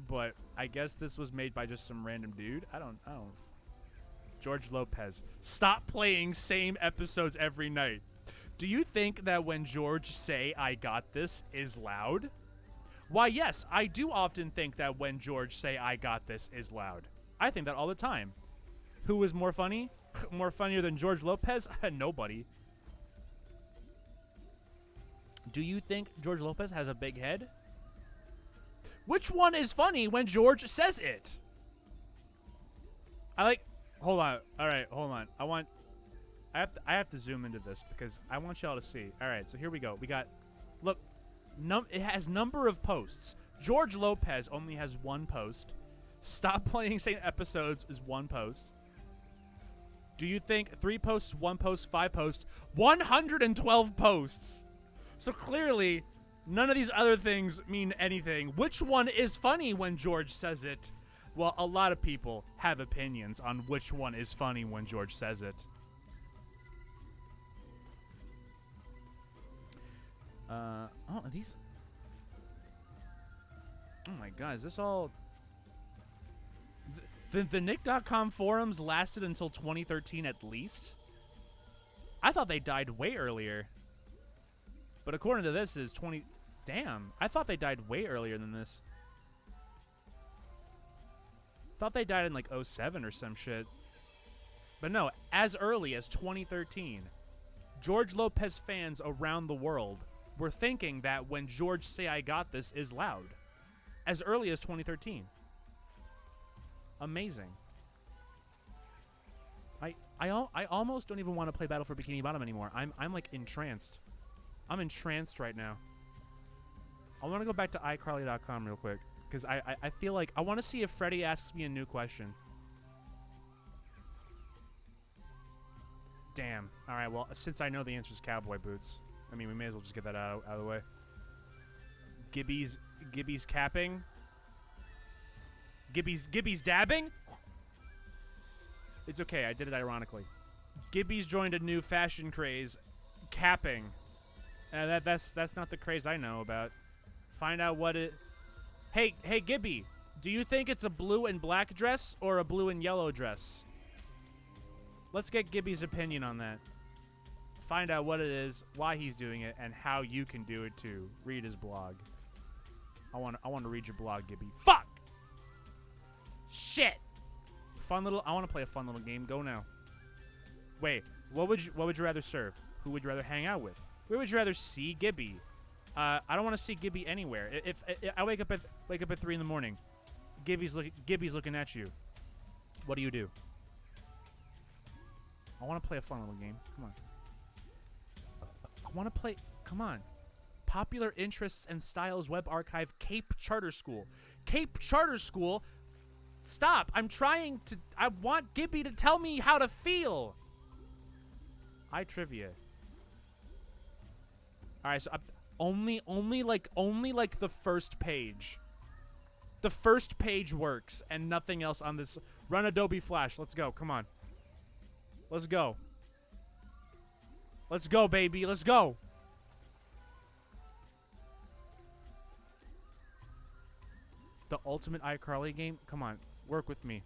but I guess this was made by just some random dude. I don't. George Lopez. Stop playing same episodes every night. Do you think that when George say "I got this" is loud? Why, yes, I do often think that when George say "I got this" is loud. I think that all the time. Who is more funny? More funnier than George Lopez? Nobody. Do you think George Lopez has a big head? Which one is funny when George says it? Hold on. All right, hold on. I have to zoom into this because I want y'all to see. All right, so here we go. We got, look, it has number of posts. George Lopez only has one post. Stop playing same episodes is one post. Do you think 3 posts, 1 post, 5 posts, 112 posts? So clearly, none of these other things mean anything. Which one is funny when George says it? Well, a lot of people have opinions on which one is funny when George says it. These. Oh my god, is this all? The Nick.com forums lasted until 2013 at least? I thought they died way earlier. But according to this is 20... Damn, I thought they died way earlier than this. Thought they died in like 07 or some shit. But no, as early as 2013, George Lopez fans around the world were thinking that when George say "I got this" is loud. As early as 2013. Amazing. I almost don't even want to play Battle for Bikini Bottom anymore. I'm like entranced. I'm entranced right now. I want to go back to iCarly.com real quick because I feel like I want to see if Freddie asks me a new question. Damn. All right, well, since I know the answer is cowboy boots, I mean, we may as well just get that out of the way. Gibby's capping. Gibby's dabbing? It's okay, I did it ironically. Gibby's joined a new fashion craze, capping. That's not the craze I know about. Find out what it... Hey, Gibby, do you think it's a blue and black dress or a blue and yellow dress? Let's get Gibby's opinion on that. Find out what it is, why he's doing it, and how you can do it too. Read his blog. I want to read your blog, Gibby. Fuck! Shit! I want to play a fun little game. Go now. Wait, what would you rather serve? Who would you rather hang out with? Where would you rather see Gibby? I don't want to see Gibby anywhere. If I wake up at 3 in the morning, Gibby's looking at you. What do you do? I want to play a fun little game. Come on. I want to play. Come on. Popular Interests and Styles Web Archive, Cape Charter School. Cape Charter School. Stop. I want Gibby to tell me how to feel. iTrivia. All right, so only like the first page. The first page works and nothing else on this. Run Adobe Flash. Let's go. Come on. Let's go. Let's go, baby. Let's go. The ultimate iCarly game? Come on. Work with me.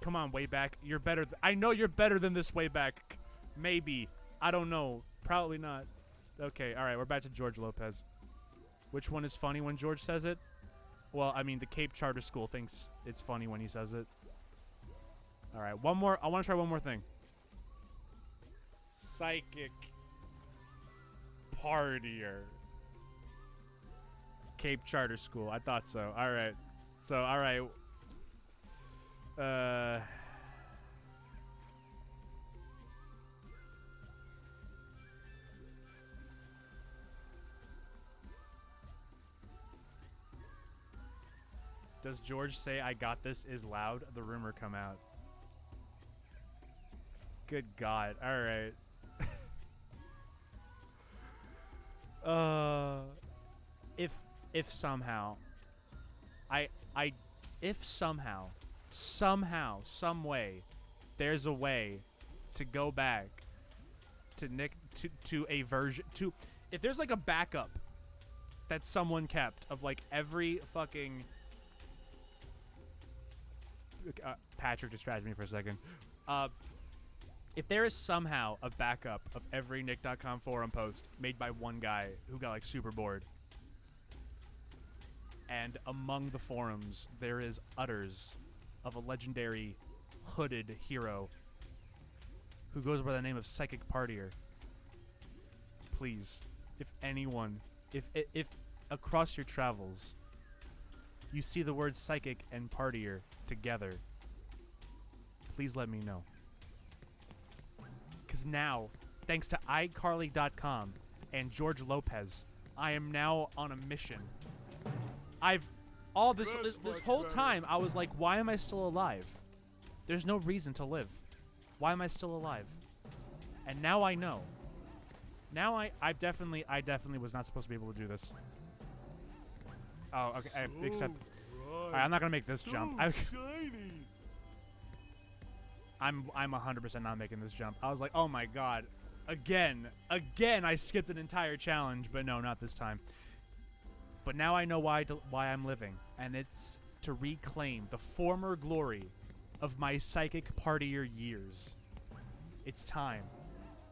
Come on, way back. You're better. I know you're better than this way back. Maybe. I don't know. Probably not. Okay, all right. We're back to George Lopez. Which one is funny when George says it? Well, I mean, the Cape Charter School thinks it's funny when he says it. All right. One more. I want to try one more thing. Psychic partier. Cape Charter School. I thought so. All right. So, all right. Does George say I got this is loud? The rumor come out. Good God. All right. If somehow some way there's a way to go back to to a version to, if there's like a backup that someone kept of like every fucking Patrick distracted me for a second. If there is somehow a backup of every Nick.com forum post made by one guy who got like super bored, and among the forums there is utters of a legendary hooded hero who goes by the name of Psychic Partier, please, if anyone, if across your travels you see the words Psychic and Partier together, please let me know. Because now, thanks to iCarly.com and George Lopez, I am now on a mission. This whole time I was like, why am I still alive? There's no reason to live. Why am I still alive? And now I know. Now I definitely was not supposed to be able to do this. Oh, okay. Alright, I'm not gonna make this jump. I'm 100% not making this jump. I was like, oh my God, again, I skipped an entire challenge, but no, not this time. But now I know why I'm living, and it's to reclaim the former glory of my Psychic Partier years. It's time.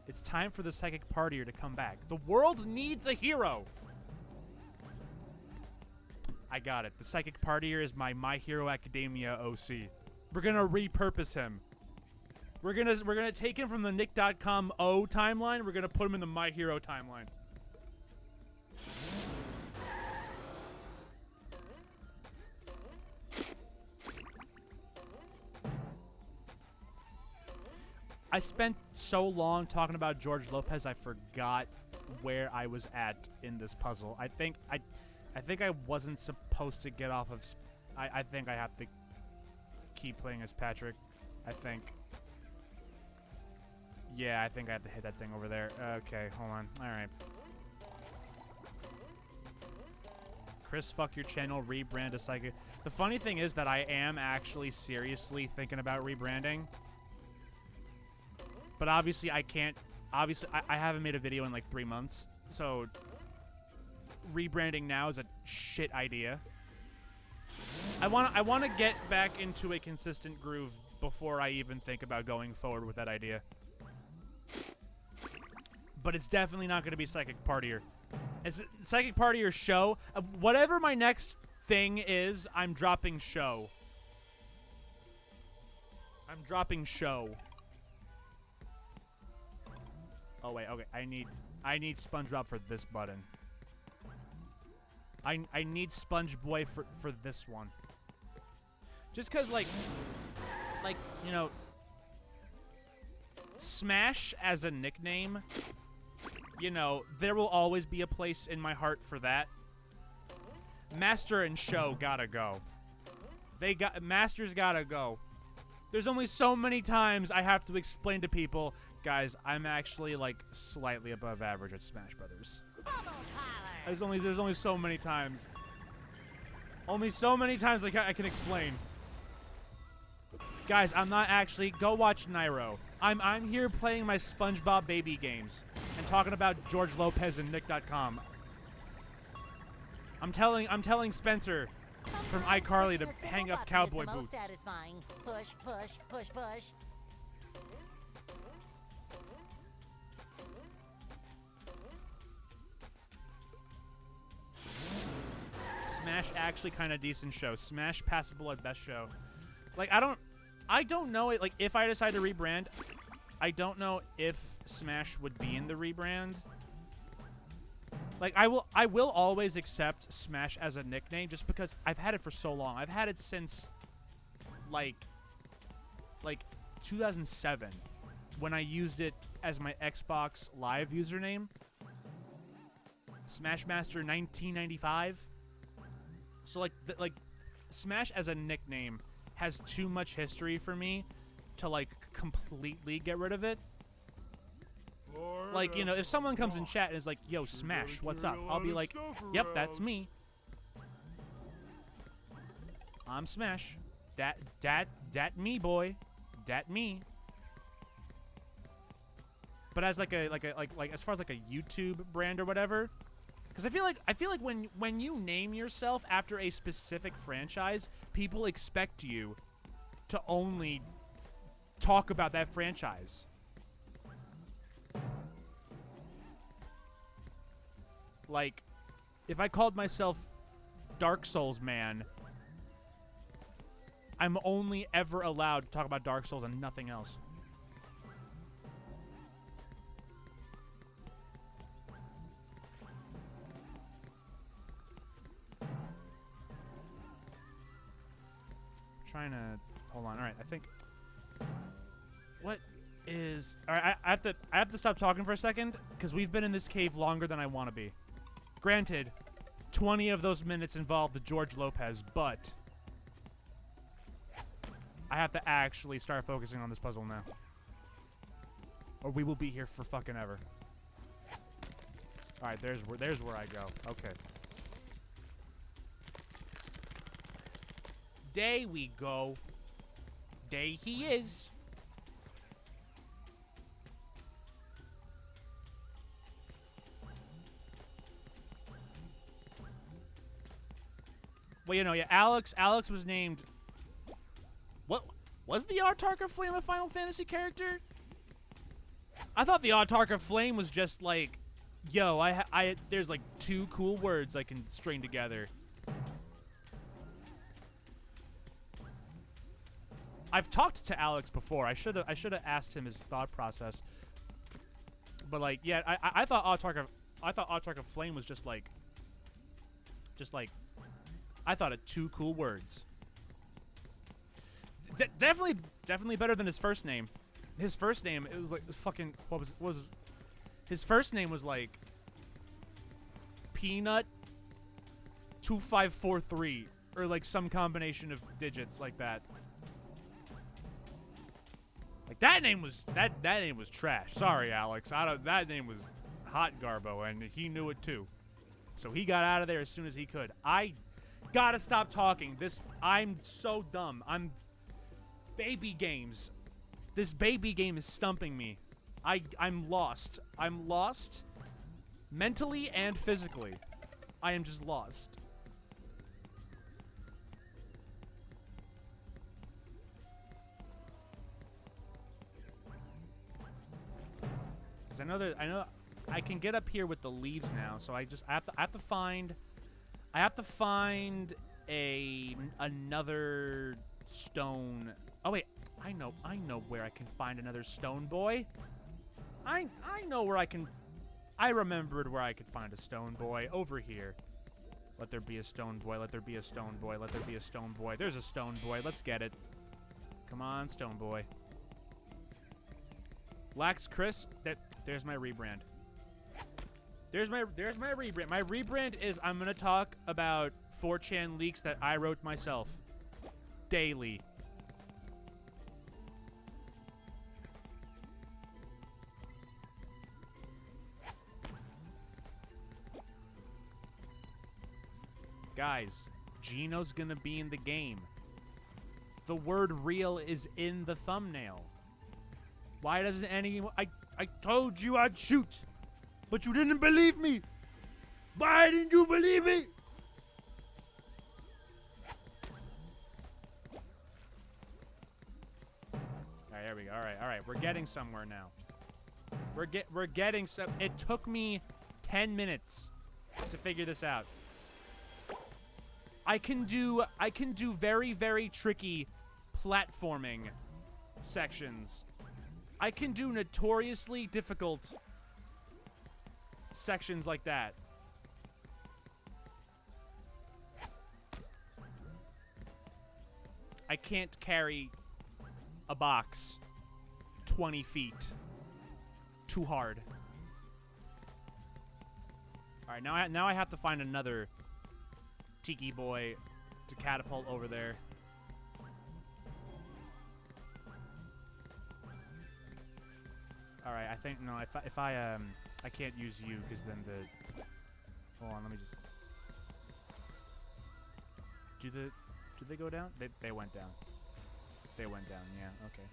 It's time for the Psychic Partier to come back. The world needs a hero. I got it. The Psychic Partier is My Hero Academia OC. We're gonna repurpose him. We're gonna take him from the Nick.com O timeline. We're gonna put him in the My Hero timeline. I spent so long talking about George Lopez, I forgot where I was at in this puzzle. I think I wasn't supposed to get off of. I think I have to keep playing as Patrick. I think. Yeah, I think I have to hit that thing over there. Okay, hold on. All right. Chris, fuck your channel, rebrand to Psychic. The funny thing is that I am actually seriously thinking about rebranding. But obviously I can't. Obviously, I haven't made a video in like 3 months. So rebranding now is a shit idea. I want to get back into a consistent groove before I even think about going forward with that idea. But it's definitely not going to be Psychic Partier. It's Psychic Partier show. Whatever my next thing is, I'm dropping show. I'm dropping show. Oh wait, okay. I need Spongebob for this button. I need Sponge Boy for this one. Just cause like you know, Smash as a nickname, you know, there will always be a place in my heart for that. Master and Show gotta go. Masters gotta go. There's only so many times I have to explain to people, guys, I'm actually like slightly above average at Smash Brothers. There's only so many times. Only so many times I can explain. Guys, I'm not actually. Go watch Nairo. I'm here playing my SpongeBob baby games and talking about George Lopez and Nick.com. I'm telling Spencer from iCarly to hang up cowboy boots. Satisfying. Push, push, push, push. Smash actually kind of decent show. Smash passable at best show. Like I don't know it. Like if I decide to rebrand, I don't know if Smash would be in the rebrand. Like I will always accept Smash as a nickname just because I've had it for so long. I've had it since like 2007 when I used it as my Xbox Live username. Smashmaster 1995. So like Smash as a nickname has too much history for me to like completely get rid of it. Like, you know, if someone comes in chat and is like, "Yo, Smash, what's up?" I'll be like, "Yep, that's me. I'm Smash. Dat me, boy. Dat me." But as like as far as like a YouTube brand or whatever, because I feel like when you name yourself after a specific franchise, people expect you to only talk about that franchise. Like, if I called myself Dark Souls Man, I'm only ever allowed to talk about Dark Souls and nothing else. Trying to hold on. All right, I think. What is? All right, I have to stop talking for a second because we've been in this cave longer than I want to be. Granted, 20 of those minutes involved the George Lopez, but I have to actually start focusing on this puzzle now, or we will be here for fucking ever. All right, there's where I go. Okay. Day we go. Day he is. Well, you know, yeah, Alex was named. What was the Autarch of Flame a Final Fantasy character? I thought the Autarch of Flame was just like, yo, there's like 2 cool words I can string together. I've talked to Alex before. I should have asked him his thought process. But like, yeah, I thought Autarch of Flame was just like I thought it 2 cool words. Definitely better than his first name. His first name, it was like fucking what was his first name was like Peanut 2543 or like some combination of digits like that. Like that name was trash. Sorry, Alex. That name was hot garbo, and he knew it too. So he got out of there as soon as he could. I gotta stop talking. I'm so dumb. Baby games. This baby game is stumping me. I'm lost. I'm lost mentally and physically. I am just lost. Cause I know I can get up here with the leaves now, so I have to find another stone. Oh wait, I know where I can find another stone boy. I know where I remembered where I could find a stone boy over here. Let there be a stone boy, let there be a stone boy, let there be a stone boy. There's a stone boy, let's get it. Come on, stone boy. NearChris, there's my rebrand. There's my rebrand. My rebrand is I'm gonna talk about 4chan leaks that I wrote myself. Daily. Guys, Gino's gonna be in the game. The word real is in the thumbnail. Why doesn't anyone... I told you I'd shoot, but you didn't believe me. Why didn't you believe me? Alright, there we go. Alright, we're getting somewhere now. We're getting some... It took me 10 minutes to figure this out. I can do very, very tricky platforming sections. I can do notoriously difficult sections like that. I can't carry a box 20 feet. Too hard. Alright, now I have to find another Tiki boy to catapult over there. Alright, I think, no, if I can't use you, because then the... Hold on, let me just... Do they go down? They went down. They went down, yeah, okay.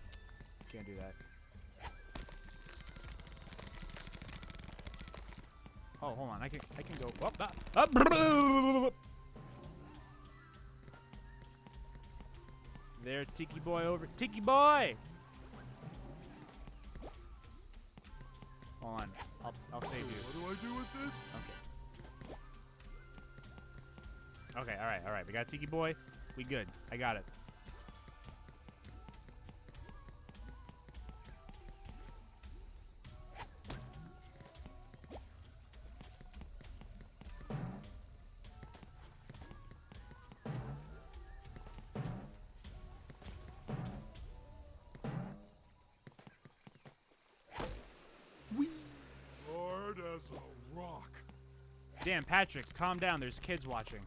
Can't do that. Oh, hold on, I can go... There, Tiki boy over... Tiki boy! Hold on. I'll save you. What do I do with this? Okay. Okay, alright. We got Tiki boy. We good. I got it. Hard as a rock. Damn, Patrick, calm down. There's kids watching.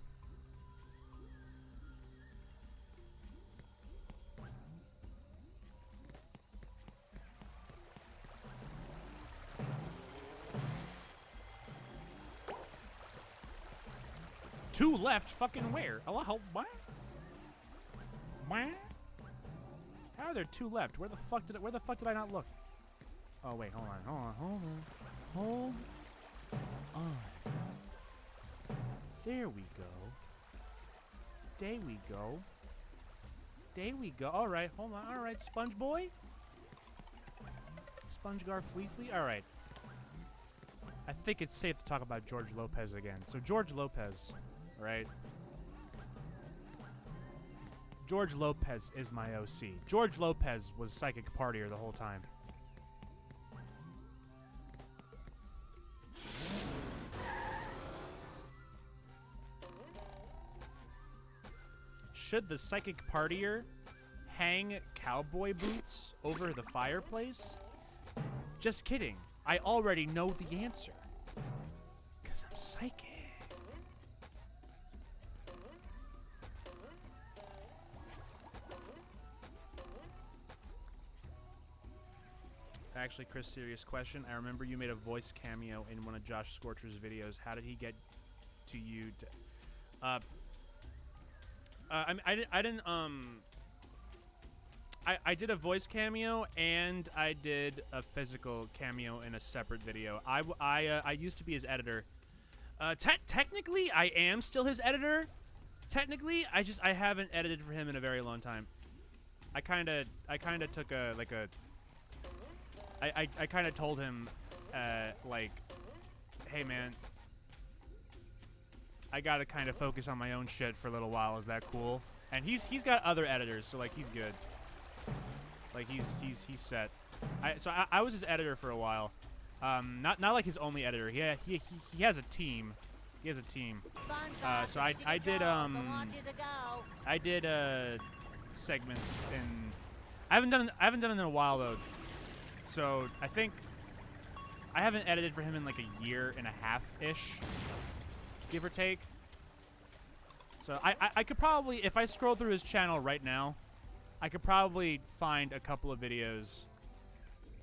Two left? Fucking where? Hello? What? What? How are there two left? Where the fuck did I not look? Oh wait, hold on. There we go. There we go. There we go. Alright, hold on. Alright, Sponge Boy. SpongeGar Flea. Alright. I think it's safe to talk about George Lopez again. So George Lopez, right? George Lopez is my OC. George Lopez was Psychic Partier the whole time. Should the Psychic Partier hang cowboy boots over the fireplace? Just kidding. I already know the answer. 'Cause I'm psychic. Actually, Chris, serious question. I remember you made a voice cameo in one of Josh Scorcher's videos. How did he get to you? I did a voice cameo and I did a physical cameo in a separate video. I used to be his editor. Technically, I am still his editor. Technically, I haven't edited for him in a very long time. I kind of took I kind of told him, like, hey man, I gotta kind of focus on my own shit for a little while. Is that cool? And he's got other editors, so like he's good. Like he's set. I was his editor for a while. Not like his only editor. He has a team. He has a team. So I did segments in. I haven't done it in a while though. So I think I haven't edited for him in like a year and a half ish, give or take. So I could probably, if I scroll through his channel right now, I could probably find a couple of videos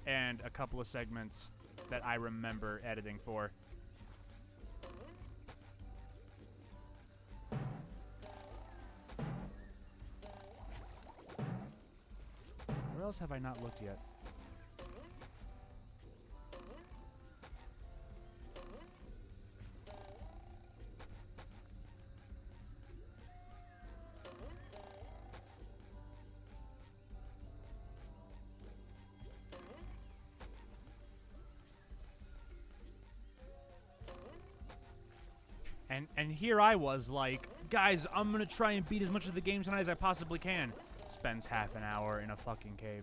and a couple of segments that I remember editing for. Where else have I not looked yet? And here I was like, guys, I'm gonna try and beat as much of the game tonight as I possibly can. Spends half an hour in a fucking cave.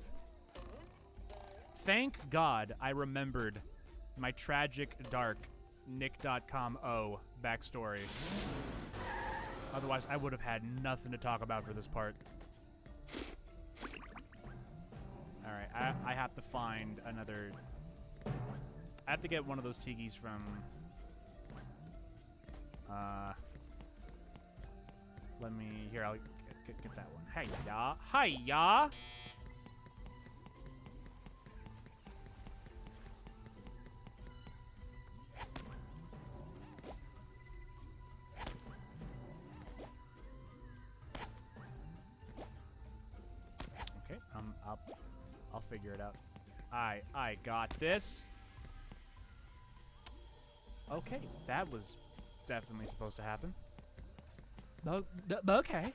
Thank God I remembered my tragic, dark Nick.com backstory. Otherwise, I would have had nothing to talk about for this part. Alright, I have to find another... I have to get one of those tikis from... let me... Here, I'll get that one. Hey-ya! Hi-ya! Okay, I'll figure it out. I got this. Okay, that was definitely supposed to happen. Okay.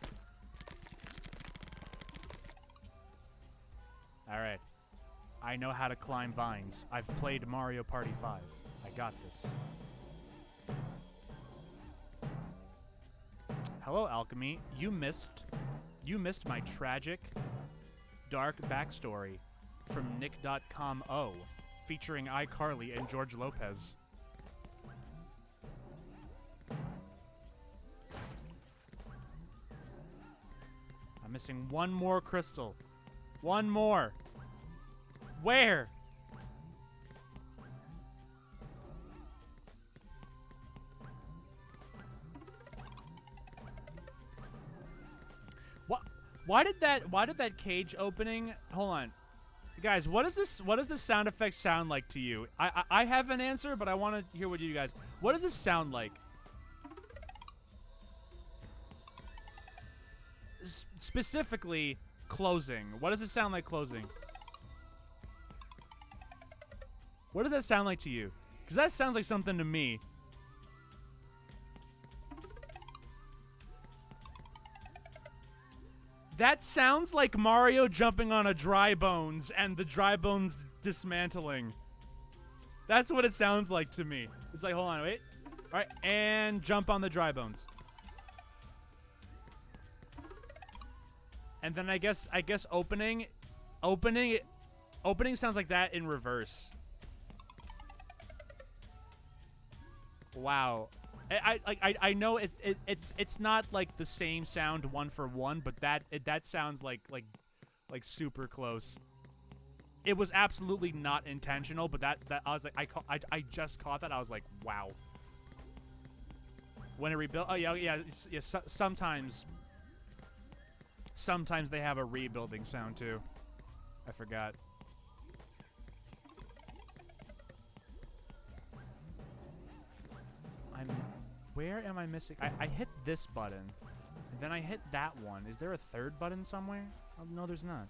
Alright. I know how to climb vines. I've played Mario Party 5. I got this. Hello, Alchemy. You missed my tragic, dark backstory from Nick.com featuring iCarly and George Lopez. I'm missing one more crystal. One more. Where? What? Why did that cage opening? Hold on. Guys, what does this sound effect sound like to you? I have an answer, but I want to hear what you guys. What does this sound like? Specifically, closing. What does it sound like closing? What does that sound like to you? Because that sounds like something to me. That sounds like Mario jumping on a dry bones and the dry bones dismantling. That's what it sounds like to me. It's like, hold on, wait. All right, and jump on the dry bones. And then I guess opening sounds like that in reverse. Wow. I know it's not like the same sound one for one, but that sounds like super close. It was absolutely not intentional, but that I was like I just caught that. I was like, wow. When it rebuilt, oh yeah, sometimes they have a rebuilding sound too. I forgot. Where am I missing? I hit this button, and then I hit that one. Is there a third button somewhere? Oh, no, there's not.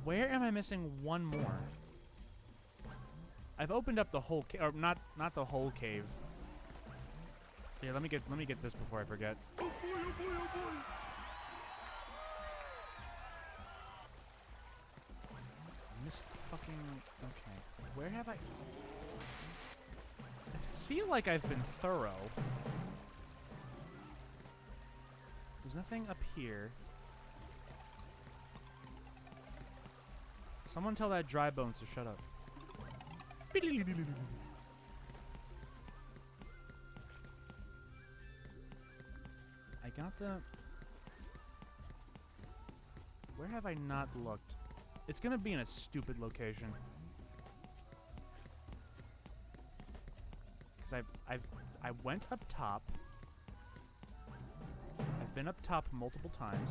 Where am I missing one more? I've opened up the whole cave, or not the whole cave. Yeah, let me get this before I forget. Oh boy, oh boy, oh boy. Missed fucking. Okay. Where have I feel like I've been thorough. There's nothing up here. Someone tell that dry bones to shut up. I got the... Where have I not looked? It's gonna be in a stupid location. Cause I went up top. I've been up top multiple times.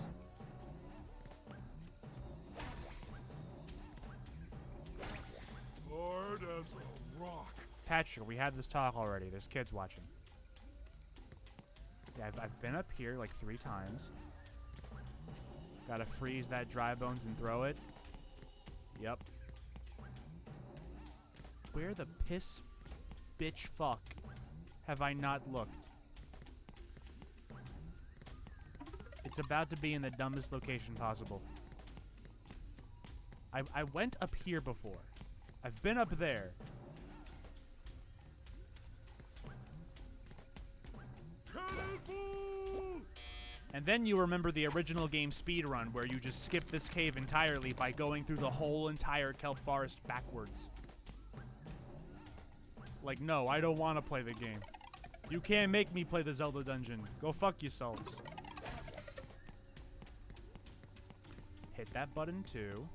Hard as a rock. Patrick, we had this talk already. There's kids watching. Yeah, I've been up here like 3 times. Gotta freeze that dry bones and throw it. Yep. Where the piss bitch fuck have I not looked? It's about to be in the dumbest location possible. I went up here before. I've been up there. And then you remember the original game speedrun where you just skip this cave entirely by going through the whole entire kelp forest backwards. Like, no, I don't want to play the game. You can't make me play the Zelda dungeon. Go fuck yourselves. Hit that button too.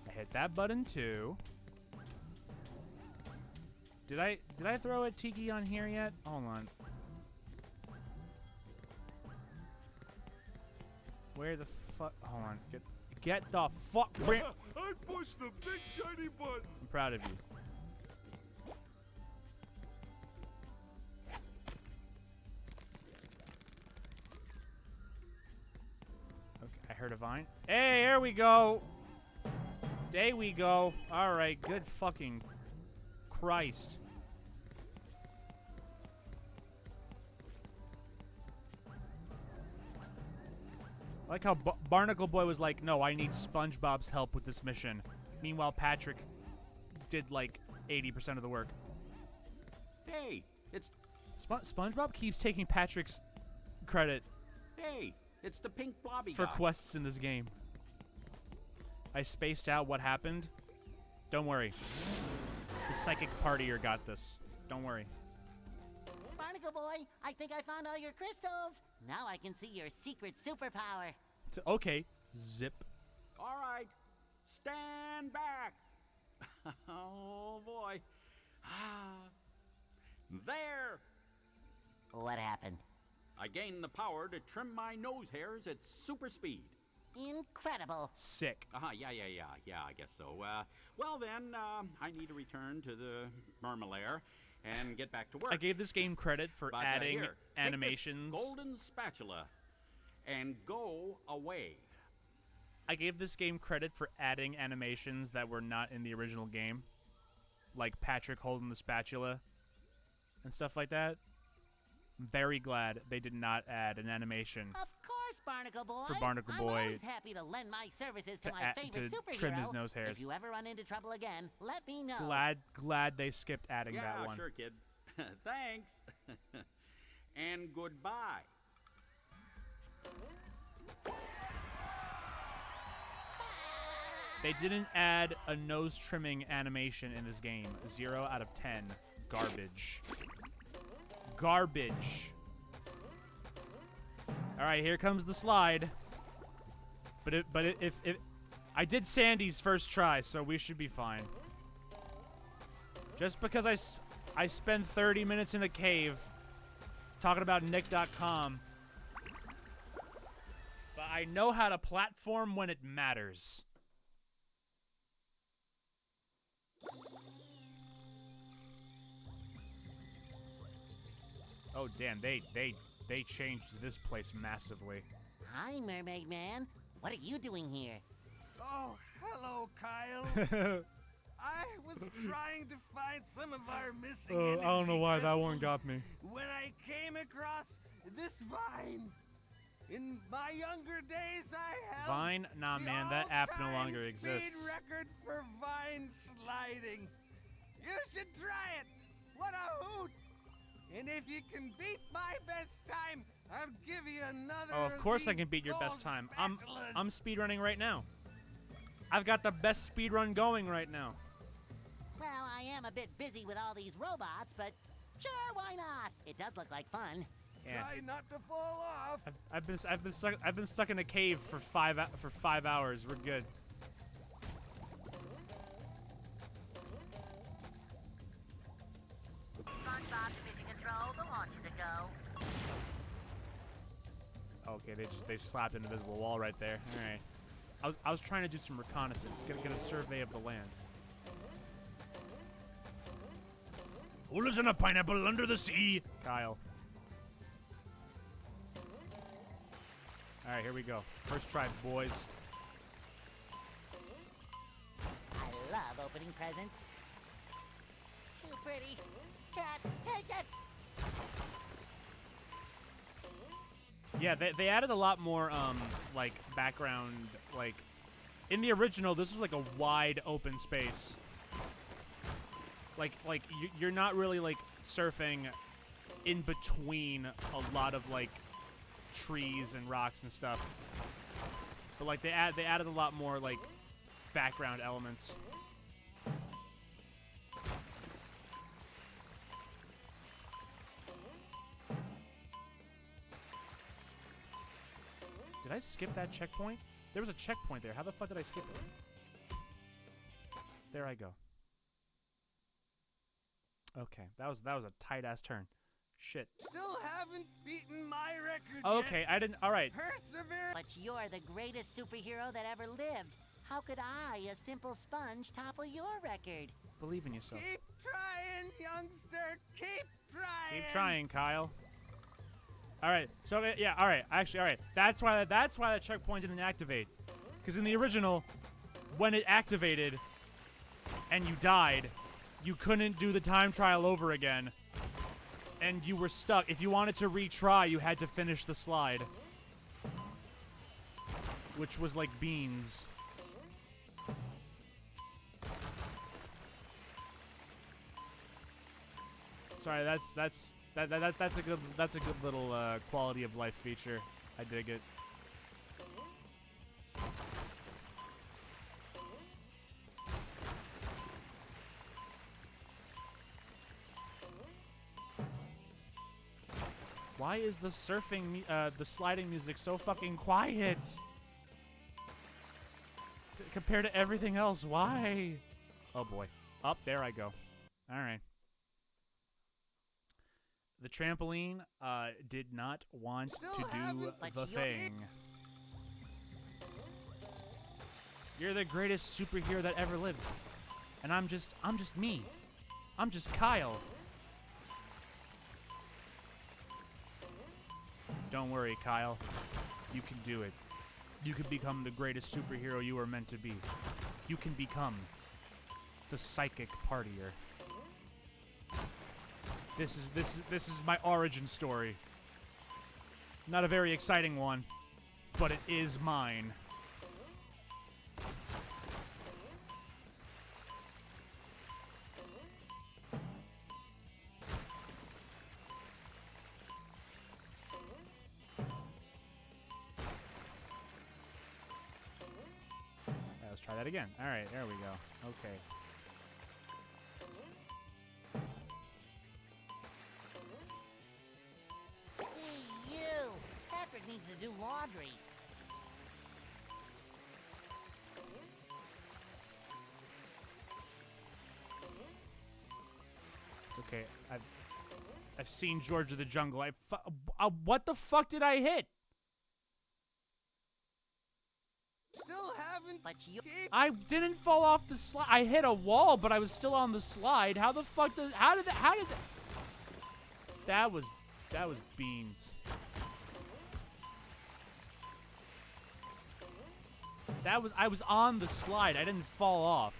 I hit that button too. Did I throw a tiki on here yet? Hold on. Where the fuck? Hold on. Get the fuck. I pushed the big shiny button. I'm proud of you. Okay, I heard a vine. Hey, there we go. There we go. All right, good fucking Christ. I like how Barnacle Boy was like, no, I need Spongebob's help with this mission. Meanwhile, Patrick did like 80% of the work. Hey, it's... SpongeBob keeps taking Patrick's credit. Hey, it's the pink blobby for guy. quests in this game. I spaced out what happened. Don't worry. The psychic partier got this. Don't worry. Barnacle Boy, I think I found all your crystals. Now I can see your secret superpower. Okay, zip. All right, stand back. Oh, boy. There. What happened? I gained the power to trim my nose hairs at super speed. Incredible. Sick. Yeah, I guess so. Well then, I need to return to the Mermalair and get back to work. I gave this game credit for But, adding here, animations. Take this golden spatula and go away. I gave this game credit for adding animations that were not in the original game. Like Patrick holding the spatula and stuff like that. I'm very glad they did not add an animation. Of course, Barnacle Boy. For Barnacle Boy I'm always happy to lend my services to my favorite superhero. Trim his nose hairs. If you ever run into trouble again, let me know. Glad they skipped adding that one. Yeah, sure, kid. Thanks. And goodbye. They didn't add a nose trimming animation in this game. 0 out of 10. Garbage. Garbage. All right, here comes the slide. But if I did Sandy's first try, so we should be fine. Just because I spend 30 minutes in a cave talking about Nick.com, but I know how to platform when it matters. Oh damn, they changed this place massively. Hi, Mermaid Man. What are you doing here? Oh, hello, Kyle. I was trying to find some of our missing energy I don't know why that one crystals got me. when I came across this vine. In my younger days, I held Vine? Nah, the man, that app no all-time longer exists. Speed record for vine sliding. You should try it. What a hoot! And if you can beat my best time, I'll give you another. Oh, of course I these can beat your best gold time. spatulas. I'm speedrunning right now. I've got the best speedrun going right now. Well, I am a bit busy with all these robots, but sure, why not? It does look like fun. Yeah. Try not to fall off. I've been stuck in a cave for 5 hours. We're good. SpongeBob to mission control. The launch is a go. Okay, they slapped an invisible wall right there. All right. I was trying to do some reconnaissance, get a survey of the land. Who lives in a pineapple under the sea? Kyle. All right, here we go. First try, boys. I love opening presents. Too pretty. Cat, take it. Yeah, they added a lot more, like, background, like... In the original, this was, like, a wide open space. Like you're not really, like, surfing in between a lot of, like, trees and rocks and stuff. But, like, they added a lot more, like, background elements. Did I skip that checkpoint? There was a checkpoint there. How the fuck did I skip it? There I go. Okay, that was a tight ass turn. Shit. Still haven't beaten my record Okay, yet. I didn't. All right. Perseverance. But you're the greatest superhero that ever lived. How could I, a simple sponge, topple your record? Believe in yourself. Keep trying, youngster. Keep trying. Keep trying, Kyle. All right. So yeah. All right. Actually, all right. That's why that checkpoint didn't activate. Because in the original, when it activated, and you died, you couldn't do the time trial over again. And you were stuck. If you wanted to retry, you had to finish the slide. Which was like beans. Sorry, that's a good little quality of life feature. I dig it. Why is the surfing, the sliding music so fucking quiet? Compared to everything else, why? Oh boy. Up there I go. All right. The trampoline did not want to do the thing. You're the greatest superhero that ever lived. And I'm just me. I'm just Kyle. Don't worry, Kyle. You can do it. You can become the greatest superhero you were meant to be. You can become the psychic partier. This is my origin story. Not a very exciting one, but it is mine. Let's try that again. All right, there we go. Okay. Hey, you! Patrick needs to do laundry. It's okay. I've seen George of the Jungle. What the fuck did I hit? Still haven't. But you. I didn't fall off the slide. I hit a wall, but I was still on the slide. How the fuck does? How did that? That was That was beans. I was on the slide. I didn't fall off.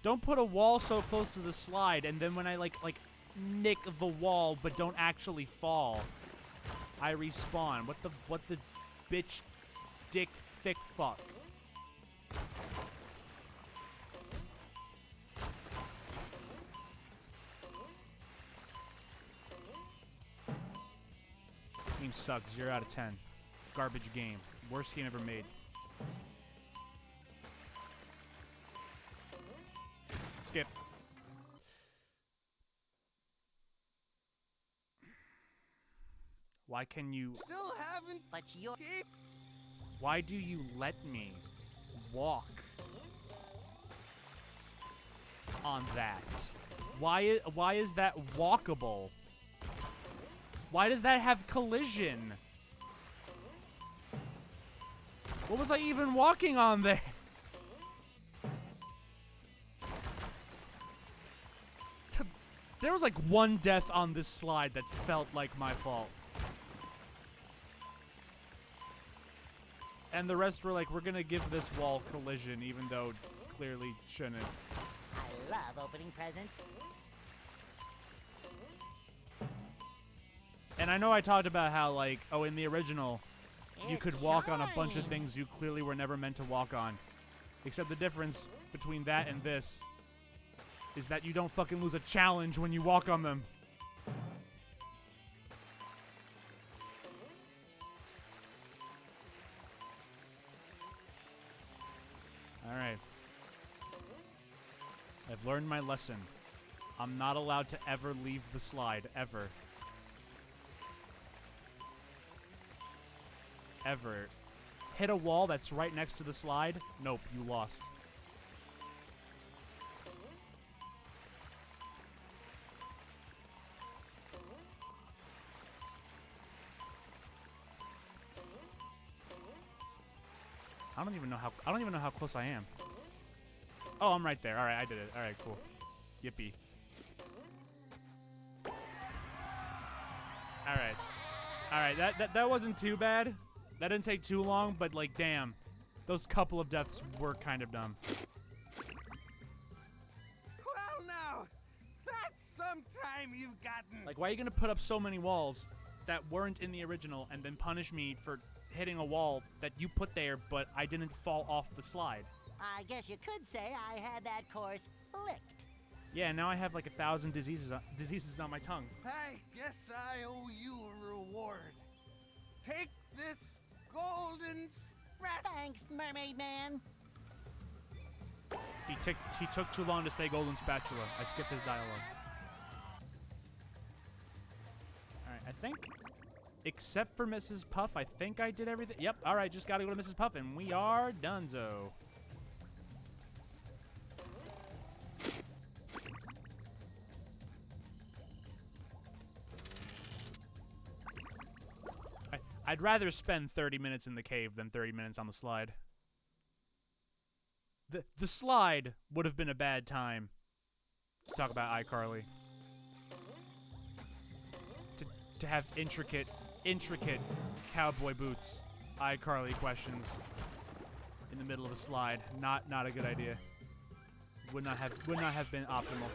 Don't put a wall so close to the slide and then when I like nick the wall but don't actually fall, I respawn. What the bitch dick thick fuck. Game sucks. 0 out of 10. Garbage game. Worst game ever made. Skip. Why can you... Still haven't... But you're... Why do you let me walk on that? Why is that walkable? Why does that have collision? What was I even walking on there? There was like one death on this slide that felt like my fault. And the rest were like, we're gonna give this wall collision even though clearly shouldn't. I love opening presents. And I know I talked about how, like, oh, in the original, you could walk on a bunch of things you clearly were never meant to walk on. Except the difference between that and this is that you don't fucking lose a challenge when you walk on them. Alright. I've learned my lesson. I'm not allowed to ever leave the slide, ever. Ever. Hit a wall that's right next to the slide? Nope, you lost. I don't even know how close I am. Oh, I'm right there. All right, I did it. All right, cool. Yippee. All right. All right, that wasn't too bad. That didn't take too long, but like, damn. Those couple of deaths were kind of dumb. Well, now, that's some time you've gotten. Like, why are you gonna put up so many walls that weren't in the original and then punish me for hitting a wall that you put there, but I didn't fall off the slide? I guess you could say I had that course licked. Yeah, now I have like 1,000 diseases on my tongue. I guess I owe you a reward. Take this golden sprat. Thanks, Mermaid Man. He took too long to say golden spatula. I skipped his dialogue. Alright, I think, except for Mrs. Puff, I think I did everything. Yep, alright, just gotta go to Mrs. Puff and we are donezo. I'd rather spend 30 minutes in the cave than 30 minutes on the slide. The slide would have been a bad time to talk about iCarly. To have intricate cowboy boots iCarly questions in the middle of a slide. Not a good idea. Would not have been optimal.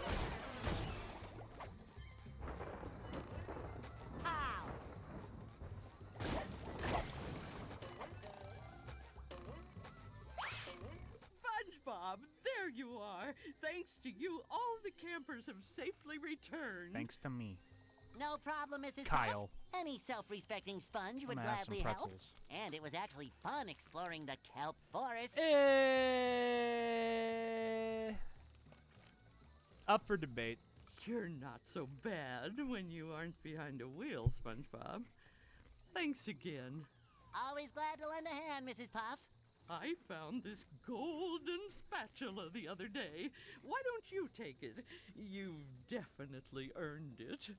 Spongebob, there you are. Thanks to you, all the campers have safely returned. Thanks to me. No problem, Mrs. Kyle. Puff. Any self-respecting sponge would I'm gonna have some gladly help. pretzels. And it was actually fun exploring the kelp forest. Up for debate. You're not so bad when you aren't behind a wheel, Spongebob. Thanks again. Always glad to lend a hand, Mrs. Puff. I found this golden spatula the other day. Why don't you take it? You've definitely earned it.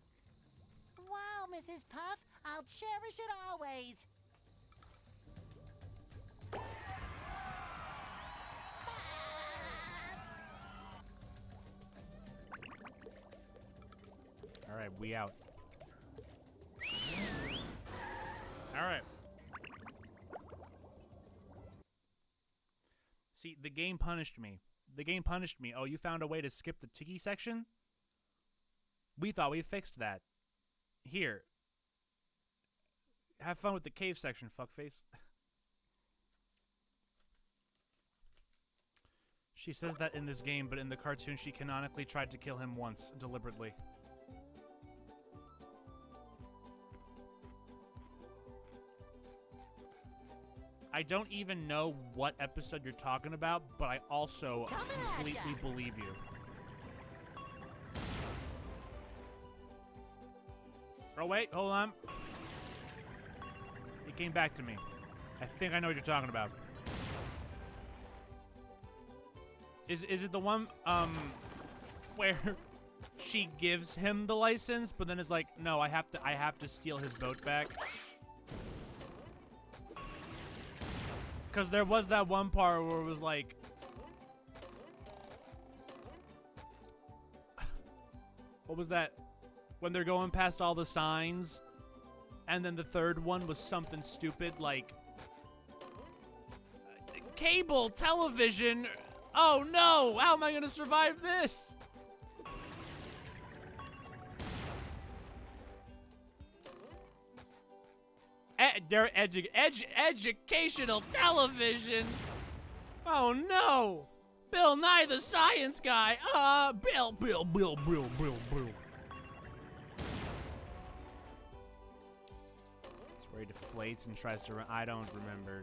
Wow, Mrs. Puff. I'll cherish it always. All right, we out. All right. See, the game punished me. The game punished me. Oh, you found a way to skip the tiki section? We thought we fixed that. Here. Have fun with the cave section, fuckface. She says that in this game, but in the cartoon she canonically tried to kill him once, deliberately. I don't even know what episode you're talking about, but I also completely believe you. Oh, wait, hold on. It came back to me. I think I know what you're talking about. Is it the one, where she gives him the license, but then is like, no, I have to steal his boat back? Because there was that one part where it was like... What was that? When they're going past all the signs, and then the third one was something stupid like... Cable, television... Oh no! How am I gonna survive this? They're educational television. Oh no! Bill Nye the Science Guy. Bill. It's where he deflates and tries to run. I don't remember.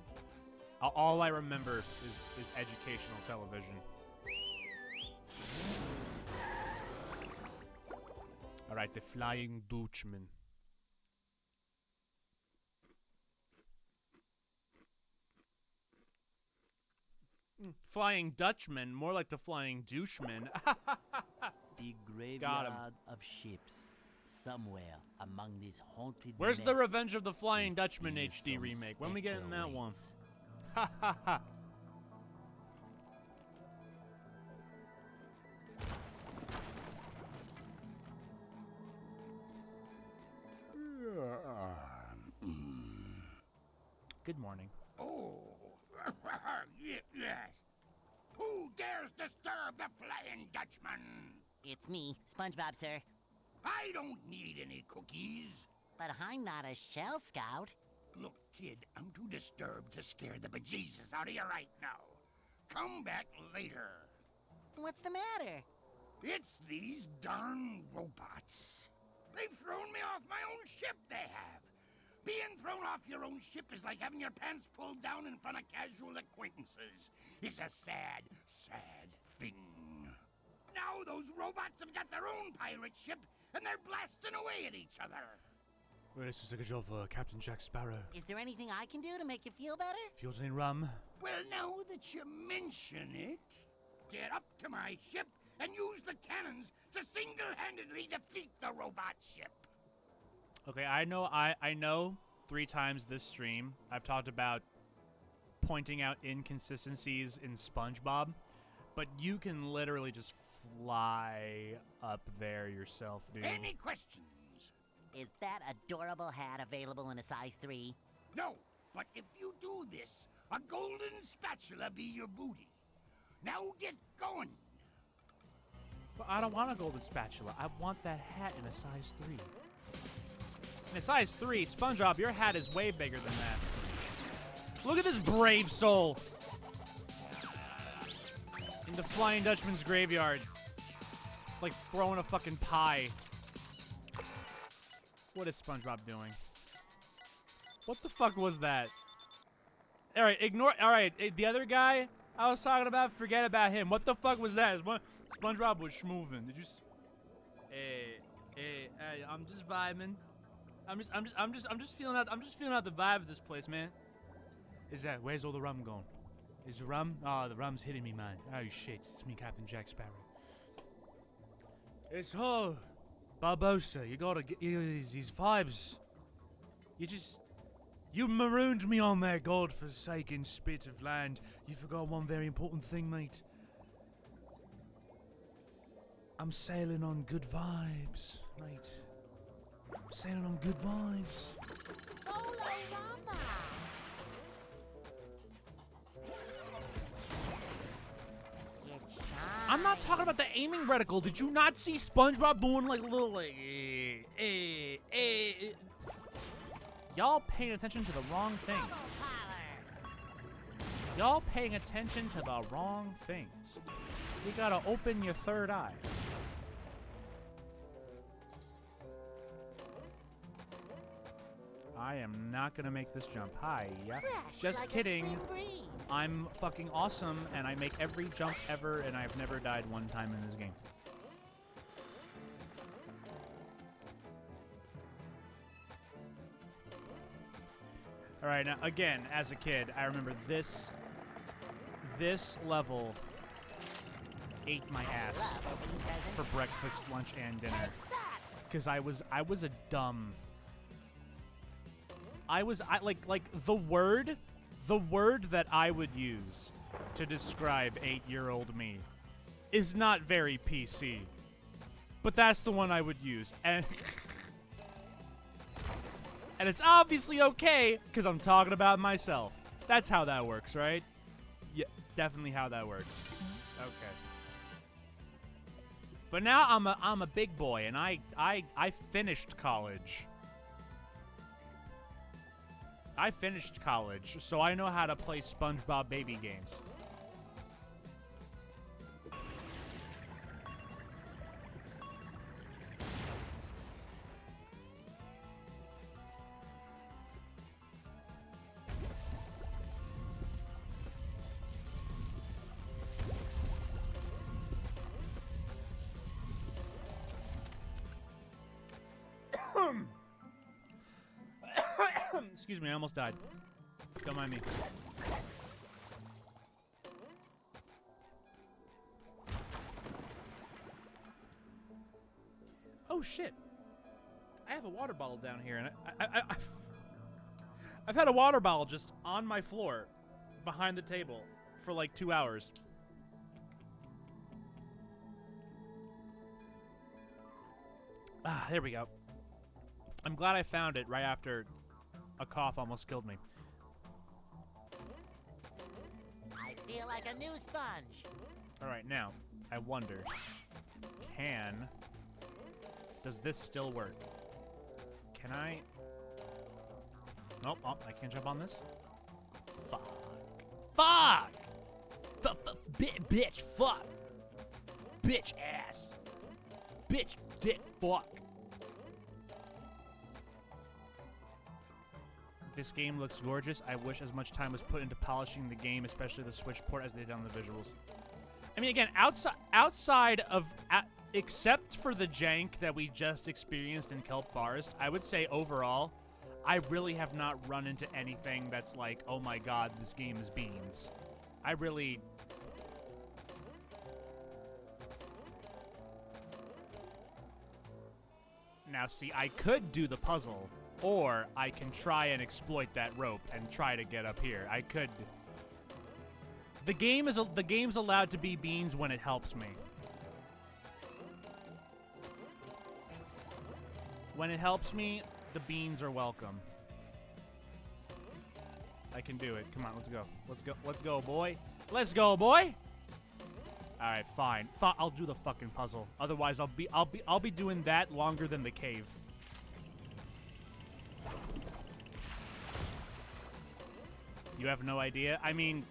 All I remember is educational television. All right, the Flying Dutchman. Flying Dutchman, more like the Flying Doucheman. The graveyard of ships, somewhere among this haunted Where's mess, the Revenge of the Flying Dutchman is HD some remake? When we getting that one? Ha ha ha. Good morning. Oh, yes. Who dares disturb the Flying Dutchman? It's me, SpongeBob, sir. I don't need any cookies. But I'm not a Shell Scout. Look, kid, I'm too disturbed to scare the bejesus out of you right now. Come back later. What's the matter? It's these darn robots. They've thrown me off my own ship, they have. Being thrown off your own ship is like having your pants pulled down in front of casual acquaintances. It's a sad, sad thing. Now those robots have got their own pirate ship, and they're blasting away at each other. Well, this is a good job for Captain Jack Sparrow. Is there anything I can do to make you feel better? If you want any rum? Well, now that you mention it, get up to my ship and use the cannons to single-handedly defeat the robot ship. Okay, I know 3 times this stream I've talked about pointing out inconsistencies in Spongebob, but you can literally just fly up there yourself, dude. Any questions? Is that adorable hat available in a size 3? No, but if you do this, a golden spatula be your booty. Now get going. But I don't want a golden spatula. I want that hat in a size 3. In a size 3, SpongeBob, your hat is way bigger than that. Look at this brave soul. In the Flying Dutchman's graveyard. It's like throwing a fucking pie. What is SpongeBob doing? What the fuck was that? Alright, ignore. Alright, the other guy I was talking about, forget about him. What the fuck was that? SpongeBob was schmoovin'. Did you hey, I'm just vibing. I'm just feeling out the vibe of this place, man. Where's all the rum gone? Is the rum? Oh, the rum's hitting me, man. Oh shit, it's me, Captain Jack Sparrow. It's Barbosa, you gotta get these vibes. You marooned me on that godforsaken spit of land. You forgot one very important thing, mate. I'm sailing on good vibes, mate. Sailing on good vibes. I'm not talking about the aiming reticle. Did you not see SpongeBob doing like little like Y'all paying attention to the wrong thing. Y'all paying attention to the wrong things. You gotta open your third eye. I am not gonna make this jump. Hi, yeah. Just like a kidding. spring breeze. I'm fucking awesome, and I make every jump ever, and I've never died one time in this game. Alright, now, again, as a kid, I remember this level ate my ass for breakfast, lunch, and dinner. Because I was a dumb... the word that I would use to describe 8-year-old me is not very PC. But that's the one I would use. And and it's obviously okay because I'm talking about myself. That's how that works, right? Yeah, definitely how that works. Okay. But now I'm a big boy and I finished college. I finished college, so I know how to play SpongeBob baby games. Excuse me, I almost died. Don't mind me. Oh shit! I have a water bottle down here, and I've had a water bottle just on my floor, behind the table, for like 2 hours. Ah, there we go. I'm glad I found it right after a cough almost killed me. I feel like a new sponge. All right, now, I wonder, does this still work? Can I? Nope, oh, I can't jump on this. Fuck! Bitch, fuck! Bitch ass! Bitch dick, fuck! This game looks gorgeous. I wish as much time was put into polishing the game, especially the Switch port, as they did on the visuals. I mean, again, outside of, except for the jank that we just experienced in Kelp Forest, I would say overall, I really have not run into anything that's like, oh my god, this game is beans. I really... Now, see, I could do the puzzle, or I can try and exploit that rope and try to get up here. I could... The game's allowed to be beans when it helps me. When it helps me, the beans are welcome. I can do it. Come on, let's go. Let's go. Let's go, boy. Let's go, boy. All right, fine. I'll do the fucking puzzle. Otherwise, I'll be doing that longer than the cave. You have no idea? I mean,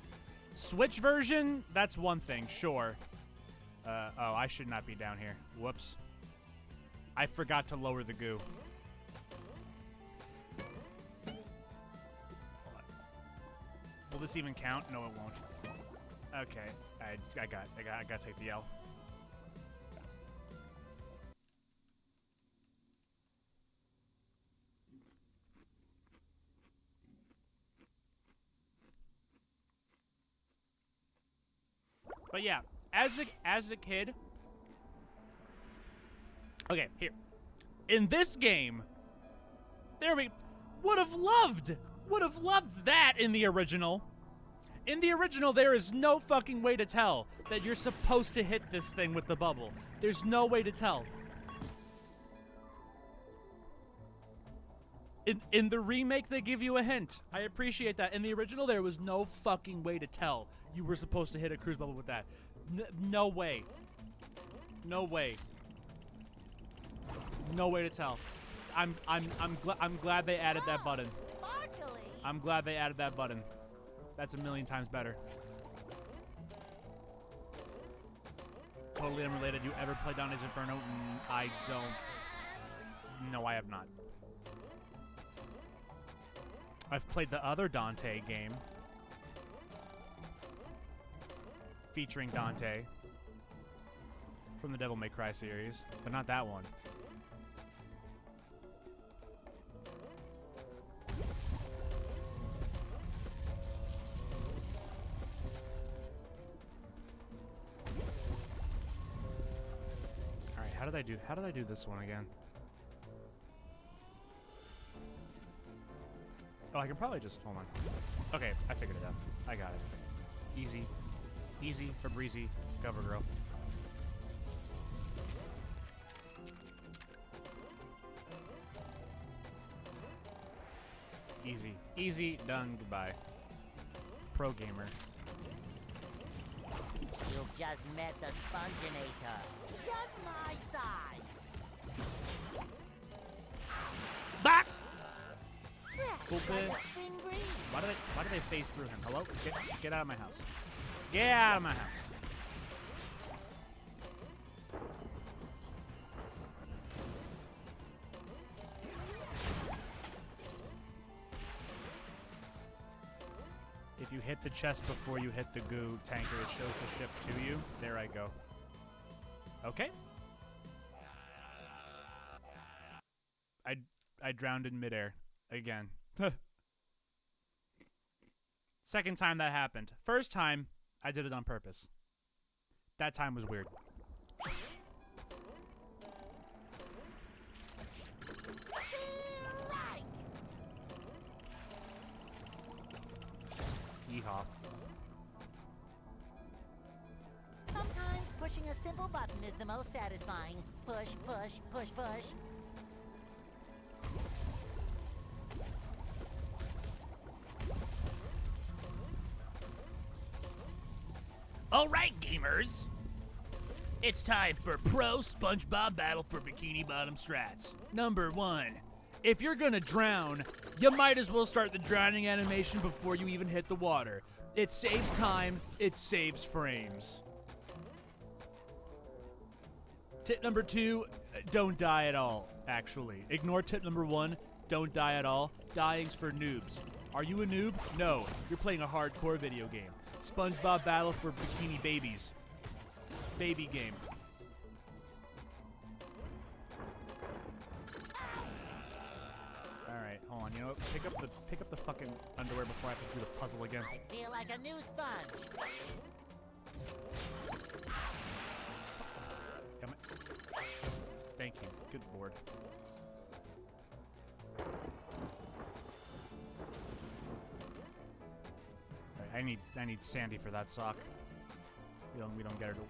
Switch version, that's one thing, sure. Oh, I should not be down here. Whoops. I forgot to lower the goo. Will this even count? No, it won't. Okay, I gotta take the L. But yeah, as a kid, okay, here, in this game, there we would have loved that in the original. In the original, there is no fucking way to tell that you're supposed to hit this thing with the bubble. There's no way to tell. In the remake, they give you a hint. I appreciate that. In the original, there was no fucking way to tell you were supposed to hit a cruise bubble with that. No way. No way. No way to tell. I'm glad they added that button. Sparkly. I'm glad they added that button. That's a million times better. Totally unrelated. You ever played Dante's Inferno? I don't. No, I have not. I've played the other Dante game. Featuring Dante. From the Devil May Cry series. But not that one. Alright, how did I do this one again? Oh, I can probably just, hold on. Okay, I figured it out. I got it. Easy. Easy for breezy. Cover girl. Easy. Easy, done, goodbye. Pro gamer. You've just met the Sponginator. Just my size. Back! Fresh Cool like bit. a spring breeze. Why do they phase through him? Hello? Get out of my house. Get out of my house. If you hit the chest before you hit the goo tanker, it shows the ship to you. There I go. Okay. I drowned in midair. Again. Second time that happened. First time, I did it on purpose. That time was weird. Yeehaw. Sometimes pushing a simple button is the most satisfying. Push, push, push, push. All right, gamers. It's time for Pro SpongeBob Battle for Bikini Bottom Strats. Number 1. If you're gonna drown, you might as well start the drowning animation before you even hit the water. It saves time, it saves frames. Tip number 2, don't die at all, actually. Ignore tip number 1, don't die at all. Dying's for noobs. Are you a noob? No, you're playing a hardcore video game. SpongeBob Battle for Bikini Babies. Baby game. Alright, hold on, you know what? Pick up the fucking underwear before I have to do the puzzle again. I feel like a new sponge. Damn it. Thank you. Good lord. Alright, I need Sandy for that sock. We don't get her to.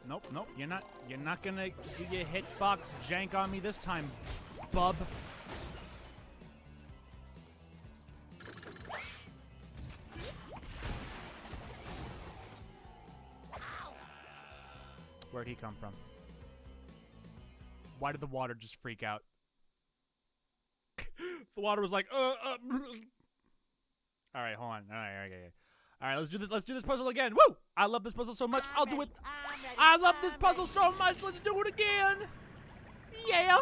Nope. You're not gonna do your hitbox jank on me this time, bub. Where'd he come from? Why did the water just freak out? The water was like, All right, hold on. All right, okay. All right, let's do this puzzle again. Woo! I love this puzzle so much. I'll do it. I love this puzzle so much. Let's do it again. Yeah.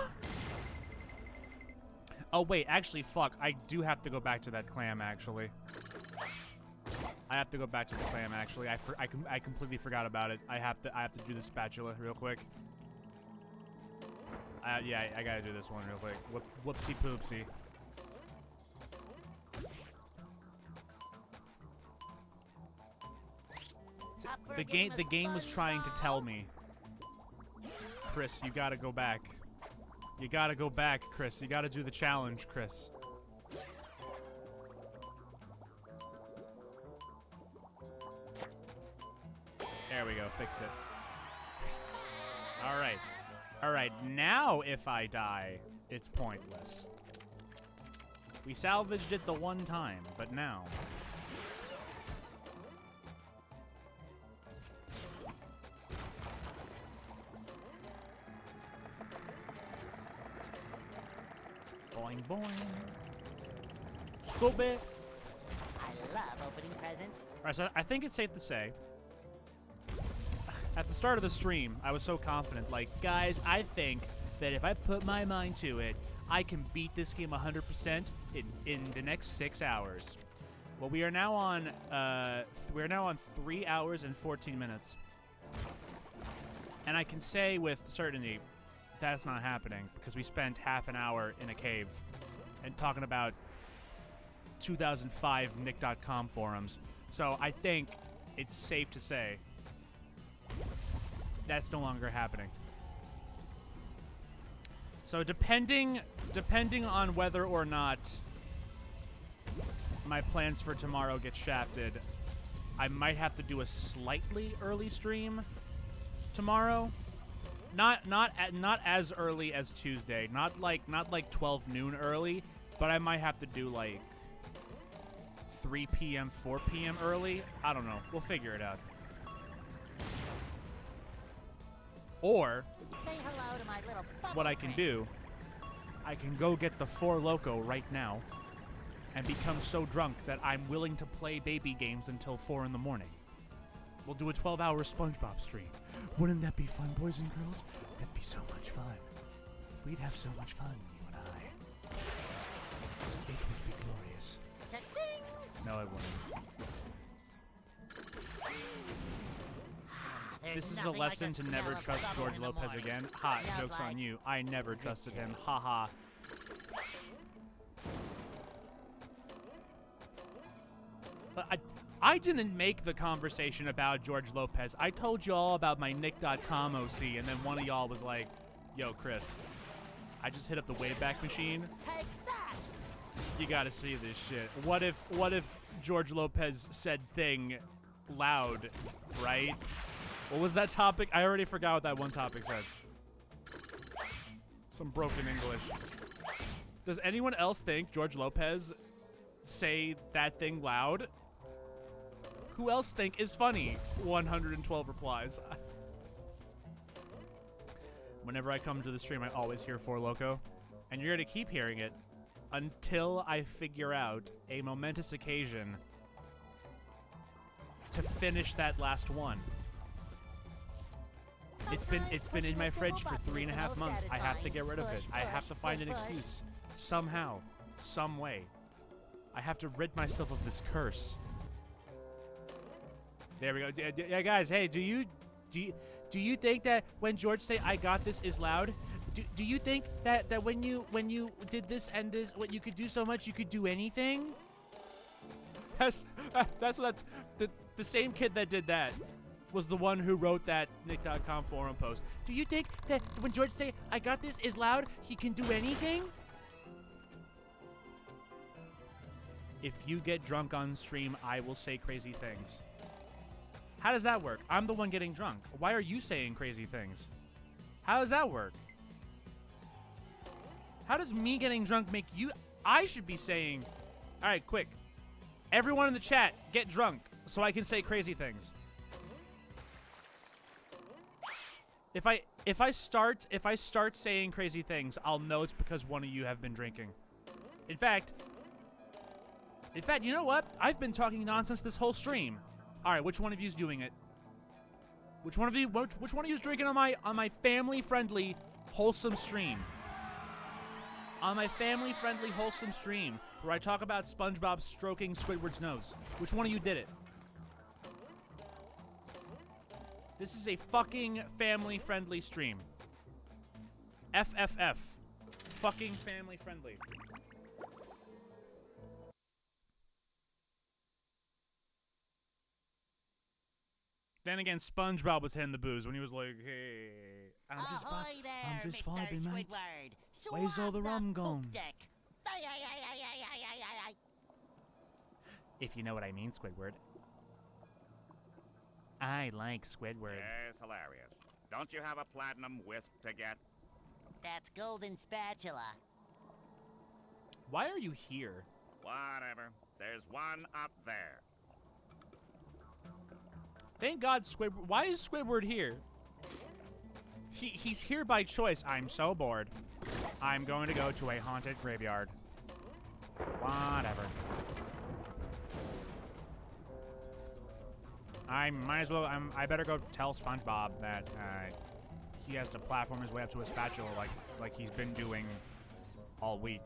Oh wait, actually, fuck. I do have to go back to that clam. Actually, I have to go back to the clam. Actually, I completely forgot about it. I have to do the spatula real quick. Yeah, I gotta do this one real quick. Whoopsie poopsie. The game was trying to tell me, Chris, you gotta go back. You gotta go back, Chris. You gotta do the challenge, Chris. There we go, fixed it. Alright. Alright, now if I die, it's pointless. We salvaged it the one time, but now... Boing boing. Scoop it. I love opening presents. Alright, so I think it's safe to say, at the start of the stream, I was so confident, like, guys, I think that if I put my mind to it, I can beat this game 100% in the next 6 hours. Well, we are now on 3 hours and 14 minutes. And I can say with certainty that's not happening because we spent half an hour in a cave and talking about 2005 Nick.com forums. So I think it's safe to say that's no longer happening. So depending on whether or not my plans for tomorrow get shafted, I might have to do a slightly early stream tomorrow. Not as early as Tuesday. Not like 12 noon early, but I might have to do like 3 p.m., 4 p.m. early. I don't know. We'll figure it out. Or Say hello to my little bubble what I can friend. do, I can go get the Four Loko right now and become so drunk that I'm willing to play baby games until 4 in the morning. We'll do a 12-hour Spongebob stream. Wouldn't that be fun, boys and girls? That'd be so much fun. We'd have so much fun, you and I. It would be glorious. Cha-ching! No, it wouldn't. There's This is a nothing like lesson to smell never of trust bubble George in the Lopez morning. again. Ha, Smells joke's on like you. I never trusted him. Ha ha. But I didn't make the conversation about George Lopez. I told you all about my Nick.com OC, and then one of y'all was like, yo, Chris, I just hit up the Wayback Machine. Take that! You gotta see this shit. What if George Lopez said thing loud, right? What was that topic? I already forgot what that one topic said. Some broken English. Does anyone else think George Lopez say that thing loud? Who else think is funny? 112 replies. Whenever I come to the stream, I always hear Four Loko. And you're gonna keep hearing it until I figure out a momentous occasion to finish that last one. It's been in my fridge for 3.5 months. I have to get rid of it. I have to find an excuse. Somehow. Some way. I have to rid myself of this curse. There we go. Yeah, guys, hey, do you think that when George say "I got this" is loud? Do you think that when you did this and this, what you could do so much, you could do anything? That's what the same kid that did that was the one who wrote that Nick.com forum post. Do you think that when George say "I got this" is loud, he can do anything? If you get drunk on stream, I will say crazy things. How does that work? I'm the one getting drunk. Why are you saying crazy things? How does that work? How does me getting drunk make you... I should be saying... All right, quick. Everyone in the chat, get drunk so I can say crazy things. If I start saying crazy things, I'll know it's because one of you have been drinking. In fact, you know what? I've been talking nonsense this whole stream. All right, which one of you's doing it? Which one of you's drinking on my family-friendly, wholesome stream? On my family-friendly, wholesome stream, where I talk about SpongeBob stroking Squidward's nose. Which one of you did it? This is a fucking family-friendly stream. FFF. Fucking family-friendly. Then again, SpongeBob was hitting the booze when he was like, hey. Ahoy there, I'm just Mr. vibing, mate. Squidward. Where's all the rum gone? poop deck. Ay, ay, ay, ay, ay, ay, ay, ay, ay. If you know what I mean, Squidward. I like Squidward. Yes, hilarious. Don't you have a platinum whisk to get? That's golden spatula. Why are you here? Whatever. There's one up there. Thank God Squidward. Why is Squidward here? He's here by choice. I'm so bored. I'm going to go to a haunted graveyard. Whatever. I might as well. I better go tell SpongeBob that he has to platform his way up to a spatula like he's been doing all week.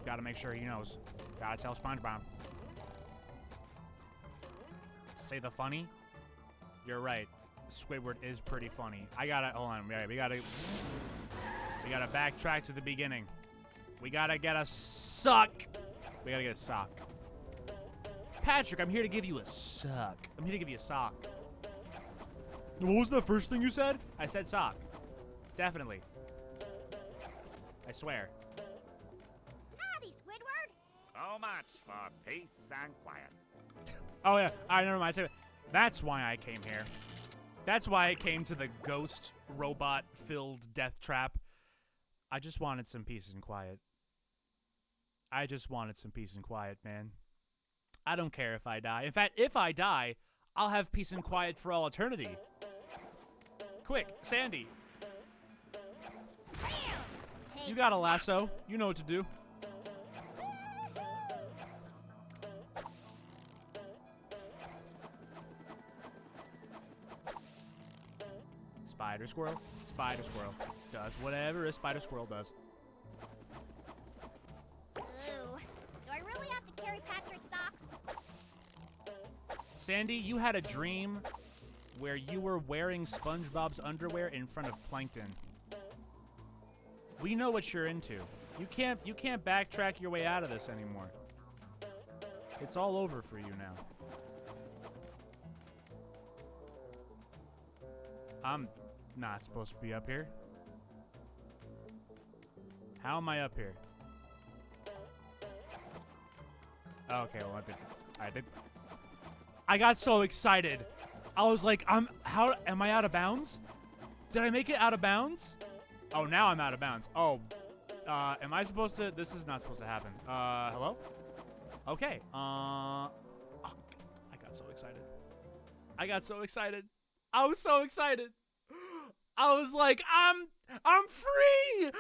Gotta make sure he knows. Gotta tell SpongeBob. Say the funny? You're right. Squidward is pretty funny. I gotta hold on. We gotta backtrack to the beginning. We gotta get a suck. We gotta get a sock. Patrick, I'm here to give you a suck. I'm here to give you a sock. What was the first thing you said? I said sock. Definitely. I swear. Howdy, Squidward. So much for peace and quiet. Oh yeah, I never mind. That's why I came here. That's why I came to the ghost robot-filled death trap. I just wanted some peace and quiet. I just wanted some peace and quiet, man. I don't care if I die. In fact, if I die, I'll have peace and quiet for all eternity. Quick, Sandy. You got a lasso. You know what to do. Spider squirrel. Spider squirrel. Does whatever a spider squirrel does. Ooh. Do I really have to carry Patrick's socks? Sandy, you had a dream where you were wearing SpongeBob's underwear in front of Plankton. We know what you're into. You can't backtrack your way out of this anymore. It's all over for you now. I'm not supposed to be up here. How am I up here? Okay, well I did. I got so excited. I was like, how am I out of bounds? Did I make it out of bounds? Oh, now I'm out of bounds. Oh, am I supposed to? This is not supposed to happen. Hello? Okay. Oh, I got so excited. I got so excited. I was so excited. I was like, I'm free.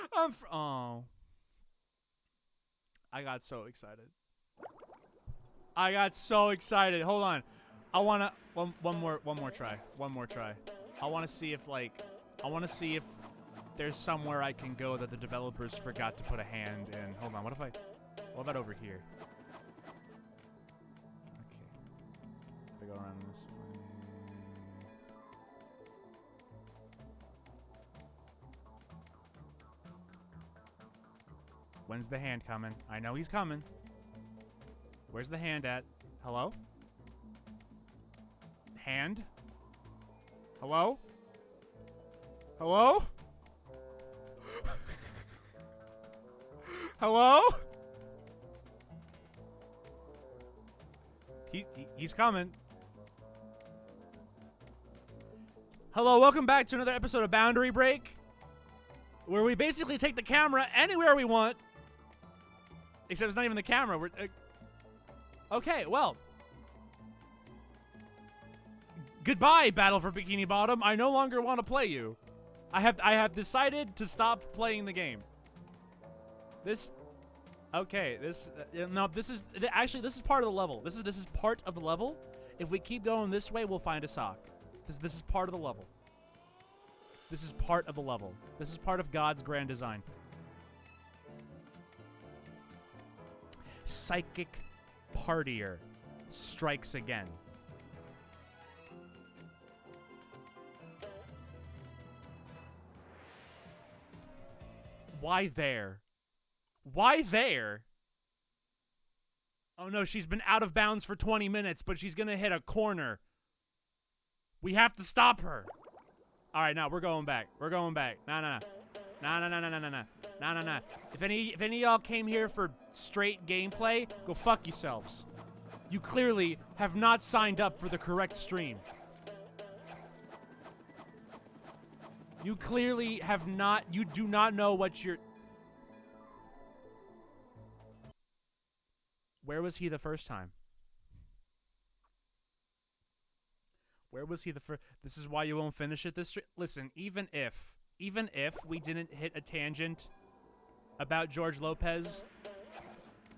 Oh. I got so excited. I got so excited. Hold on. I wanna one more try. One more try. I wanna see if there's somewhere I can go that the developers forgot to put a hand in. Hold on. What about over here? Okay. If I go around this way. When's the hand coming? I know he's coming. Where's the hand at? Hello? Hand? Hello? Hello? Hello? He's coming. Hello, welcome back to another episode of Boundary Break, where we basically take the camera anywhere we want. Except it's not even the camera. We're okay, well. Goodbye, Battle for Bikini Bottom. I no longer want to play you. I have decided to stop playing the game. This is actually this is part of the level. This is part of the level. If we keep going this way, we'll find a sock. This is part of the level. This is part of the level. This is part of God's grand design. Psychic partier strikes again. Why there? Why there? Oh no, she's been out of bounds for 20 minutes, but she's gonna hit a corner. We have to stop her. All right, now we're going back. We're going back. Nah. If any of y'all came here for straight gameplay, go fuck yourselves. You clearly have not signed up for the correct stream. You clearly have not. You do not know what you're. Where was he the first time? Where was he the first? This is why you won't finish it this stream. Listen, even if we didn't hit a tangent about George Lopez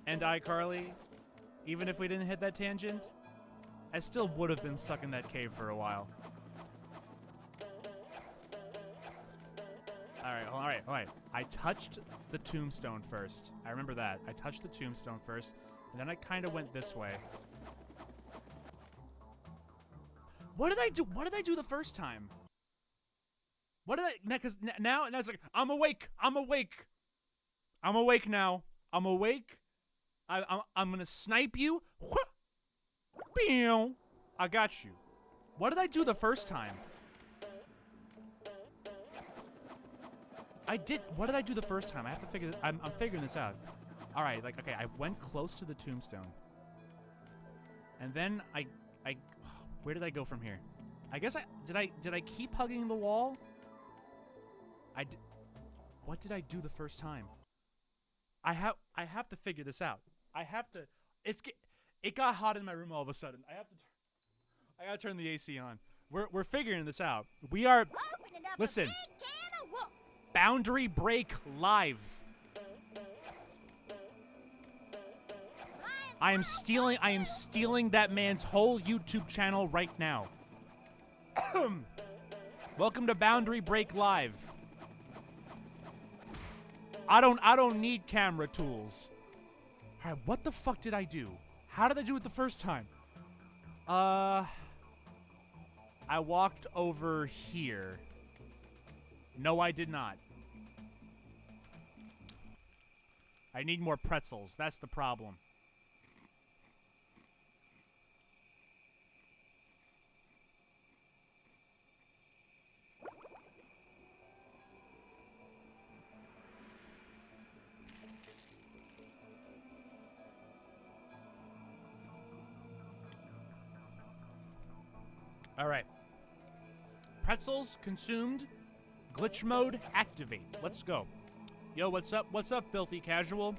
and iCarly, even if we didn't hit that tangent, I still would have been stuck in that cave for a while. All right. I touched the tombstone first. I remember that. I touched the tombstone first, and then I kind of went this way. What did I do? What did I do the first time? What did I? Because now it's like I'm awake. I'm awake. I'm awake now. I'm awake. I'm gonna snipe you. I got you. What did I do the first time? What did I do the first time? I have to figure. I'm figuring this out. All right. Like, okay. I went close to the tombstone, and then I. Where did I go from here? I guess did I keep hugging the wall? What did I do the first time? I have to figure this out. I have to. It got hot in my room all of a sudden. I gotta turn the AC on. We're figuring this out. We are. Listen. Boundary Break Live. I am stealing that man's whole YouTube channel right now. Welcome to Boundary Break Live. I don't need camera tools. All right, what the fuck did I do? How did I do it the first time? I walked over here. No, I did not. I need more pretzels. That's the problem. All right. Pretzels consumed. Glitch mode activate. Let's go. Yo, what's up? What's up, filthy casual?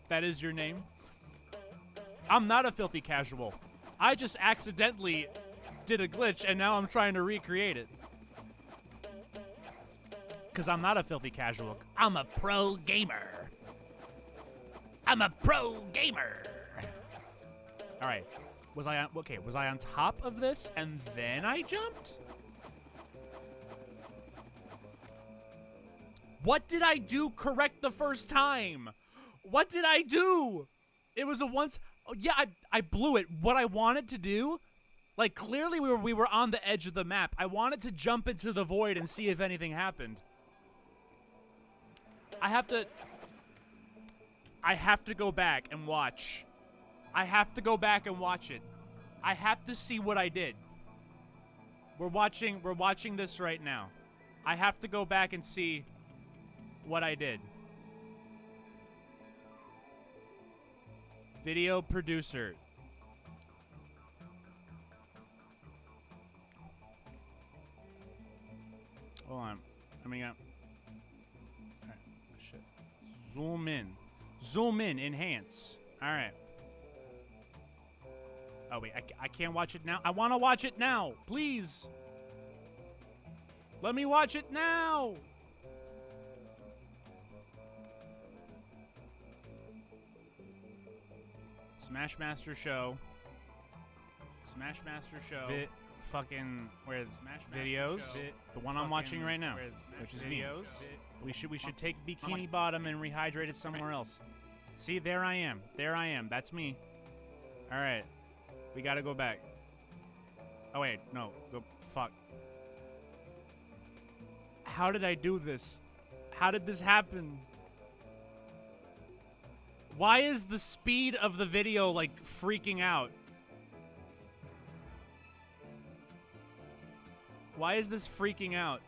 That is your name? I'm not a filthy casual. I just accidentally did a glitch and now I'm trying to recreate it. Because I'm not a filthy casual. I'm a pro gamer. I'm a pro gamer. All right. Was I on top of this and then I jumped? What did I do correct the first time? What did I do? It was a once. Oh, yeah, I blew it. What I wanted to do, like clearly we were on the edge of the map. I wanted to jump into the void and see if anything happened. I have to go back and watch. I have to go back and watch it. I have to see what I did. We're watching this right now. I have to go back and see what I did. Video producer. Hold on. Coming up. Alright. Shit. Zoom in. Zoom in. Enhance. Alright. Oh, wait. I can't watch it now. I want to watch it now. Please. Let me watch it now. Smashmaster Show. Smashmaster Show. Fucking where videos. The one I'm watching right now, which is me. We should take Bikini Bottom and rehydrate it somewhere else. See, there I am. There I am. That's me. All right, we gotta go back. Oh wait, no. Go fuck. How did I do this? How did this happen? Why is the speed of the video like freaking out? Why is this freaking out?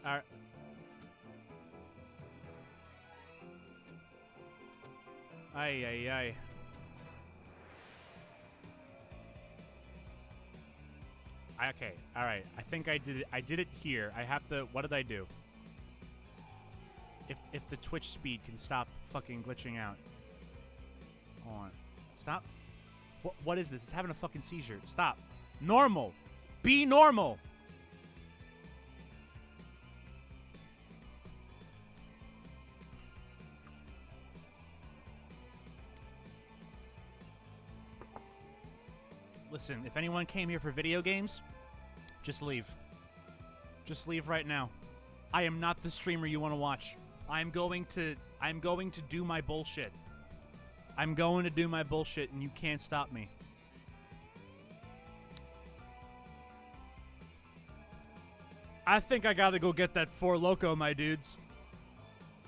Alright. Ay, ay, ay. Okay, alright. I think I did it. I did it here. I have to... What did I do? If the Twitch speed can stop fucking glitching out. Hold on. Stop. What is this? It's having a fucking seizure. Stop. Normal. Be normal. Listen, if anyone came here for video games, just leave. Just leave right now. I am not the streamer you want to watch. I'm going to do my bullshit. I'm going to do my bullshit and you can't stop me. I think I gotta go get that Four Loko, my dudes.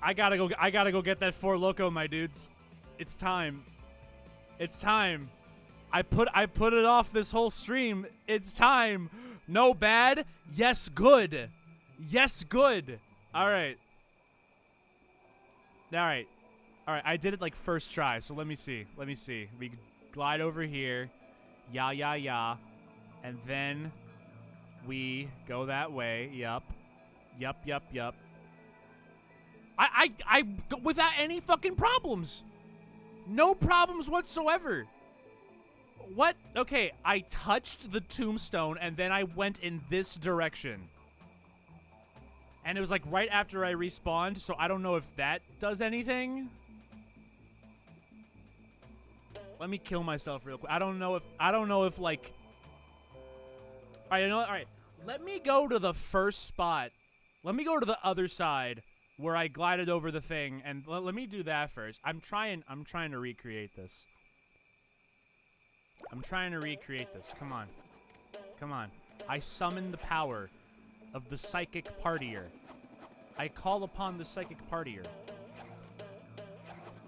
I gotta go get that Four Loko, my dudes. It's time. It's time. I put it off this whole stream. It's time. No bad. Yes, good. Yes, good. All right. All right. All right. I did it like first try. So let me see. Let me see. We glide over here. Yeah, yeah, yeah. And then we go that way. Yup. Yup, yup, yup. I without any fucking problems. No problems whatsoever. What? Okay, I touched the tombstone and then I went in this direction. And it was like right after I respawned, so I don't know if that does anything. Let me kill myself real quick. I don't know if like... Alright, you know what? Alright. Let me go to the first spot. Let me go to the other side where I glided over the thing and let me do that first. I'm trying to recreate this. I'm trying to recreate this. Come on. Come on. I summon the power of the psychic partier. I call upon the psychic partier.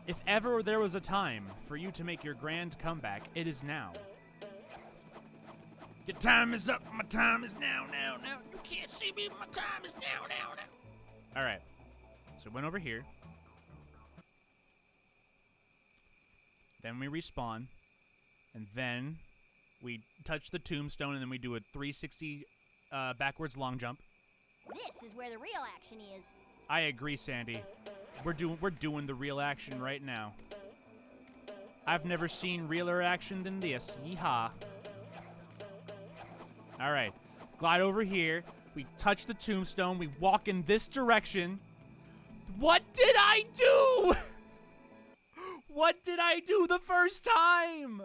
If ever there was a time for you to make your grand comeback, it is now. Your time is up. My time is now. You can't see me. My time is now. All right. So we went over here. Then we respawn. And then we touch the tombstone, and then we do a 360 backwards long jump. This is where the real action is. I agree, Sandy. We're doing the real action right now. I've never seen realer action than this. Yeehaw. All right. Glide over here. We touch the tombstone. We walk in this direction. What did I do? What did I do the first time?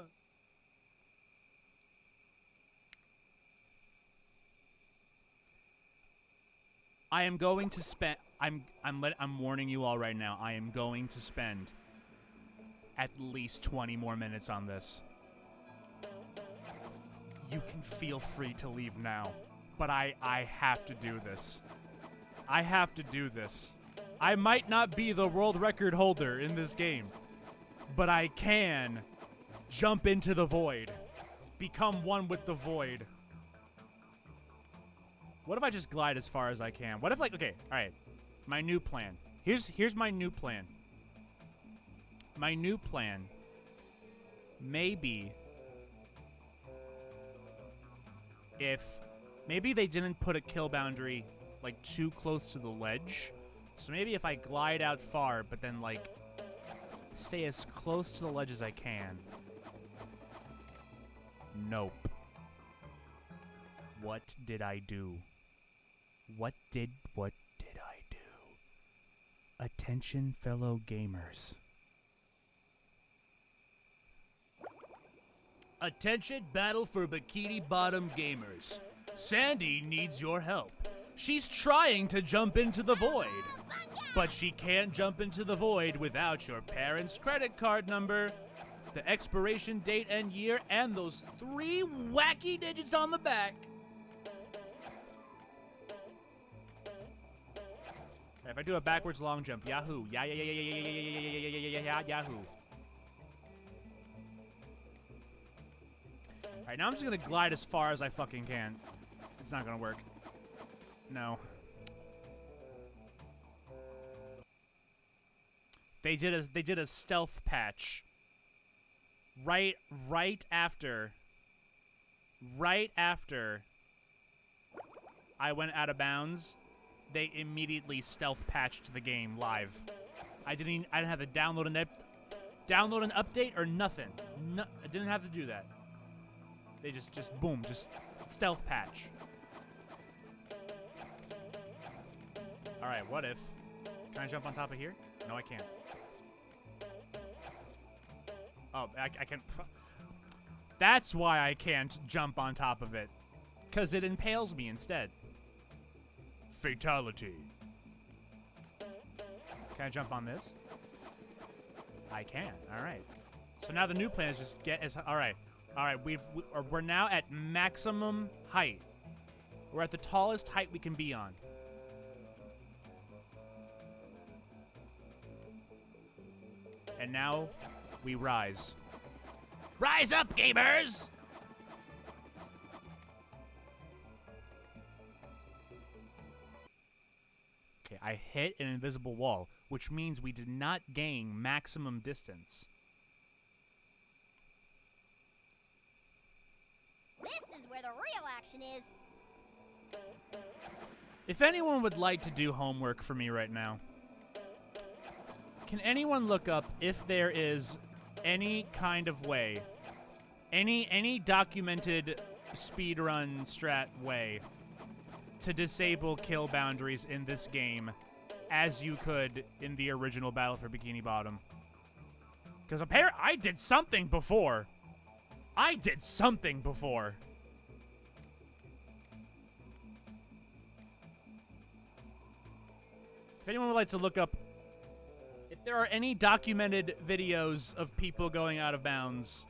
I am going to spend... I'm warning you all right now. I am going to spend at least 20 more minutes on this. You can feel free to leave now, but I have to do this. I have to do this. I might not be the world record holder in this game, but I can jump into the void. Become one with the void. What if I just glide as far as I can? What if, like, okay, all right. My new plan. Here's my new plan. My new plan. Maybe maybe they didn't put a kill boundary like too close to the ledge. So maybe if I glide out far, but then like stay as close to the ledge as I can. Nope. What did I do? What did I do? Attention, fellow gamers. Attention, battle for Bikini Bottom gamers. Sandy needs your help. She's trying to jump into the void, but she can't jump into the void without your parents' credit card number, the expiration date and year, and those 3 wacky digits on the back. If I do a backwards long jump, yahoo! Yahoo! Alright, now I'm just gonna glide as far as I fucking can. It's not gonna work. No. They did a stealth patch. Right after I went out of bounds, they immediately stealth patched the game live. I didn't have to download an update or nothing. No, I didn't have to do that. They just boom, just stealth patch. All right, what if? Can I jump on top of here? No, I can't. Oh, I can. That's why I can't jump on top of it, because it impales me instead. Fatality. Can I jump on this? I can. All right. So now the new plan is just get as all right. We're now at maximum height. We're at the tallest height we can be on. And now we rise. Rise up, gamers! Okay, I hit an invisible wall, which means we did not gain maximum distance. This is where the real action is. If anyone would like to do homework for me right now, can anyone look up if there is any kind of way, any documented speedrun strat way to disable kill boundaries in this game as you could in the original Battle for Bikini Bottom? Because apparently I did something before. If anyone would like to look up if there are any documented videos of people going out of bounds,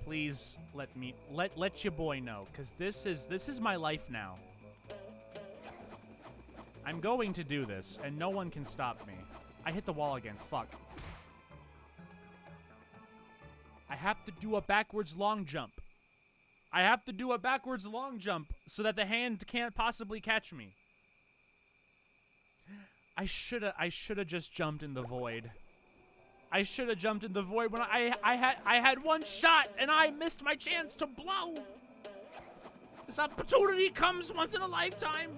please let your boy know, because this is my life now. I'm going to do this, and no one can stop me. I hit the wall again. Fuck. I have to do a backwards long jump. So that the hand can't possibly catch me. I shoulda just jumped in the void. When I had one shot and I missed my chance to blow. This opportunity comes once in a lifetime.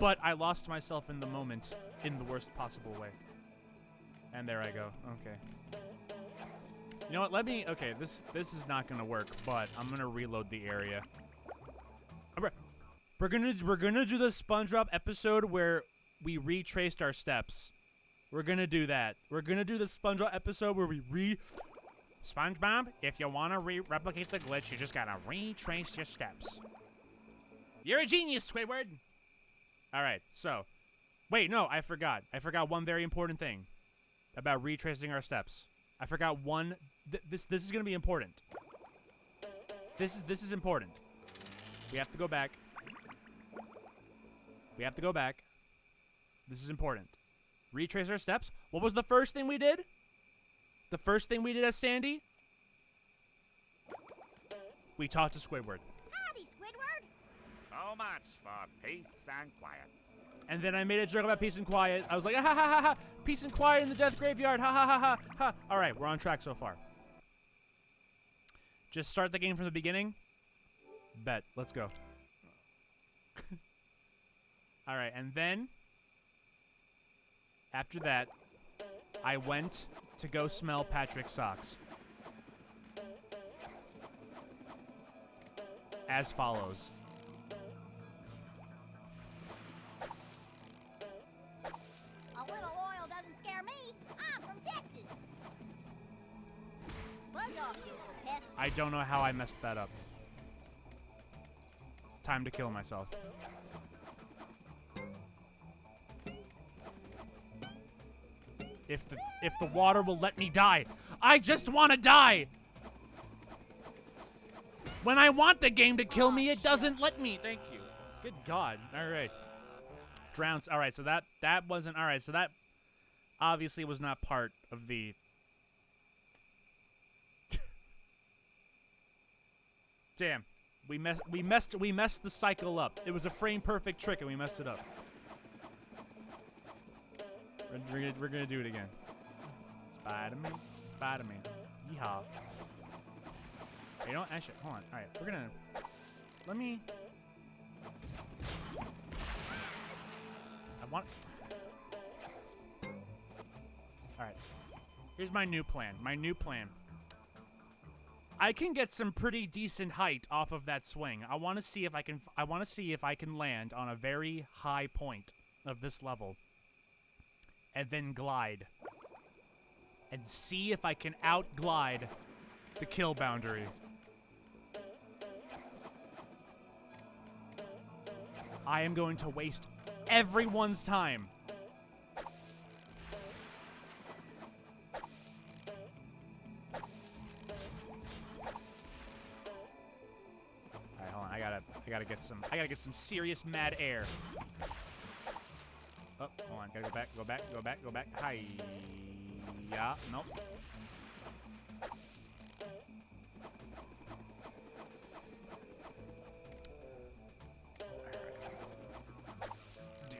But I lost myself in the moment in the worst possible way. And there I go. Okay. You know what? Okay, this is not gonna work, but I'm gonna reload the area. We're gonna do the Spongebob episode where we retraced our steps. We're gonna do that. We're gonna do the Spongebob episode where we SpongeBob, if you wanna replicate the glitch, you just gotta retrace your steps. You're a genius, Squidward. All right, so wait, no, I forgot. I forgot one very important thing about retracing our steps. I forgot one. This is gonna be important. This is important. We have to go back. This is important. Retrace our steps. What was the first thing we did? The first thing we did as Sandy? We talked to Squidward. Howdy, Squidward. So much for peace and quiet. And then I made a joke about peace and quiet. I was like, ha ha ha ha, peace and quiet in the death graveyard, ha ha ha ha ha. All right, we're on track so far. Just start the game from the beginning. Bet. Let's go. All right, and then after that, I went to go smell Patrick's socks. As follows. A little oil doesn't scare me. I'm from Texas. Buzz off, you little pest. I don't know how I messed that up. Time to kill myself. If the water will let me die. I just want to die. When I want the game to kill me, it doesn't let me. Thank you. Good God. All right. Drowns. All right, so that wasn't all right. So that obviously was not part of the Damn. We messed the cycle up. It was a frame perfect trick and we messed it up. We're gonna do it again. Spider-Man, Spider-Man. Yeehaw. You know what? Actually, hold on. All right, we're gonna. Let me. I want. All right. Here's my new plan. My new plan. I can get some pretty decent height off of that swing. I want to see if I can. I want to see if I can land on a very high point of this level, and then glide, and see if I can outglide the kill boundary. I am going to waste everyone's time. Alright, hold on. I gotta get some serious mad air. Oh, hold on. Gotta go back. Hi. Yeah, nope.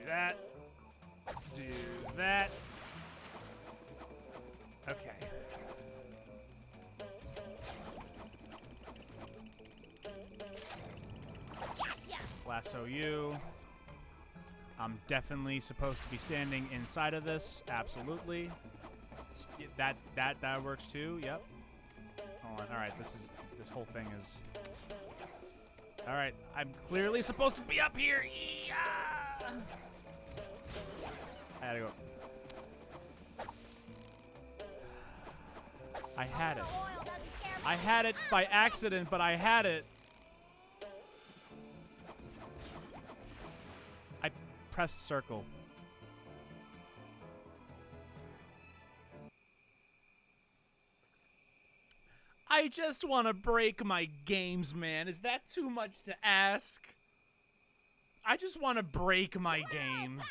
That. Do that. Okay. Lasso you. I'm definitely supposed to be standing inside of this. Absolutely. That works too. Yep. Hold on. All right. This whole thing is. All right. I'm clearly supposed to be up here. Yeah. I gotta go. I had it. I had it by accident, but I had it. I pressed circle. I just want to break my games, man. Is that too much to ask? I just want to break my games.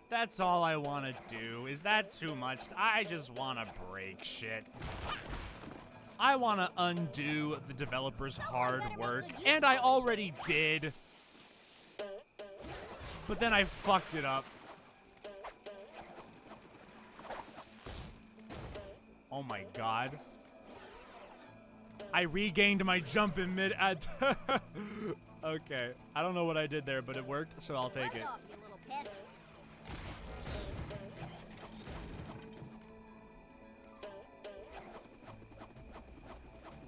That's all I want to do. Is that too much? I just want to break shit. I want to undo the developers' hard work, and I already did. But then I fucked it up. Oh my god. I regained my jump in mid. Okay. I don't know what I did there, but it worked, so I'll take it.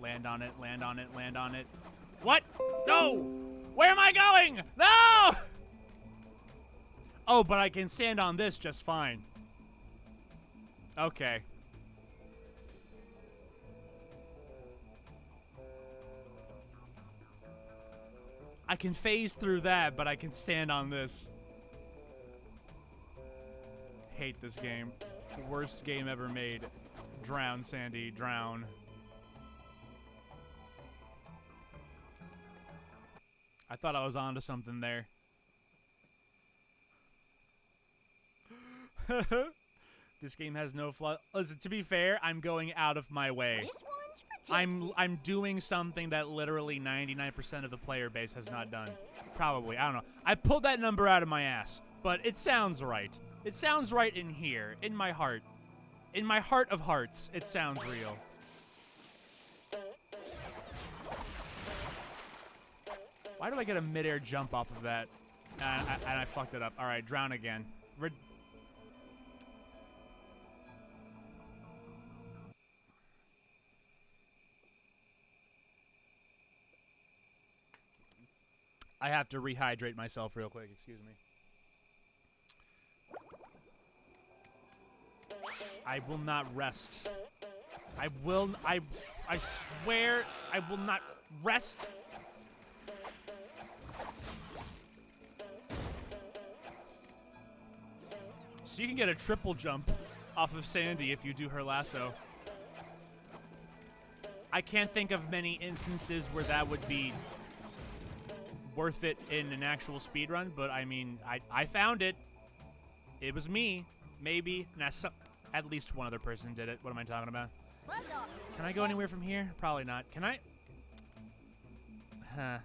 Land on it, land on it, land on it. What? No! Where am I going? No! Oh, but I can stand on this just fine. Okay. I can phase through that, but I can stand on this. Hate this game. Worst game ever made. Drown, Sandy, drown. I thought I was onto something there. This game has no flaw. Listen, to be fair, I'm going out of my way. This one's for Texas. I'm doing something that literally 99% of the player base has not done. Probably. I don't know. I pulled that number out of my ass, but it sounds right. It sounds right in here, in my heart. In my heart of hearts, it sounds real. Why do I get a midair jump off of that? And I fucked it up. All right, drown again. I have to rehydrate myself real quick. Excuse me. I will not rest. I swear I will not rest. So you can get a triple jump off of Sandy if you do her lasso. I can't think of many instances where that would be worth it in an actual speedrun, but I mean, I found it. It was me. Maybe. Nah, at least one other person did it. What am I talking about? Can I go anywhere from here? Probably not. Can I? Huh.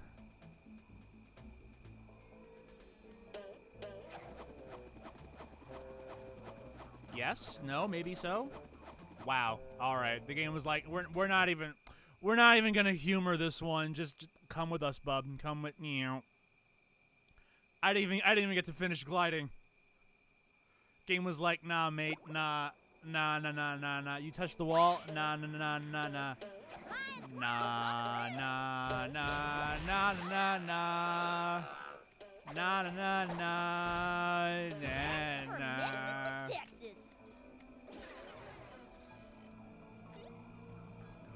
Yes? No? Maybe so? Wow. All right. The game was like, we're not even gonna humor this one. Just come with us, bub. Come with you. I didn't even get to finish gliding. Game was like, nah, mate, nah. You touch the wall? Nah. Nah. Nah. Texas.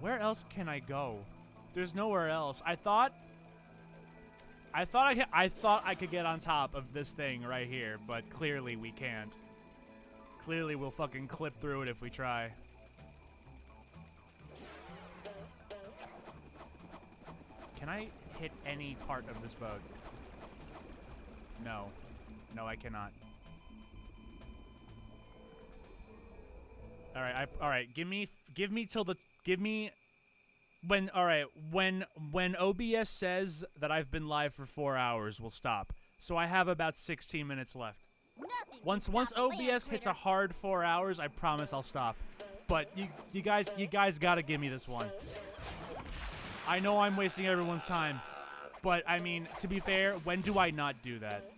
Where else can I go? There's nowhere else. I thought I could get on top of this thing right here, but clearly we can't. Clearly we'll fucking clip through it if we try. Can I hit any part of this boat? No. No, I cannot. All right. Give me when OBS says that I've been live for 4 hours, we'll stop. So I have about 16 minutes left. Once OBS hits a hard 4 hours, I promise I'll stop. But you guys gotta give me this one. I know I'm wasting everyone's time, but I mean, to be fair, when do I not do that?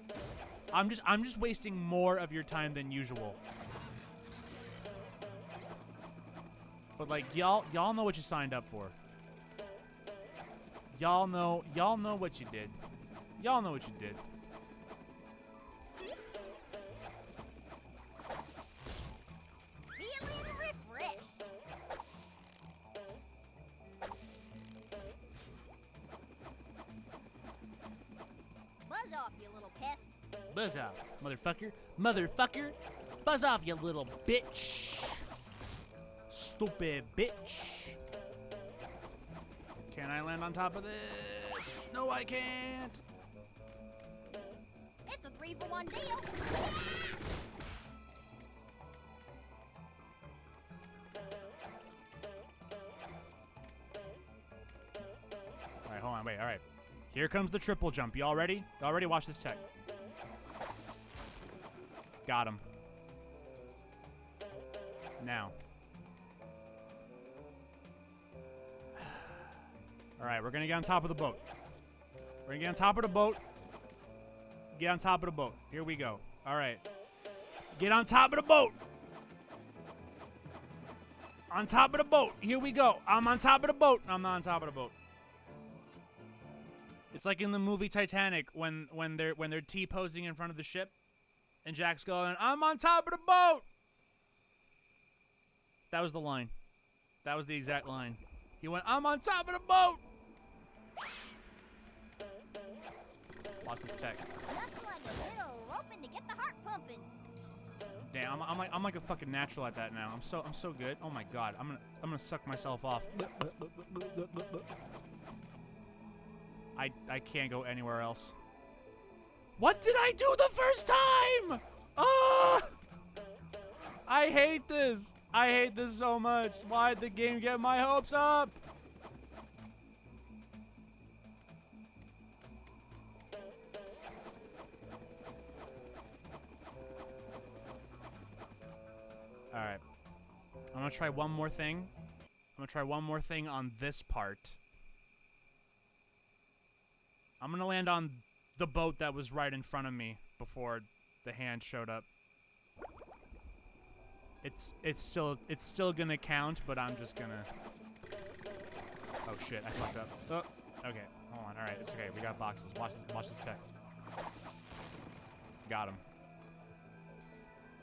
I'm just wasting more of your time than usual. But like y'all know what you signed up for. Y'all know what you did. Y'all know what you did. Feeling refreshed. Buzz off, you little pest. Buzz off, motherfucker. Motherfucker. Buzz off, you little bitch. Stupid bitch. Can I land on top of this? No, I can't. It's a 3-for-1 deal. All right, hold on, wait, all right. Here comes the triple jump. Y'all ready? Y'all ready? Watch this tech. Got him. Now. All right, we're gonna get on top of the boat. We're gonna get on top of the boat. Get on top of the boat. Here we go. All right. Get on top of the boat. On top of the boat. Here we go. I'm on top of the boat. I'm not on top of the boat. It's like in the movie Titanic when they're T-posing in front of the ship, and Jack's going, "I'm on top of the boat." That was the line. That was the exact line. He went, "I'm on top of the boat." Watch this tech. Nothing like a little roping to get the heart pumping. Damn, I'm like a fucking natural at that now. I'm so good. Oh my god, I'm gonna suck myself off. I can't go anywhere else. What did I do the first time? Ah! I hate this. I hate this so much. Why'd the game get my hopes up? Alright. I'm gonna try one more thing. I'm gonna try one more thing on this part. I'm gonna land on the boat that was right in front of me before the hand showed up. It's still gonna count, but I'm just gonna. Oh shit! I fucked up. Oh, okay. Hold on. All right, it's okay. We got boxes. Watch this tech. Got him.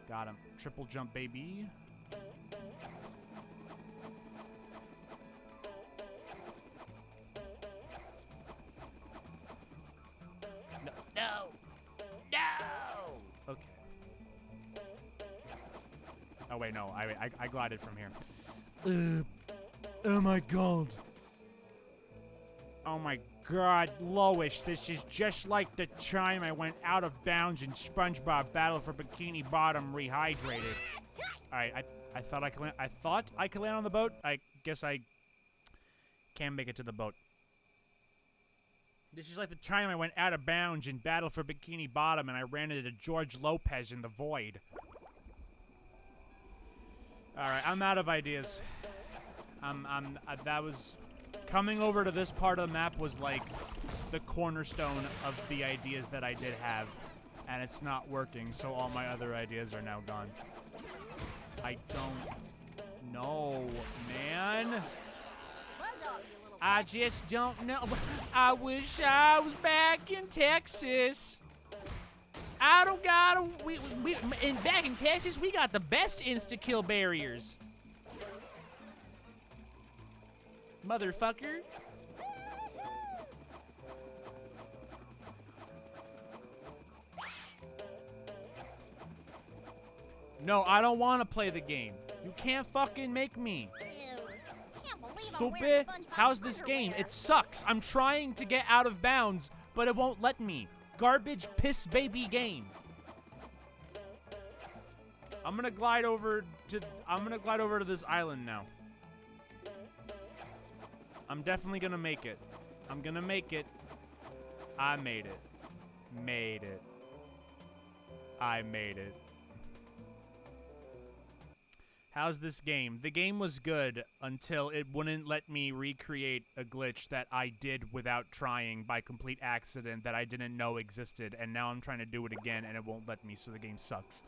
Got him. Triple jump, baby. No. Okay. Oh wait, no. I glided from here. Oh my god. Oh my god, Lois, this is just like the time I went out of bounds in Spongebob Battle for Bikini Bottom Rehydrated. Alright, I thought I could land on the boat. I guess I can't make it to the boat. This is like the time I went out of bounds in Battle for Bikini Bottom and I ran into George Lopez in the void. Alright, I'm out of ideas. That was... Coming over to this part of the map was like the cornerstone of the ideas that I did have. And it's not working, so all my other ideas are now gone. I don't know, man. Buzz off, you little I just don't know. I wish I was back in Texas. I don't gotta. Back in Texas, we got the best insta-kill barriers. Motherfucker. No, I don't want to play the game. You can't fucking make me. Ew. Can't believe I'm wearing Stupid. SpongeBob How's this game? underwear. It sucks. I'm trying to get out of bounds, but it won't let me. Garbage piss baby game. I'm gonna glide over to this island now. I'm definitely gonna make it. I'm gonna make it. I made it. Made it. I made it. How's this game? The game was good until it wouldn't let me recreate a glitch that I did without trying by complete accident that I didn't know existed, and now I'm trying to do it again and it won't let me, so the game sucks.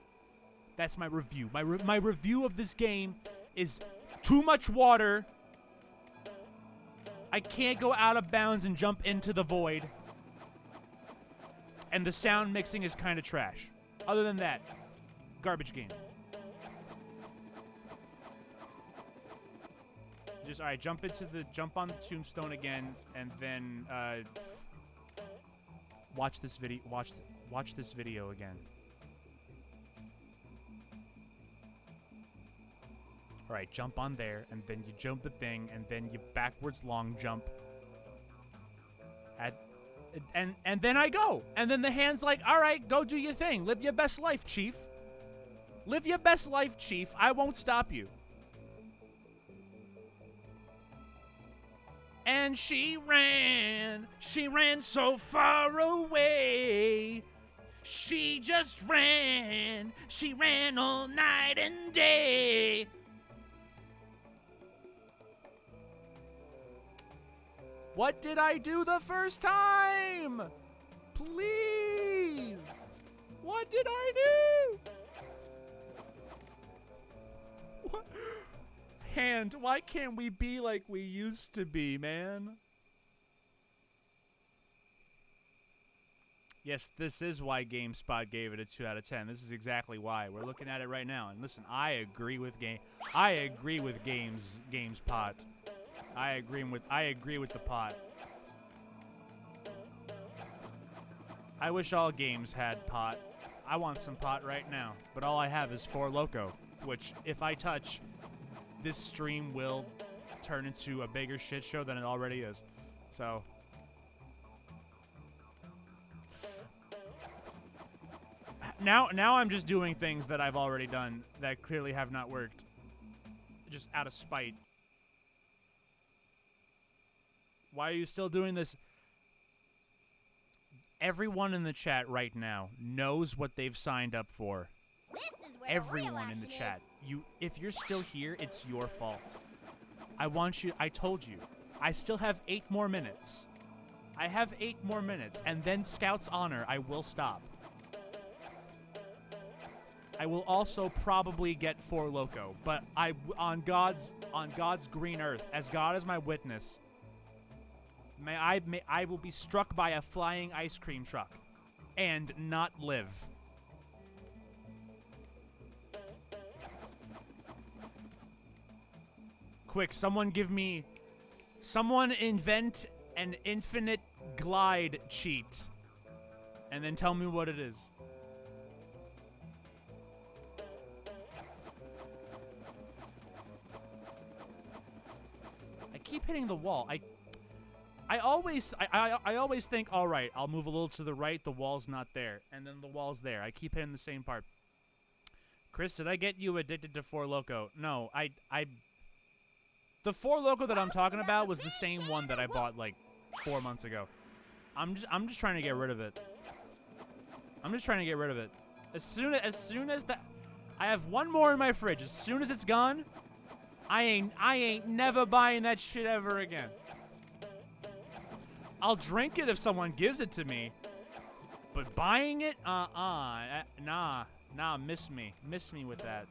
That's my review. My review of this game is too much water. I can't go out of bounds and jump into the void. And the sound mixing is kind of trash. Other than that, garbage game. Just, alright, jump on the tombstone again, and then, watch this video again. Alright, jump on there, and then you jump the thing, and then you backwards long jump. And then I go! And then the hand's like, alright, go do your thing. Live your best life, Chief. Live your best life, Chief. I won't stop you. And she ran so far away. She just ran, she ran all night and day. What did I do the first time? Please. What did I do? What? Hand, why can't we be like we used to be, man? Yes, this is why GameSpot gave it a 2 out of 10. This is exactly why. We're looking at it right now. And listen, I agree with GameSpot. I agree with the pot. I wish all games had pot. I want some pot right now, but all I have is 4 Loko, which if I touch, this stream will turn into a bigger shit show than it already is. So now I'm just doing things that I've already done that clearly have not worked, just out of spite. Why are you still doing this? Everyone in the chat right now knows what they've signed up for. This is where Everyone the in real the action chat. is. If you're still here, it's your fault. I told you. I still have 8 more minutes. I have 8 more minutes, and then Scout's Honor, I will stop. I will also probably get 4 Loko, but on God's green earth, as God is my witness, I will be struck by a flying ice cream truck and not live. Quick, someone invent an infinite glide cheat and then tell me what it is. I keep hitting the wall. I always think, all right, I'll move a little to the right, the wall's not there, and then the wall's there. I keep hitting the same part. Chris, did I get you addicted to 4 Loko? No, the 4 Loko that I'm talking about was the same one that I bought like 4 months ago. I'm just trying to get rid of it. I'm just trying to get rid of it. As soon as that, I have one more in my fridge. As soon as it's gone, I ain't never buying that shit ever again. I'll drink it if someone gives it to me, but buying it, nah, miss me with that.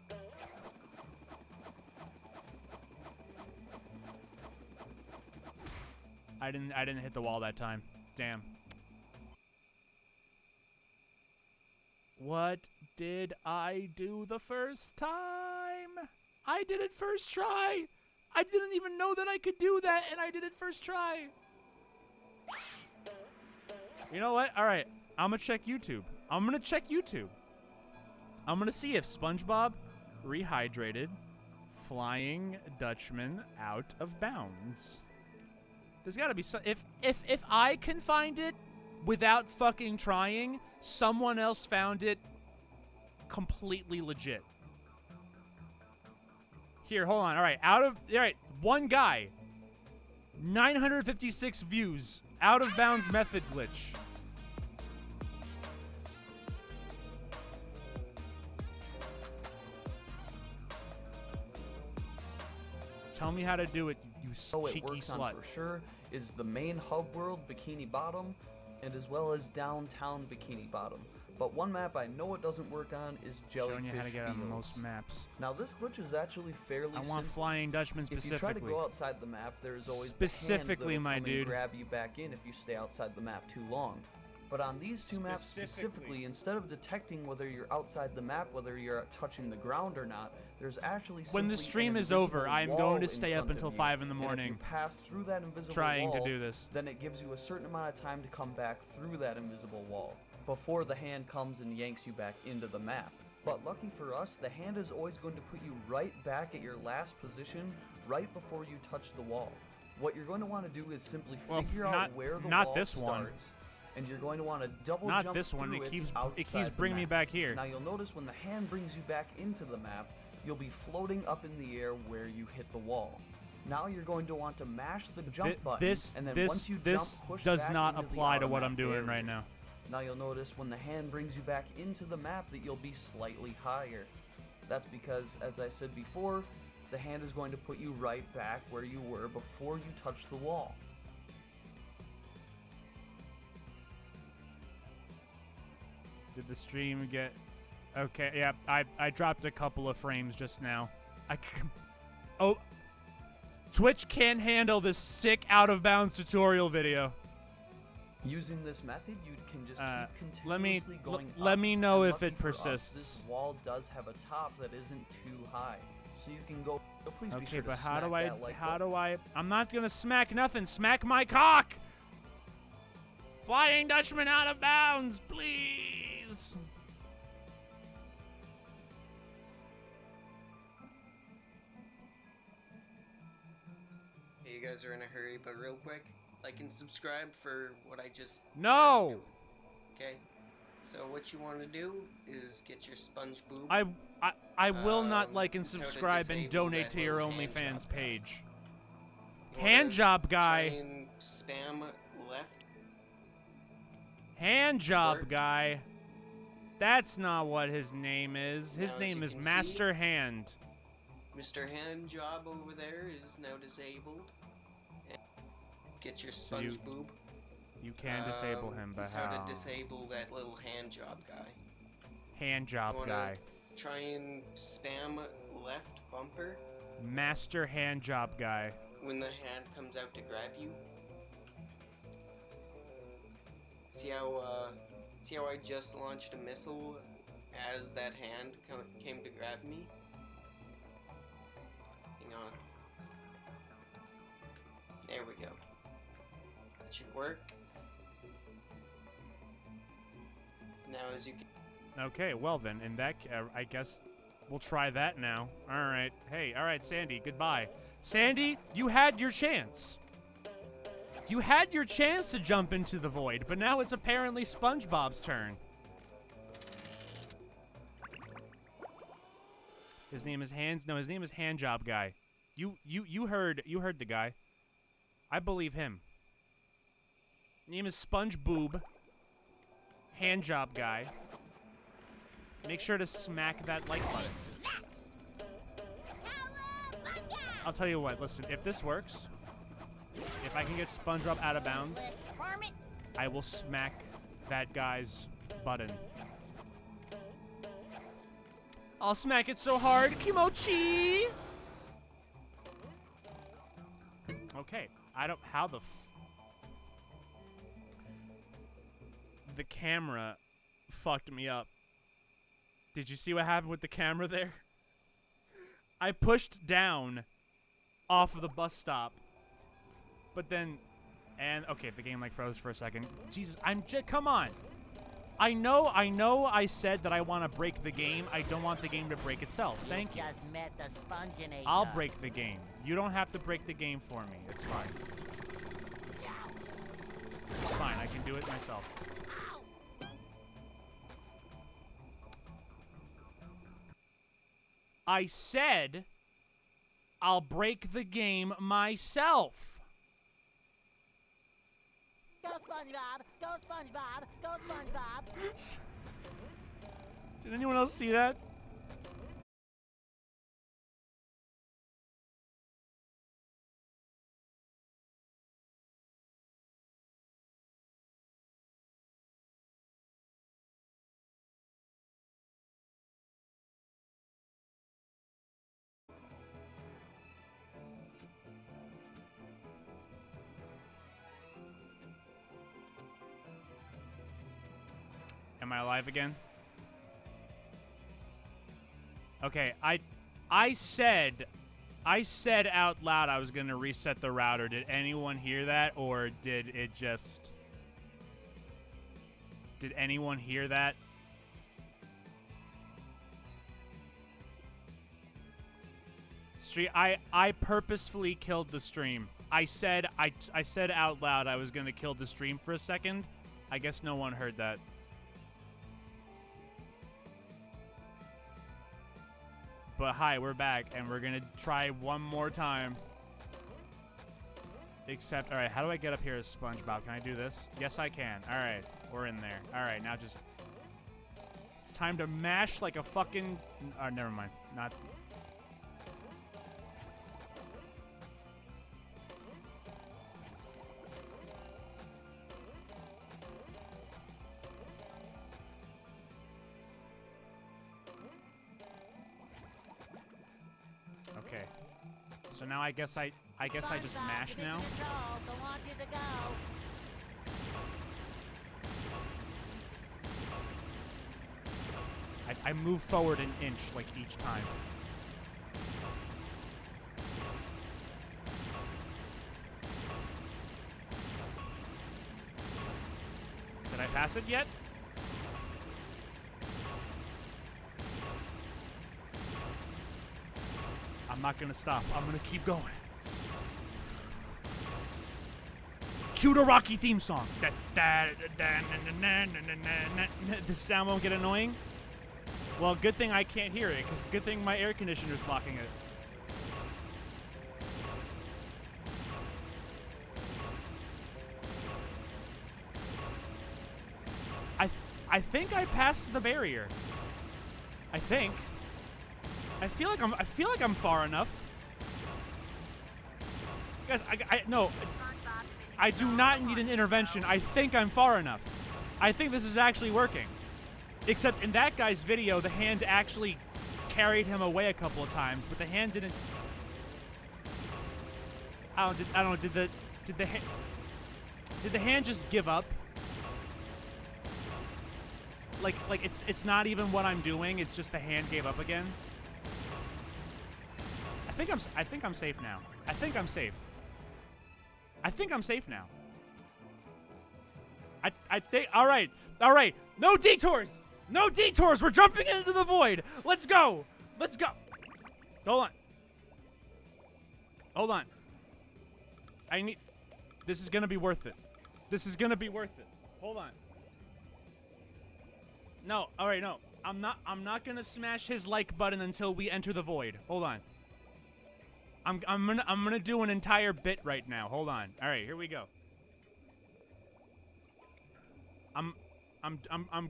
I didn't hit the wall that time. Damn. What did I do the first time? I did it first try. I didn't even know that I could do that, and I did it first try. You know what? All right, I'm gonna check YouTube. I'm gonna see if Spongebob Rehydrated Flying Dutchman out of bounds. There's gotta be some. If I can find it without fucking trying, someone else found it completely legit. Here, hold on. All right, one guy, 956 views. Out of bounds method glitch. Tell me how to do it, you cheeky it works slut. on for sure is the main hub world Bikini Bottom, and as well as downtown Bikini Bottom. But one map I know it doesn't work on is Jellyfish Showing you how to get Fields. on most maps. Now this glitch is actually fairly I want simple. Flying Dutchman If you try to specifically. go outside the map, there's always Specifically, the hand my that'll come dude. and grab you back in if you stay outside the map too long. But on these two maps specifically, instead of detecting whether you're outside the map, whether you're touching the ground or not, there's actually When the simply stream an is over, invisible I'm wall going to in stay up front until of you. 5 in the And if morning. you pass through that invisible Trying to wall, do this. then it gives you a certain amount of time to come back through that invisible wall before the hand comes and yanks you back into the map. But lucky for us, the hand is always going to put you right back at your last position right before you touch the wall. What you're going to want to do is simply figure out where the not wall this one. starts. And you're going to want to double Not jump this one. through It keeps outside the bringing me map. back here. Now you'll notice when the hand brings you back into the map, you'll be floating up in the air where you hit the wall. Now you're going to want to mash the jump button, and then once you jump, push does back not into the apply to what I'm automatic doing area. right now. Now you'll notice when the hand brings you back into the map that you'll be slightly higher. That's because, as I said before, the hand is going to put you right back where you were before you touched the wall. Did the stream get... Okay, yeah, I dropped a couple of frames just now. Oh, Twitch can't handle this sick out-of-bounds tutorial video. Using this method, you can just keep let me continuously going let up, me know and if lucky it for us, persists. this wall does have a top that isn't too high, so you can go. Please be Okay, sure to but how smack do I? that like How button. do I? I'm not gonna smack nothing. Smack my cock. Flying Dutchman out of bounds, please. Hey, you guys are in a hurry, but real quick, like and subscribe for what I just. No. Okay. So what you want to do is get your Spongebob. I will not like and this is how to subscribe and disable donate that to your little hand OnlyFans job guy. page. You Hand wanna job guy. Try and spam left. Hand job Work. guy. That's not what his name is. His Now, as name you is can Master Hand. Mr. Hand Job over there is now disabled. And get your So you- Spongebob. You can disable him, but This is how how? to disable that little hand job guy. Hand job You wanna guy. Try and spam left bumper Master hand job guy. when the hand comes out to grab you. See how I just launched a missile as that hand came to grab me? Hang on. There we go. That should work. Now as you can... Okay, well then, in that, I guess we'll try that now. All right. Hey, all right, Sandy, goodbye. Sandy, you had your chance. You had your chance to jump into the void, but now it's apparently SpongeBob's turn. His name is Hands. No, his name is Handjob Guy. You heard the guy. I believe him. Name is Spongebob. Hand job guy. Make sure to smack that like button. I'll tell you what, listen, if this works, if I can get SpongeBob out of bounds, I will smack that guy's button. I'll smack it so hard, Kimochi! Okay, how the camera fucked me up. Did you see what happened with the camera there? I pushed down off of the bus stop, but then, okay, the game like froze for a second. Jesus, come on. I know I said that I want to break the game. I don't want the game to break itself. Thank you. Just met the Sponginator. I'll break the game. You don't have to break the game for me. It's fine. It's fine, I can do it myself. I said I'll break the game myself. Go SpongeBob! Go SpongeBob! Go SpongeBob! Did anyone else see that? Am I alive again? Okay, I said out loud I was gonna reset the router. Did anyone hear that, or did anyone hear that? I purposefully killed the stream. I said out loud I was gonna kill the stream for a second. I guess no one heard that. But hi, we're back, and we're gonna try one more time. Except, alright, how do I get up here as SpongeBob? Can I do this? Yes, I can. Alright, we're in there. Alright, now just... It's time to mash like a fucking... never mind. Not... Okay. So now I guess I just mash now. The launch is a go. I move forward an inch like each time. Did I pass it yet? I'm not gonna stop. I'm gonna keep going. Cue the Rocky theme song. The sound won't get annoying. Well, good thing I can't hear it, because good thing my air conditioner's blocking it. I think I passed the barrier. I think. I feel like I'm far enough. Guys, no. I do not need an intervention. I think I'm far enough. I think this is actually working. Except in that guy's video, the hand actually carried him away a couple of times, but the hand didn't. I don't know. Did the hand just give up? Like it's not even what I'm doing. It's just the hand gave up again. I think I'm safe now. I think I'm safe. I think I'm safe now. I think. All right. No detours. No detours. We're jumping into the void. Let's go. Let's go. Hold on. This is gonna be worth it. This is gonna be worth it. Hold on. No. All right. No. I'm not gonna smash his like button until we enter the void. Hold on. I'm gonna do an entire bit right now. Hold on. All right, here we go. I'm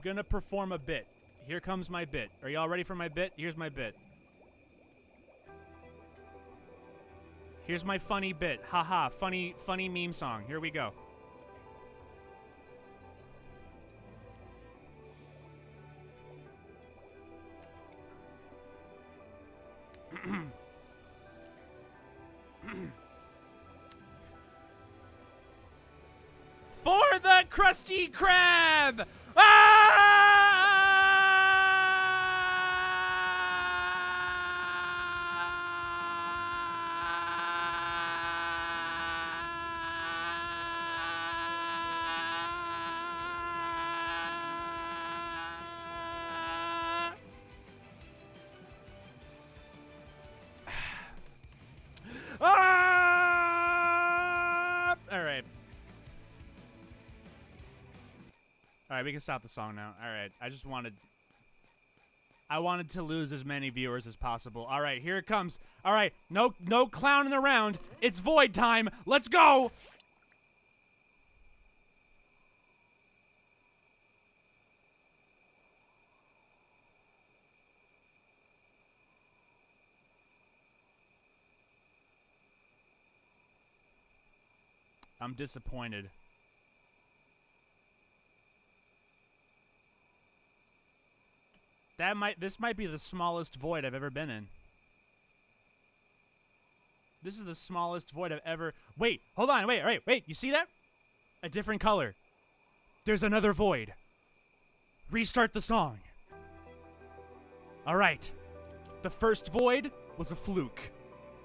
gonna perform a bit. Here comes my bit. Are y'all ready for my bit? Here's my bit. Here's my funny bit. Haha, funny meme song. Here we go. For the Krusty Krab! Alright, we can stop the song now. Alright, I wanted to lose as many viewers as possible. Alright, here it comes. Alright, no clowning around. It's void time. Let's go! I'm disappointed. This might be the smallest void I've ever been in. This is the smallest void I've ever... Wait, hold on, wait, you see that? A different color. There's another void. Restart the song. Alright. The first void was a fluke.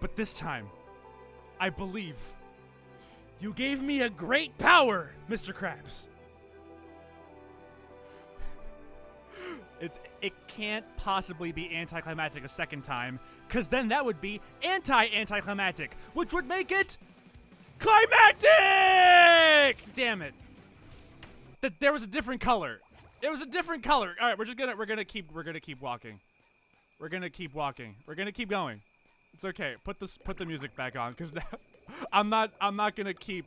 But this time, I believe. You gave me a great power, Mr. Krabs. It can't possibly be anticlimactic a second time, because then that would be anti-anticlimactic, which would make it climactic! Damn it. There was a different color. It was a different color. All right, we're gonna keep walking. We're gonna keep walking. We're gonna keep going. It's okay. Put the music back on, because I'm not gonna keep.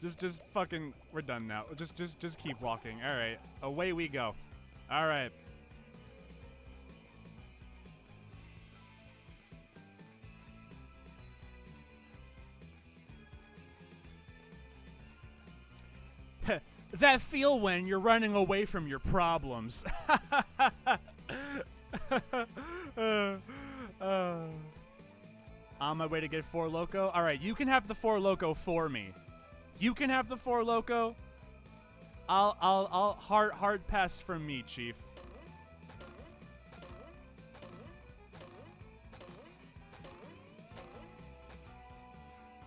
Just fucking, we're done now. Just keep walking. All right, away we go. All right. That feel when you're running away from your problems. On my way to get 4 Loco. All right, you can have the 4 Loco for me. You can have the 4 Loco. I'll hard pass from me, Chief.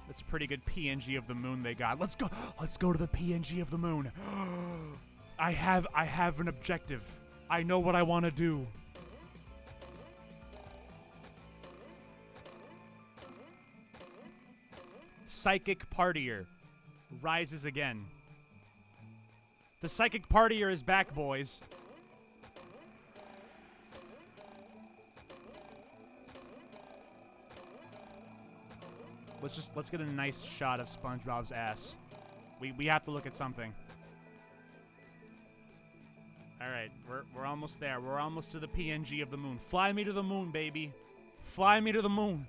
That's a pretty good PNG of the moon they got. Let's go to the PNG of the moon. I have an objective. I know what I want to do. Psychic Partier rises again. The Psychic Partier is back, boys. Let's get a nice shot of SpongeBob's ass. We have to look at something. All right, we're almost there. We're almost to the PNG of the moon. Fly me to the moon, baby. Fly me to the moon.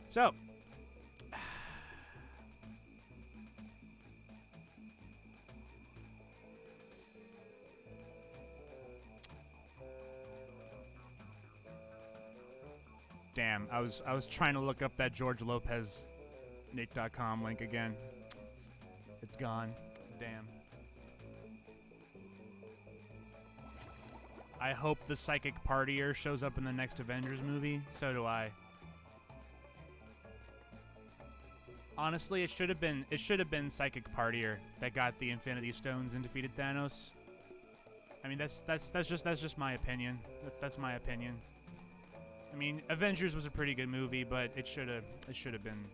So, damn, I was trying to look up that George Lopez Nate.com link again. It's gone. Damn. I hope the Psychic Partier shows up in the next Avengers movie. So do I. Honestly, it should have been Psychic Partier that got the Infinity Stones and defeated Thanos. I mean, that's just my opinion. That's my opinion. I mean, Avengers was a pretty good movie, but it should have been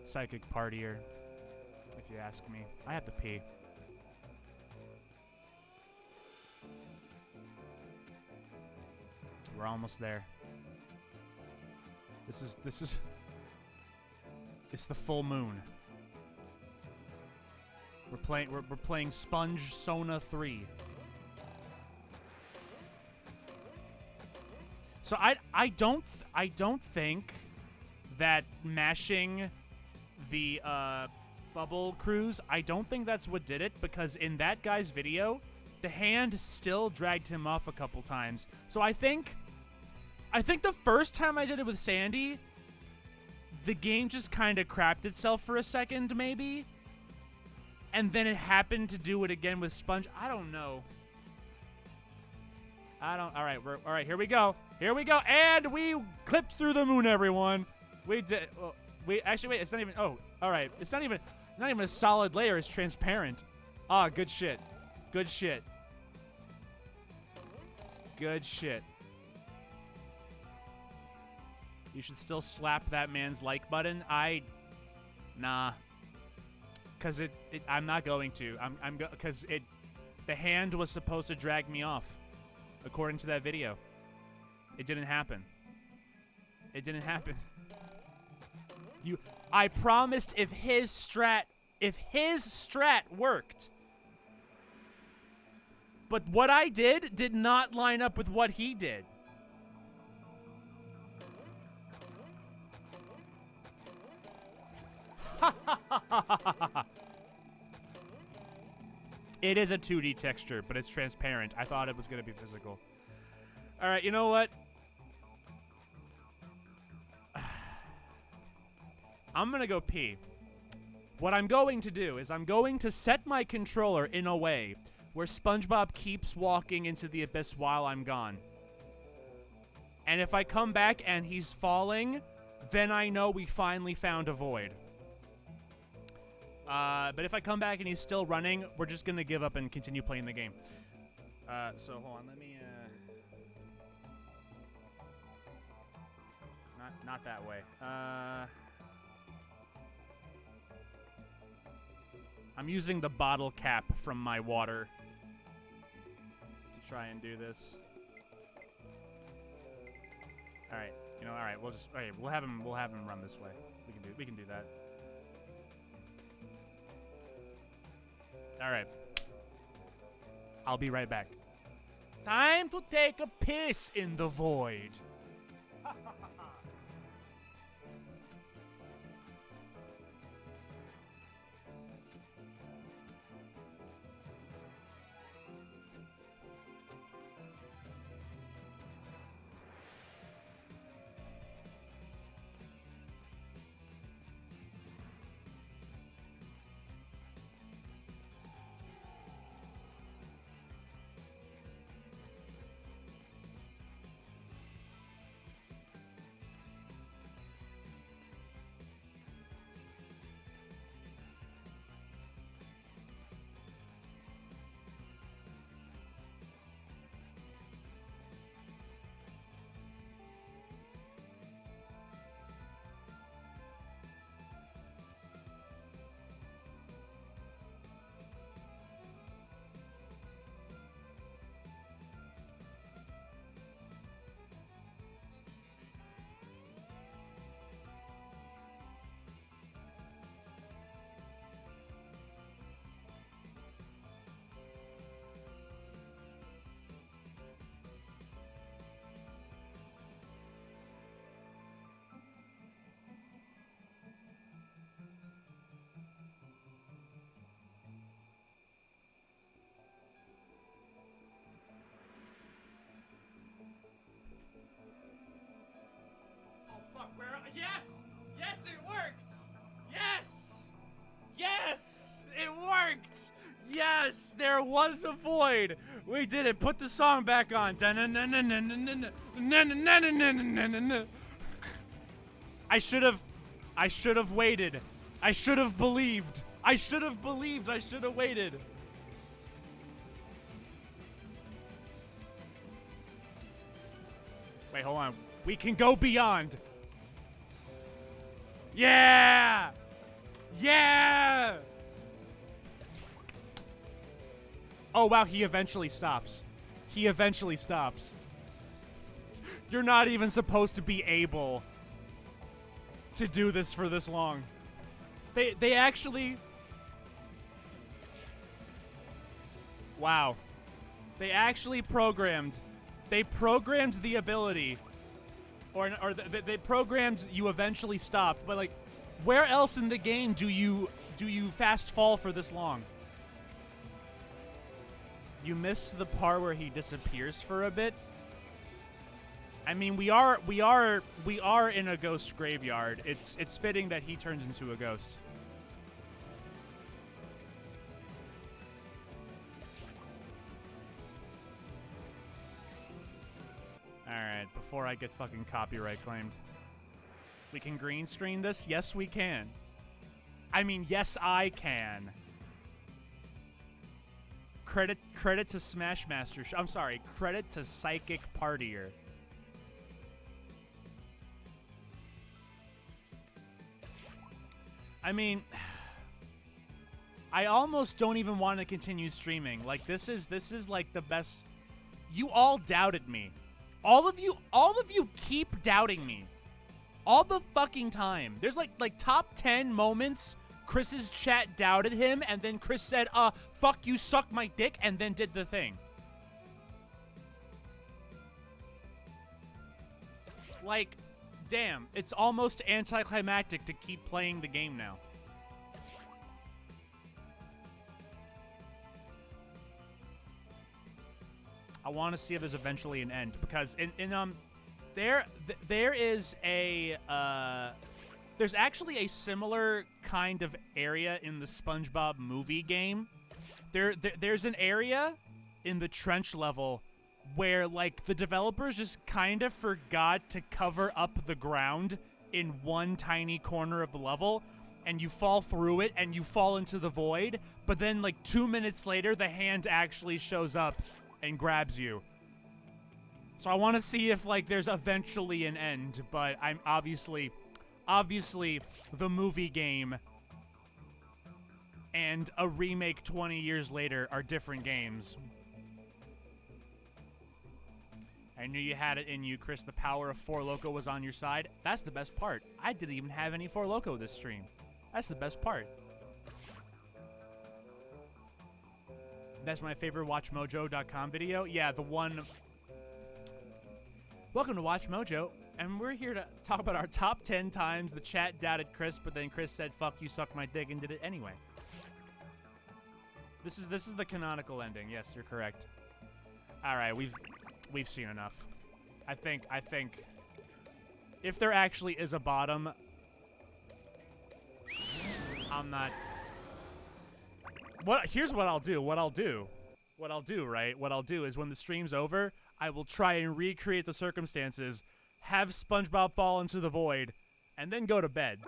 Psychic Partier, if you ask me. I have to pee. We're almost there. It's the full moon. We're playing Sponge Sona 3. So I don't think that mashing the bubble cruise, I don't think that's what did it, because in that guy's video, the hand still dragged him off a couple times. So I think the first time I did it with Sandy, the game just kind of crapped itself for a second, maybe. And then it happened to do it again with Sponge. I don't know. All right, here we go. Here we go. And we clipped through the moon, everyone. We did. Well, actually, wait, it's not even. Oh, all right. It's not even a solid layer. It's transparent. Ah, good shit. Good shit. Good shit. You should still slap that man's like button. Nah. Cause I'm not going to. Cause the hand was supposed to drag me off, according to that video. It didn't happen. It didn't happen. I promised if his strat worked. But what I did not line up with what he did. It is a 2D texture, but it's transparent. I thought it was going to be physical. All right, you know what? I'm going to go pee. What I'm going to do is I'm going to set my controller in a way where Spongebob keeps walking into the abyss while I'm gone. And if I come back and he's falling, then I know we finally found a void. But if I come back and he's still running, we're just going to give up and continue playing the game. So hold on, let me, not that way. I'm using the bottle cap from my water to try and do this. All right, all right, we'll have him run this way. We can do that. All right. I'll be right back. Time to take a piss in the void. Yes! Yes, it worked! Yes! Yes! It worked! Yes! There was a void! We did it! Put the song back on! I should have waited. I should have believed. I should have waited. Wait, hold on. We can go beyond. Yeah! Yeah! Oh, wow, he eventually stops. You're not even supposed to be able to do this for this long. They actually... Wow. They actually programmed... They programmed the ability... Or they programmed you eventually stop, but like, where else in the game do you fast fall for this long? You missed the part where he disappears for a bit. I mean, we are in a ghost graveyard. It's fitting that he turns into a ghost. Alright, before I get fucking copyright claimed. We can green screen this? Yes, we can. I mean, yes, I can. Credit to Smashmaster. I'm sorry, credit to Psychic Partier. I mean, I almost don't even want to continue streaming. Like, this is like the best. You all doubted me. All of you keep doubting me. All the fucking time. There's like top 10 moments Chris's chat doubted him, and then Chris said, fuck you, suck my dick, and then did the thing. Like, damn, it's almost anticlimactic to keep playing the game now. I want to see if there's eventually an end, because there is a there's actually a similar kind of area in the Spongebob movie game. There's an area in the trench level where like the developers just kind of forgot to cover up the ground in one tiny corner of the level, and you fall through it and you fall into the void, but then like 2 minutes later the hand actually shows up and grabs you. So I want to see if like there's eventually an end, but I'm obviously the movie game and a remake 20 years later are different games. I knew you had it in you, Chris. The power of Four Loko was on your side. That's the best part. I didn't even have any Four Loko this stream. That's the best part. That's my favorite WatchMojo.com video. Yeah, the one... Welcome to Watch Mojo, and we're here to talk about our top 10 times the chat doubted Chris, but then Chris said, fuck you, suck my dick, and did it anyway. This is the canonical ending. Yes, you're correct. Alright, we've seen enough. I think if there actually is a bottom, I'm not... Here's what I'll do. What I'll do is when the stream's over, I will try and recreate the circumstances, have SpongeBob fall into the void, and then go to bed.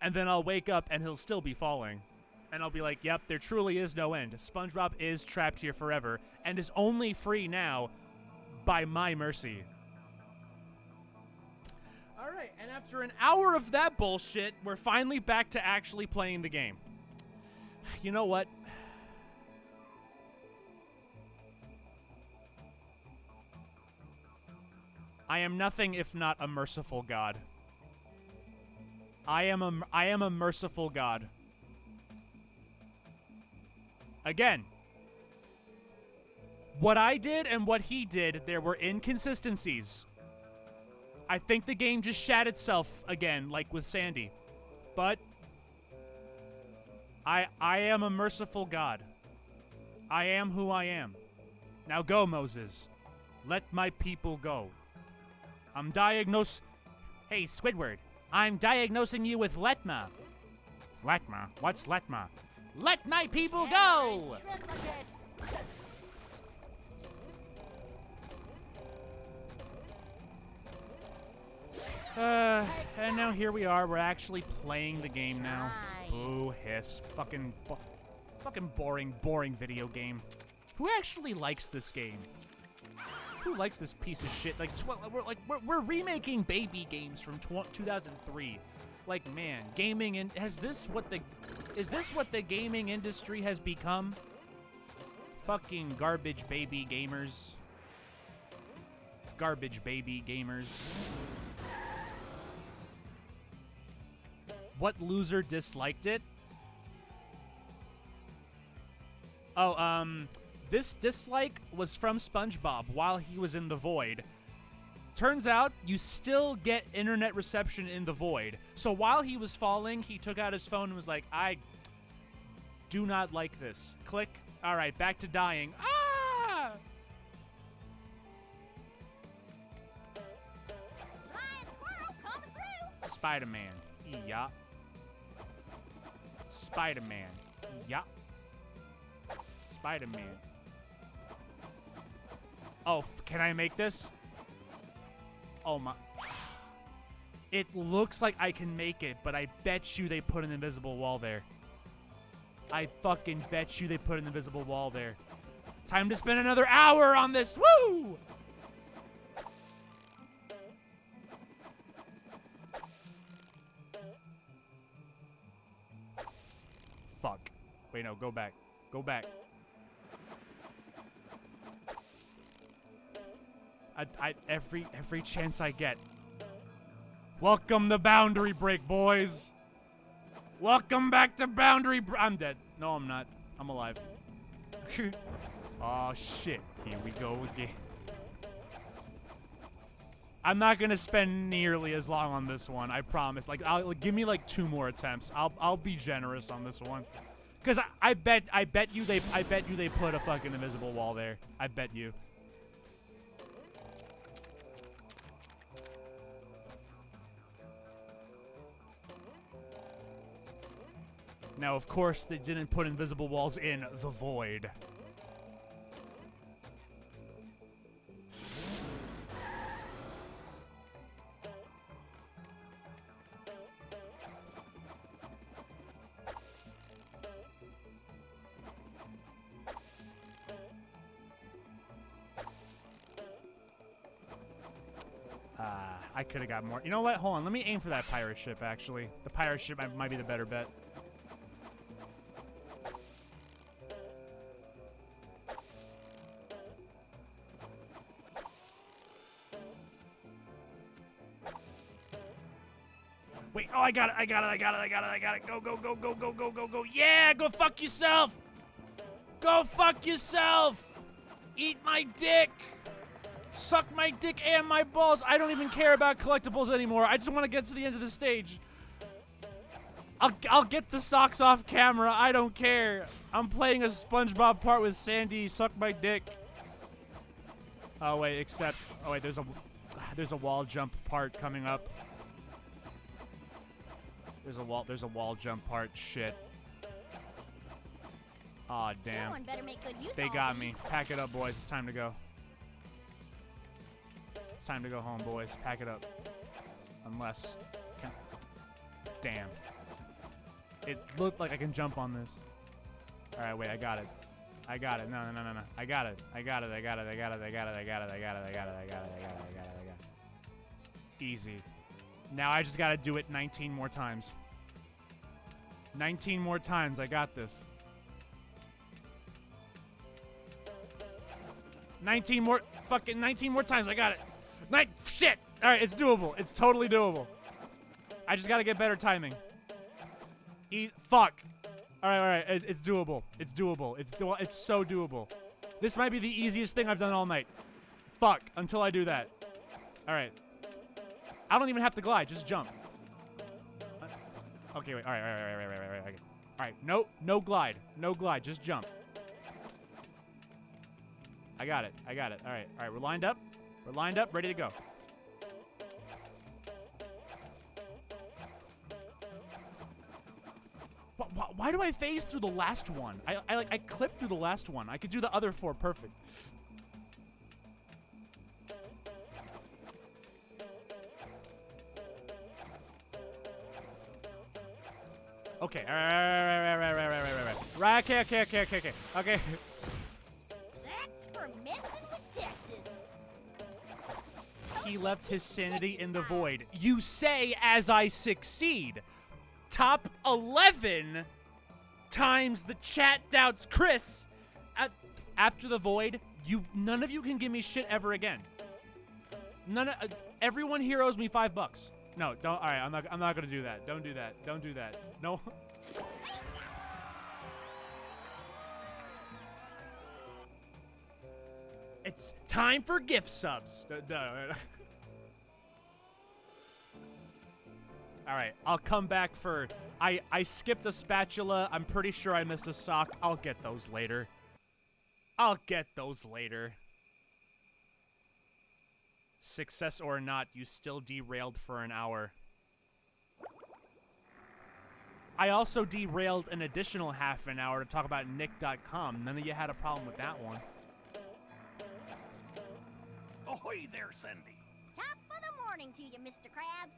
And then I'll wake up and he'll still be falling. And I'll be like, yep, there truly is no end. SpongeBob is trapped here forever and is only free now by my mercy. Alright, and after an hour of that bullshit, we're finally back to actually playing the game. You know what? I am nothing if not a merciful God. I am a merciful God. Again, what I did and what he did, there were inconsistencies. I think the game just shat itself again, like with Sandy. But I am a merciful God. I am who I am. Now go, Moses. Let my people go. I'm Hey, Squidward. I'm diagnosing you with Letma. Letma? What's Letma? Let my people go! And now here we are. We're actually playing the game now. Boo, hiss. Fucking boring video game. Who actually likes this game? Who likes this piece of shit? Like, we're remaking baby games from 2003. Like, man, gaming and is this what the gaming industry has become? Fucking garbage baby gamers. Garbage baby gamers. What loser disliked it? Oh, this dislike was from Spongebob while he was in the void. Turns out you still get internet reception in the void. So while he was falling, he took out his phone and was like, I do not like this. Click. All right, back to dying. Ah! Flying squirrel coming through. Spider-Man. Yeah. Spider-Man. Yeah. Spider-Man. Oh, can I make this? Oh my. It looks like I can make it, but I bet you they put an invisible wall there. I fucking bet you they put an invisible wall there. Time to spend another hour on this. Woo! Fuck. Wait, no, go back. Go back. Every chance I get. Welcome to Boundary Break, boys. Welcome back to Boundary Break. I'm dead. No, I'm not. I'm alive. Oh, shit. Here we go again. I'm not gonna spend nearly as long on this one. I promise. Like, give me like 2 more attempts. I'll be generous on this one. Cause I bet you they put a fucking invisible wall there. I bet you. Now, of course, they didn't put invisible walls in the void. I could have got more. You know what? Hold on. Let me aim for that pirate ship, actually. The pirate ship might be the better bet. Wait, oh, I got it. Go. Yeah, go fuck yourself. Go fuck yourself. Eat my dick. Suck my dick and my balls. I don't even care about collectibles anymore. I just want to get to the end of the stage. I'll get the socks off camera. I don't care. I'm playing a SpongeBob part with Sandy. Suck my dick. Oh wait, except there's a wall jump part coming up. There's a wall jump part. Shit. Aw, damn. Someone better make good use They of got all me. these. Pack it up, boys. It's time to go. It's time to go home, boys. Pack it up. Unless... Damn. It looked like I can jump on this. Alright, wait. I got it. No. I got it. Easy. Now I just gotta do it 19 more times. 19 more times. I got this. 19 more times. I got it. Shit. All right, it's doable. It's totally doable. I just got to get better timing. Fuck. All right. It's doable. It's so doable. This might be the easiest thing I've done all night. Fuck, until I do that. All right. I don't even have to glide. Just jump. Okay, wait. All right. Okay. All right. No glide. No glide. Just jump. I got it. All right. We're lined up. Ready to go. Why do I phase through the last one? I clipped through the last one. I could do the other 4 perfect. Okay. Right. Okay. That's for messing with Texas. He left his sanity in the void. You say as I succeed. Top 11 times the chat doubts Chris. After the void, none of you can give me shit ever again. Everyone here owes me $5. No, don't. All right, I'm not gonna do that. Don't do that. Don't do that. No. It's time for gift subs. All right, I'll come back for. I skipped a spatula. I'm pretty sure I missed a sock. I'll get those later. I'll get those later. Success or not, you still derailed for an hour. I also derailed an additional half an hour to talk about Nick.com. None of you had a problem with that one. Ahoy there, Cindy. Top of the morning to you, Mr. Krabs.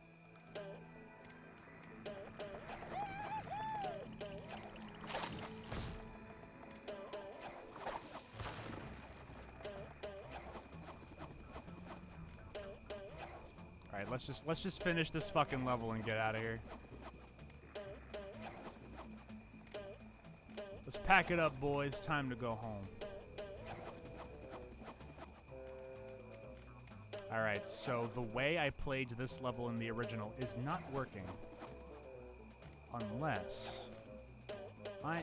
All right, let's just finish this fucking level and get out of here. Let's pack it up, boys. Time to go home. All right, so the way I played this level in the original is not working. Unless...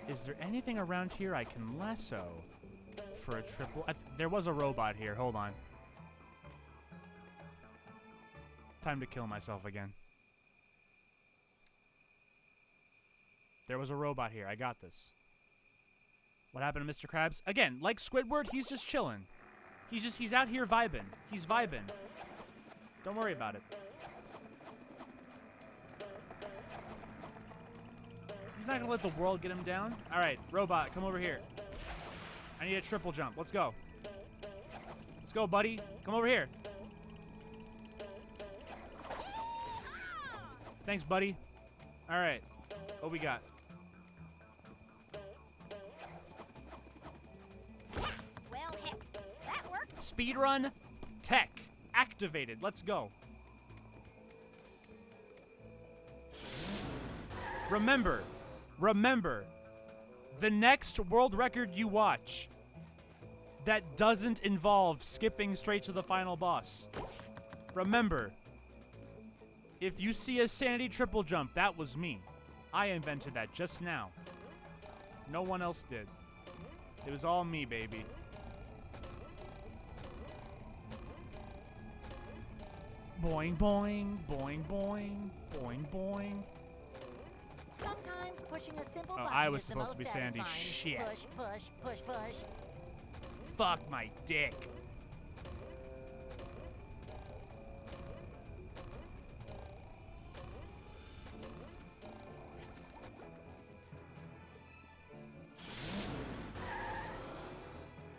is there anything around here I can lasso for a triple? There was a robot here. Hold on. Time to kill myself again. There was a robot here. I got this. What happened to Mr. Krabs? Again, like Squidward, he's just chilling. He's out here vibing. He's vibing. Don't worry about it. He's not gonna let the world get him down. All right, robot, come over here. I need a triple jump. Let's go. Let's go, buddy. Come over here. Thanks, buddy. All right, what we got? Well, heck, that worked. Speedrun tech activated. Let's go. Remember, the next world record you watch that doesn't involve skipping straight to the final boss. Remember, if you see a sanity triple jump, that was me. I invented that just now. No one else did. It was all me, baby. Boing, boing, boing, boing, boing, boing. Sometimes pushing a simple button I was is the supposed most to be Sandy. satisfying. Shit. Push, push, push, push. Fuck my dick.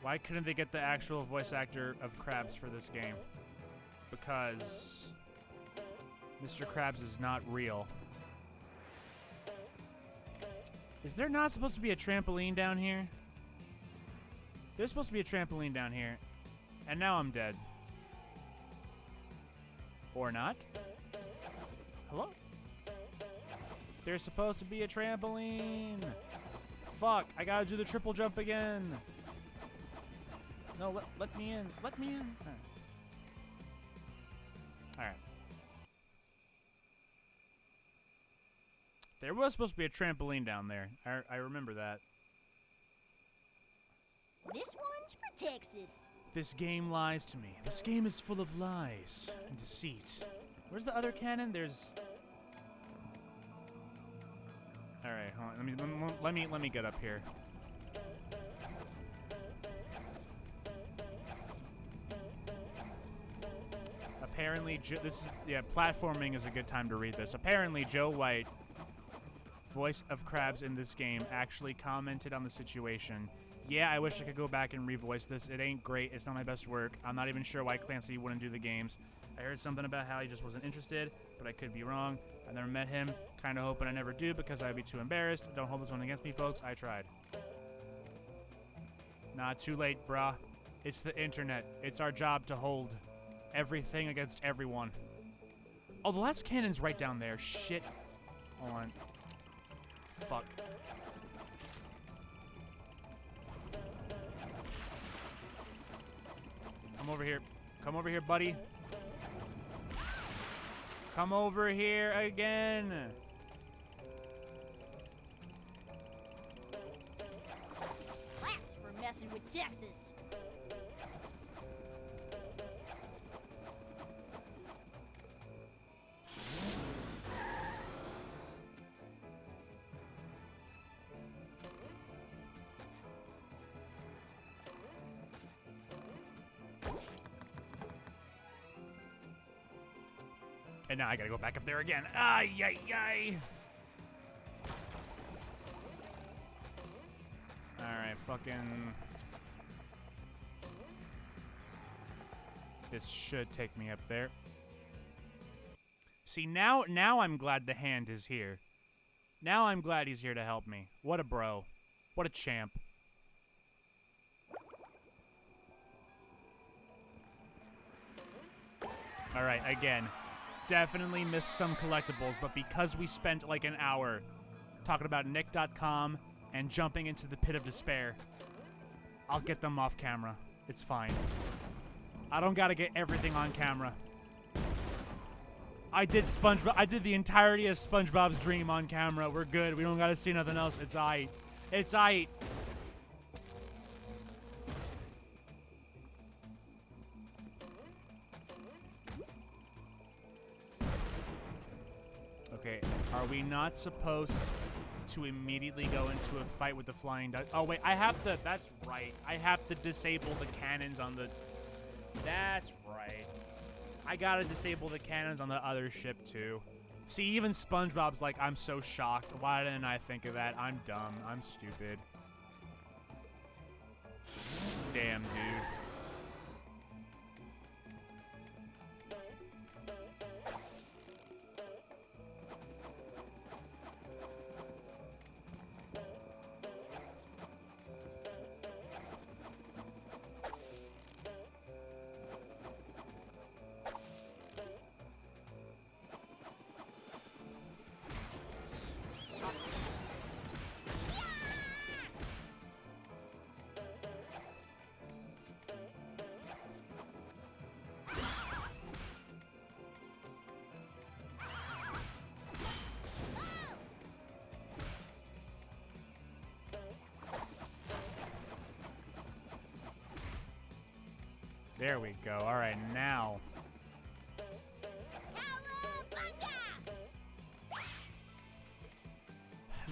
Why couldn't they get the actual voice actor of Krabs for this game? Because Mr. Krabs is not real. Is there not supposed to be a trampoline down here? There's supposed to be a trampoline down here. And now I'm dead. Or not. Hello? There's supposed to be a trampoline. Fuck, I gotta do the triple jump again. No, let me in. Let me in. Alright. There was supposed to be a trampoline down there. I remember that. This one's for Texas. This game lies to me. This game is full of lies and deceit. Where's the other cannon? There's... Alright, hold on. Let me get up here. Apparently, platforming is a good time to read this. Apparently, Joe White, voice of Krabs in this game, actually commented on the situation. Yeah, I wish I could go back and revoice this. It ain't great. It's not my best work. I'm not even sure why Clancy wouldn't do the games. I heard something about how he just wasn't interested, but I could be wrong. I never met him. Kind of hoping I never do because I'd be too embarrassed. Don't hold this one against me, folks. I tried. Nah, too late, brah. It's the internet. It's our job to hold everything against everyone. Oh, the last cannon's right down there. Shit. Hold on. Fuck. Come over here. Come over here, buddy. Come over here again. Claps for messing with Texas. And now I gotta go back up there again. Ay, ay, ay. Alright, fucking... This should take me up there. See, now I'm glad the hand is here. Now I'm glad he's here to help me. What a bro. What a champ. Alright, again. Definitely missed some collectibles, but because we spent like an hour talking about Nick.com and jumping into the pit of despair, I'll get them off camera. It's fine. I don't gotta get everything on camera. I did the entirety of SpongeBob's dream on camera. We're good. We don't gotta see nothing else. It's aight. It's aight. Okay, are we not supposed to immediately go into a fight with the flying duck? Oh, wait, I have to... That's right. I have to disable the cannons on the... That's right. I gotta disable the cannons on the other ship, too. See, even SpongeBob's like, I'm so shocked. Why didn't I think of that? I'm dumb. I'm stupid. Damn, dude. There we go. All right, now.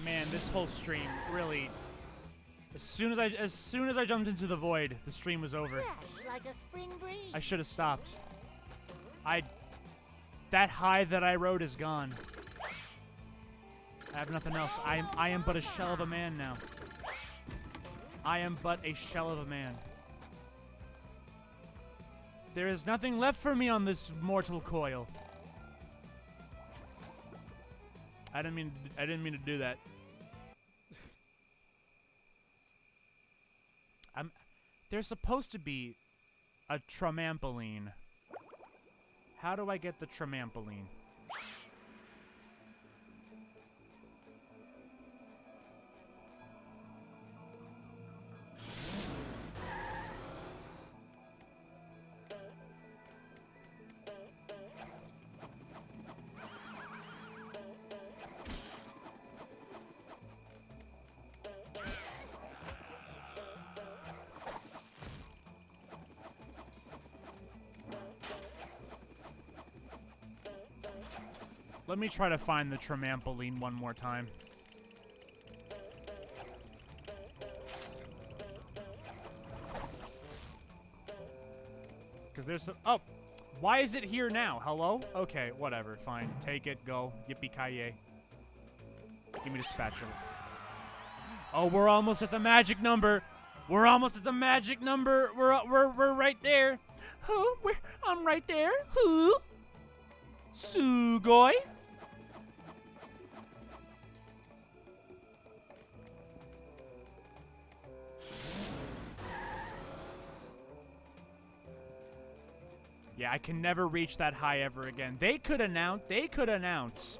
Man, this whole stream really. As soon as I jumped into the void, the stream was over. Fresh like a spring breeze. I should have stopped. That high that I rode is gone. I have nothing else. I am but a shell of a man now. I am but a shell of a man. There is nothing left for me on this mortal coil. I didn't mean to do that. There's supposed to be a tramampoline. How do I get the tramampoline? Let me try to find the tramampoline one more time. Because there's some... Oh! Why is it here now? Hello? Okay, whatever. Fine. Take it. Go. Yippee-ki-yay. Give me the spatula. Oh, we're almost at the magic number. We're almost at the magic number. We're right there. Huh? I'm right there. Who? Sugoi? Yeah, I can never reach that high ever again. They could announce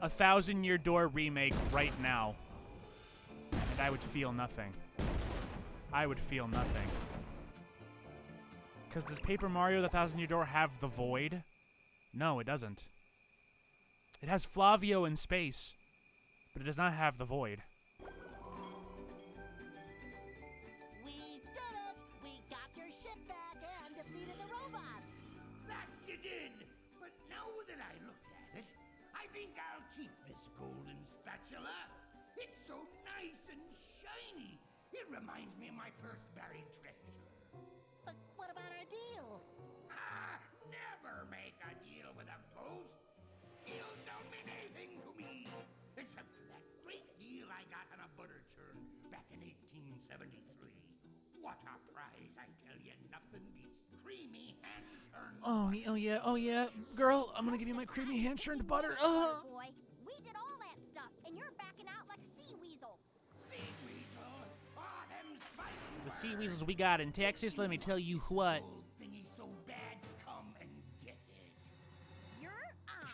a 1,000-Year Door remake right now. And I would feel nothing. I would feel nothing. Because does Paper Mario the 1,000-Year Door have the void? No, it doesn't. It has Flavio in space, but it does not have the void. We did it! We got your ship back and defeated the robots! That you did! But now that I look at it, I think I'll keep this golden spatula. It's so nice and shiny. It reminds me of my first buried treasure. But what about our deal? Ah, never make a deal with a ghost. Deals don't mean anything to me, except for that great deal I got on a butter churn back in 1873. What a prize, I tell you. Nothing beats creamy hand-churned. Oh yeah. Girl, I'm gonna give you my creamy hand-churned butter. Boy, we did all that stuff, and you're backing out like a sea weasel. Sea weasel? Ah, them's fighting The sea weasels we got in Texas, let me tell you what. old thingy so bad, come and get it. You're on.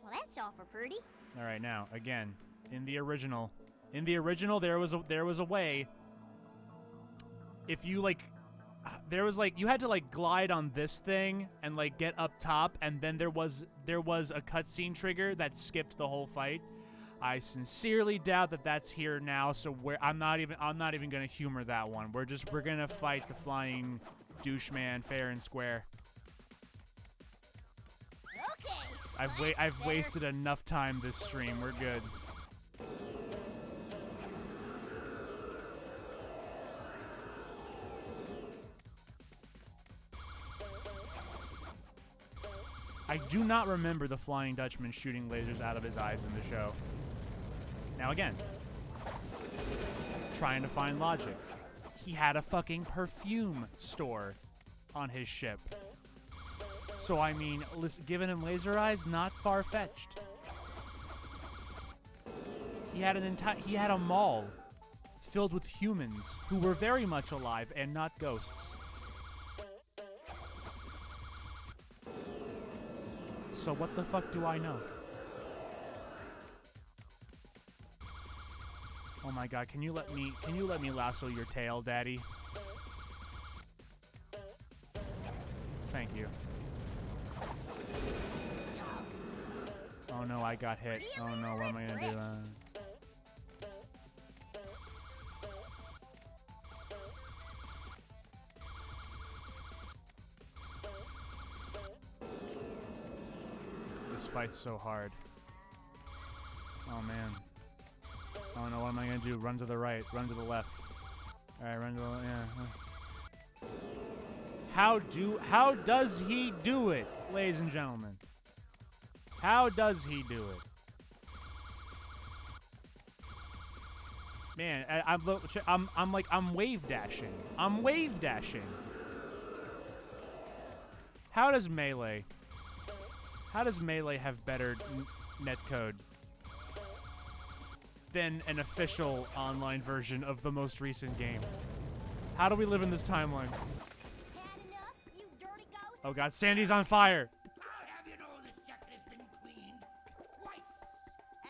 Well, that's all for Purdy. All right, now again, in the original, there was a way. If you you had to glide on this thing and get up top, and then there was a cutscene trigger that skipped the whole fight. I sincerely doubt that that's here now, so I'm not even gonna humor that one. We're gonna fight the flying douche man fair and square. Okay. I've wasted enough time this stream. We're good. I do not remember the Flying Dutchman shooting lasers out of his eyes in the show. Now again, trying to find logic. He had a fucking perfume store on his ship. So I mean, giving him laser eyes, not far-fetched. He had a mall filled with humans who were very much alive and not ghosts. So what the fuck do I know? Oh my god, can you let me lasso your tail, Daddy? Thank you. Oh no, I got hit. Oh no, what am I gonna do? This fight's so hard. Oh man. Oh no, what am I gonna do? Run to the right, run to the left. Alright, run to the yeah. How does he do it, ladies and gentlemen? How does he do it? Man, I'm wave dashing. I'm wave dashing. How does Melee have better netcode than an official online version of the most recent game? How do we live in this timeline? Had enough, you dirty ghost? Oh god, Sandy's on fire. I'll have you know this jacket has been cleaned twice.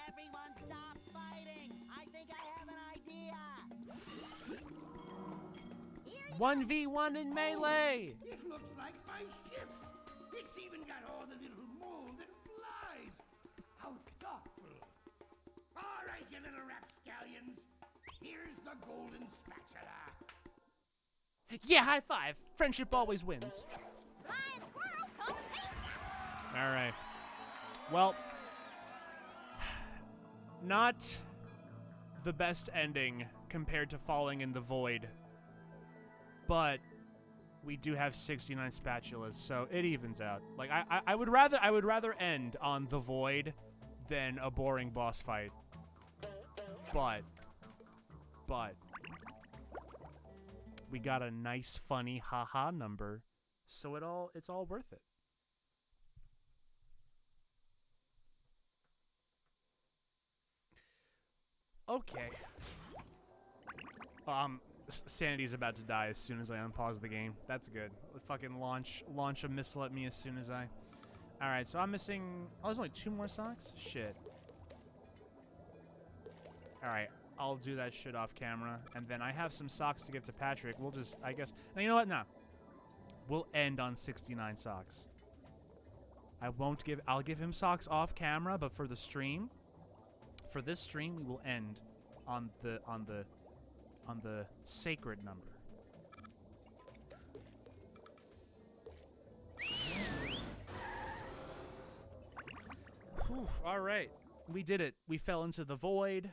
Everyone stop fighting! I think I have an idea! 1v1 in Melee! It looks like my ship. It's even got all the little mold that flies. How thoughtful. All right, you little rapscallions. Here's the golden spatula. Yeah, high five. Friendship always wins. Flying squirrel, come take that. All right. Well, not the best ending compared to falling in the void, but we do have 69 spatulas, so it evens out. Like I would rather end on the void than a boring boss fight. But we got a nice funny haha number, so it's all worth it. Okay. Sanity's about to die as soon as I unpause the game. That's good. Fucking launch a missile at me as soon as I... Alright, so I'm missing... Oh, there's only 2 more socks? Shit. Alright, I'll do that shit off camera. And then I have some socks to give to Patrick. We'll just, I guess... Now, you know what? Nah. We'll end on 69 socks. I'll give him socks off camera, but for this stream, we will end on the sacred number. Whew, all right. We did it. We fell into the void.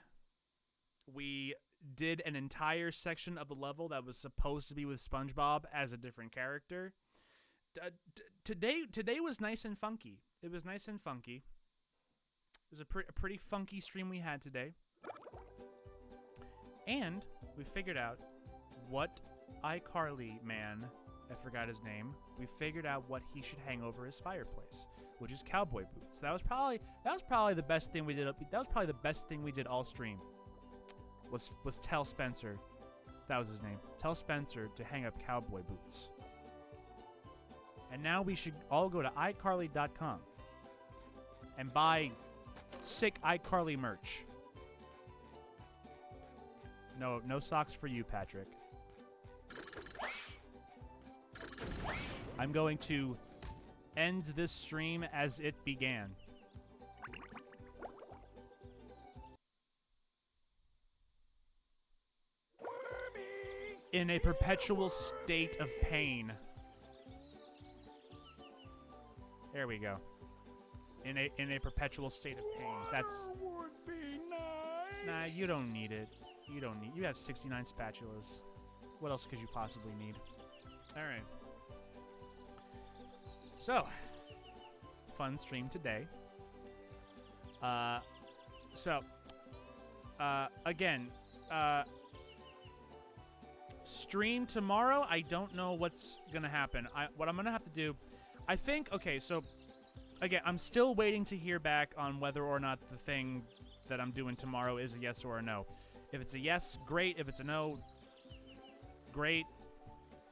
We did an entire section of the level that was supposed to be with Spongebob as a different character. Today was nice and funky. It was nice and funky. It was a pretty funky stream we had today. And we figured out what iCarly man, I forgot his name, we figured out what he should hang over his fireplace, which is cowboy boots. That was probably the best thing we did. That was probably the best thing we did all stream. Was tell Spencer, that was his name, tell Spencer to hang up cowboy boots. And now we should all go to iCarly.com and buy sick iCarly merch. No socks for you, Patrick. I'm going to end this stream as it began. In a perpetual state of pain. There we go. In a perpetual state of pain. That's would be nice. Nah, you don't need it. You have 69 spatulas. What else could you possibly need? All right. So, fun stream today. Again, stream tomorrow. I don't know what's gonna happen. What I'm gonna have to do, I think. Okay, so again, I'm still waiting to hear back on whether or not the thing that I'm doing tomorrow is a yes or a no. If it's a yes, great. If it's a no, great.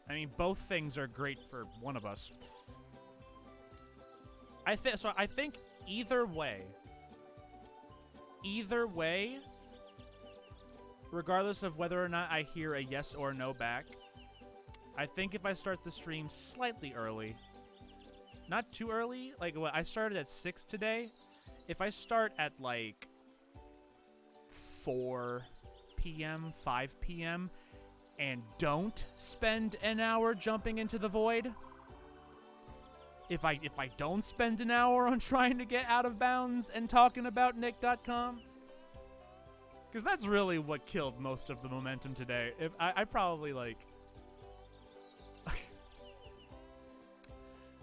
I mean, both things are great for one of us. I think either way, regardless of whether or not I hear a yes or no back, I think if I start the stream slightly early, not too early, like what I started at 6 today, if I start at like 4 p.m., 5 p.m., and don't spend an hour jumping into the void, if I don't spend an hour on trying to get out of bounds and talking about Nick.com, because that's really what killed most of the momentum today. If I probably like.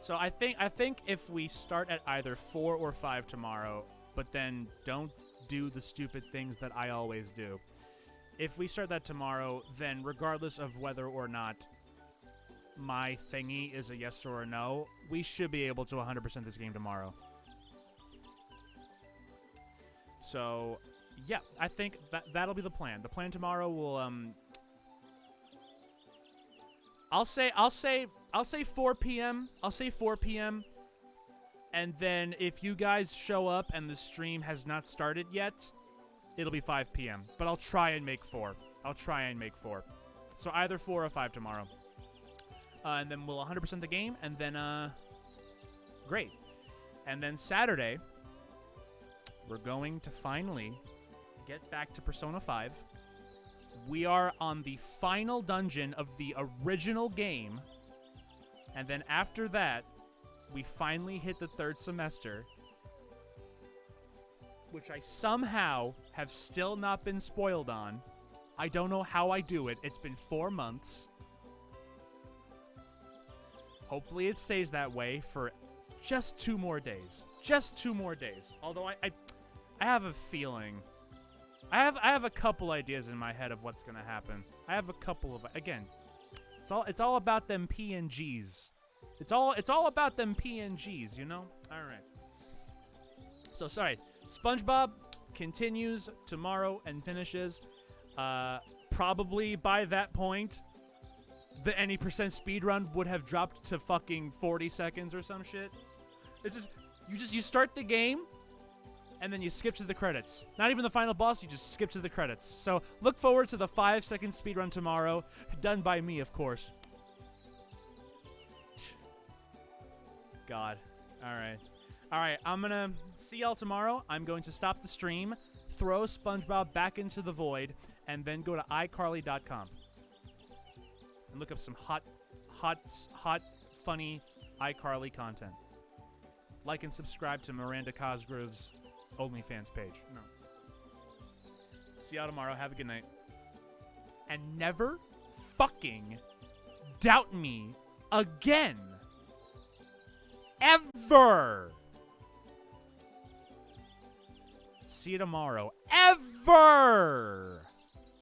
So I think if we start at either 4 or 5 tomorrow, but then don't do the stupid things that I always do. If we start that tomorrow, then regardless of whether or not my thingy is a yes or a no, we should be able to 100% this game tomorrow. So, yeah, I think that'll be the plan. The plan tomorrow will I'll say 4 p.m. I'll say 4 p.m. And then if you guys show up and the stream has not started yet, it'll be 5 p.m. But I'll try and make 4. So either 4 or 5 tomorrow. And then we'll 100% the game, and then, great. And then Saturday, we're going to finally get back to Persona 5. We are on the final dungeon of the original game, and then after that, we finally hit the 3rd semester, which I somehow have still not been spoiled on. I don't know how I do it. It's been 4 months. Hopefully it stays that way for just 2 more days. Just 2 more days. Although I have a feeling. I have a couple ideas in my head of what's gonna happen. I have a couple of, again, it's all about them PNGs. It's all about them PNGs, you know? All right. So sorry, SpongeBob continues tomorrow and finishes. Probably by that point, the any percent speed run would have dropped to fucking 40 seconds or some shit. It's just you start the game and then you skip to the credits. Not even the final boss, you just skip to the credits. So look forward to the 5-second speed run tomorrow, done by me, of course. God. All right. All right, I'm going to see y'all tomorrow. I'm going to stop the stream, throw SpongeBob back into the void, and then go to iCarly.com and look up some hot, funny iCarly content. Like and subscribe to Miranda Cosgrove's OnlyFans page. No. See y'all tomorrow. Have a good night. And never fucking doubt me again. Ever. See you tomorrow. Ever.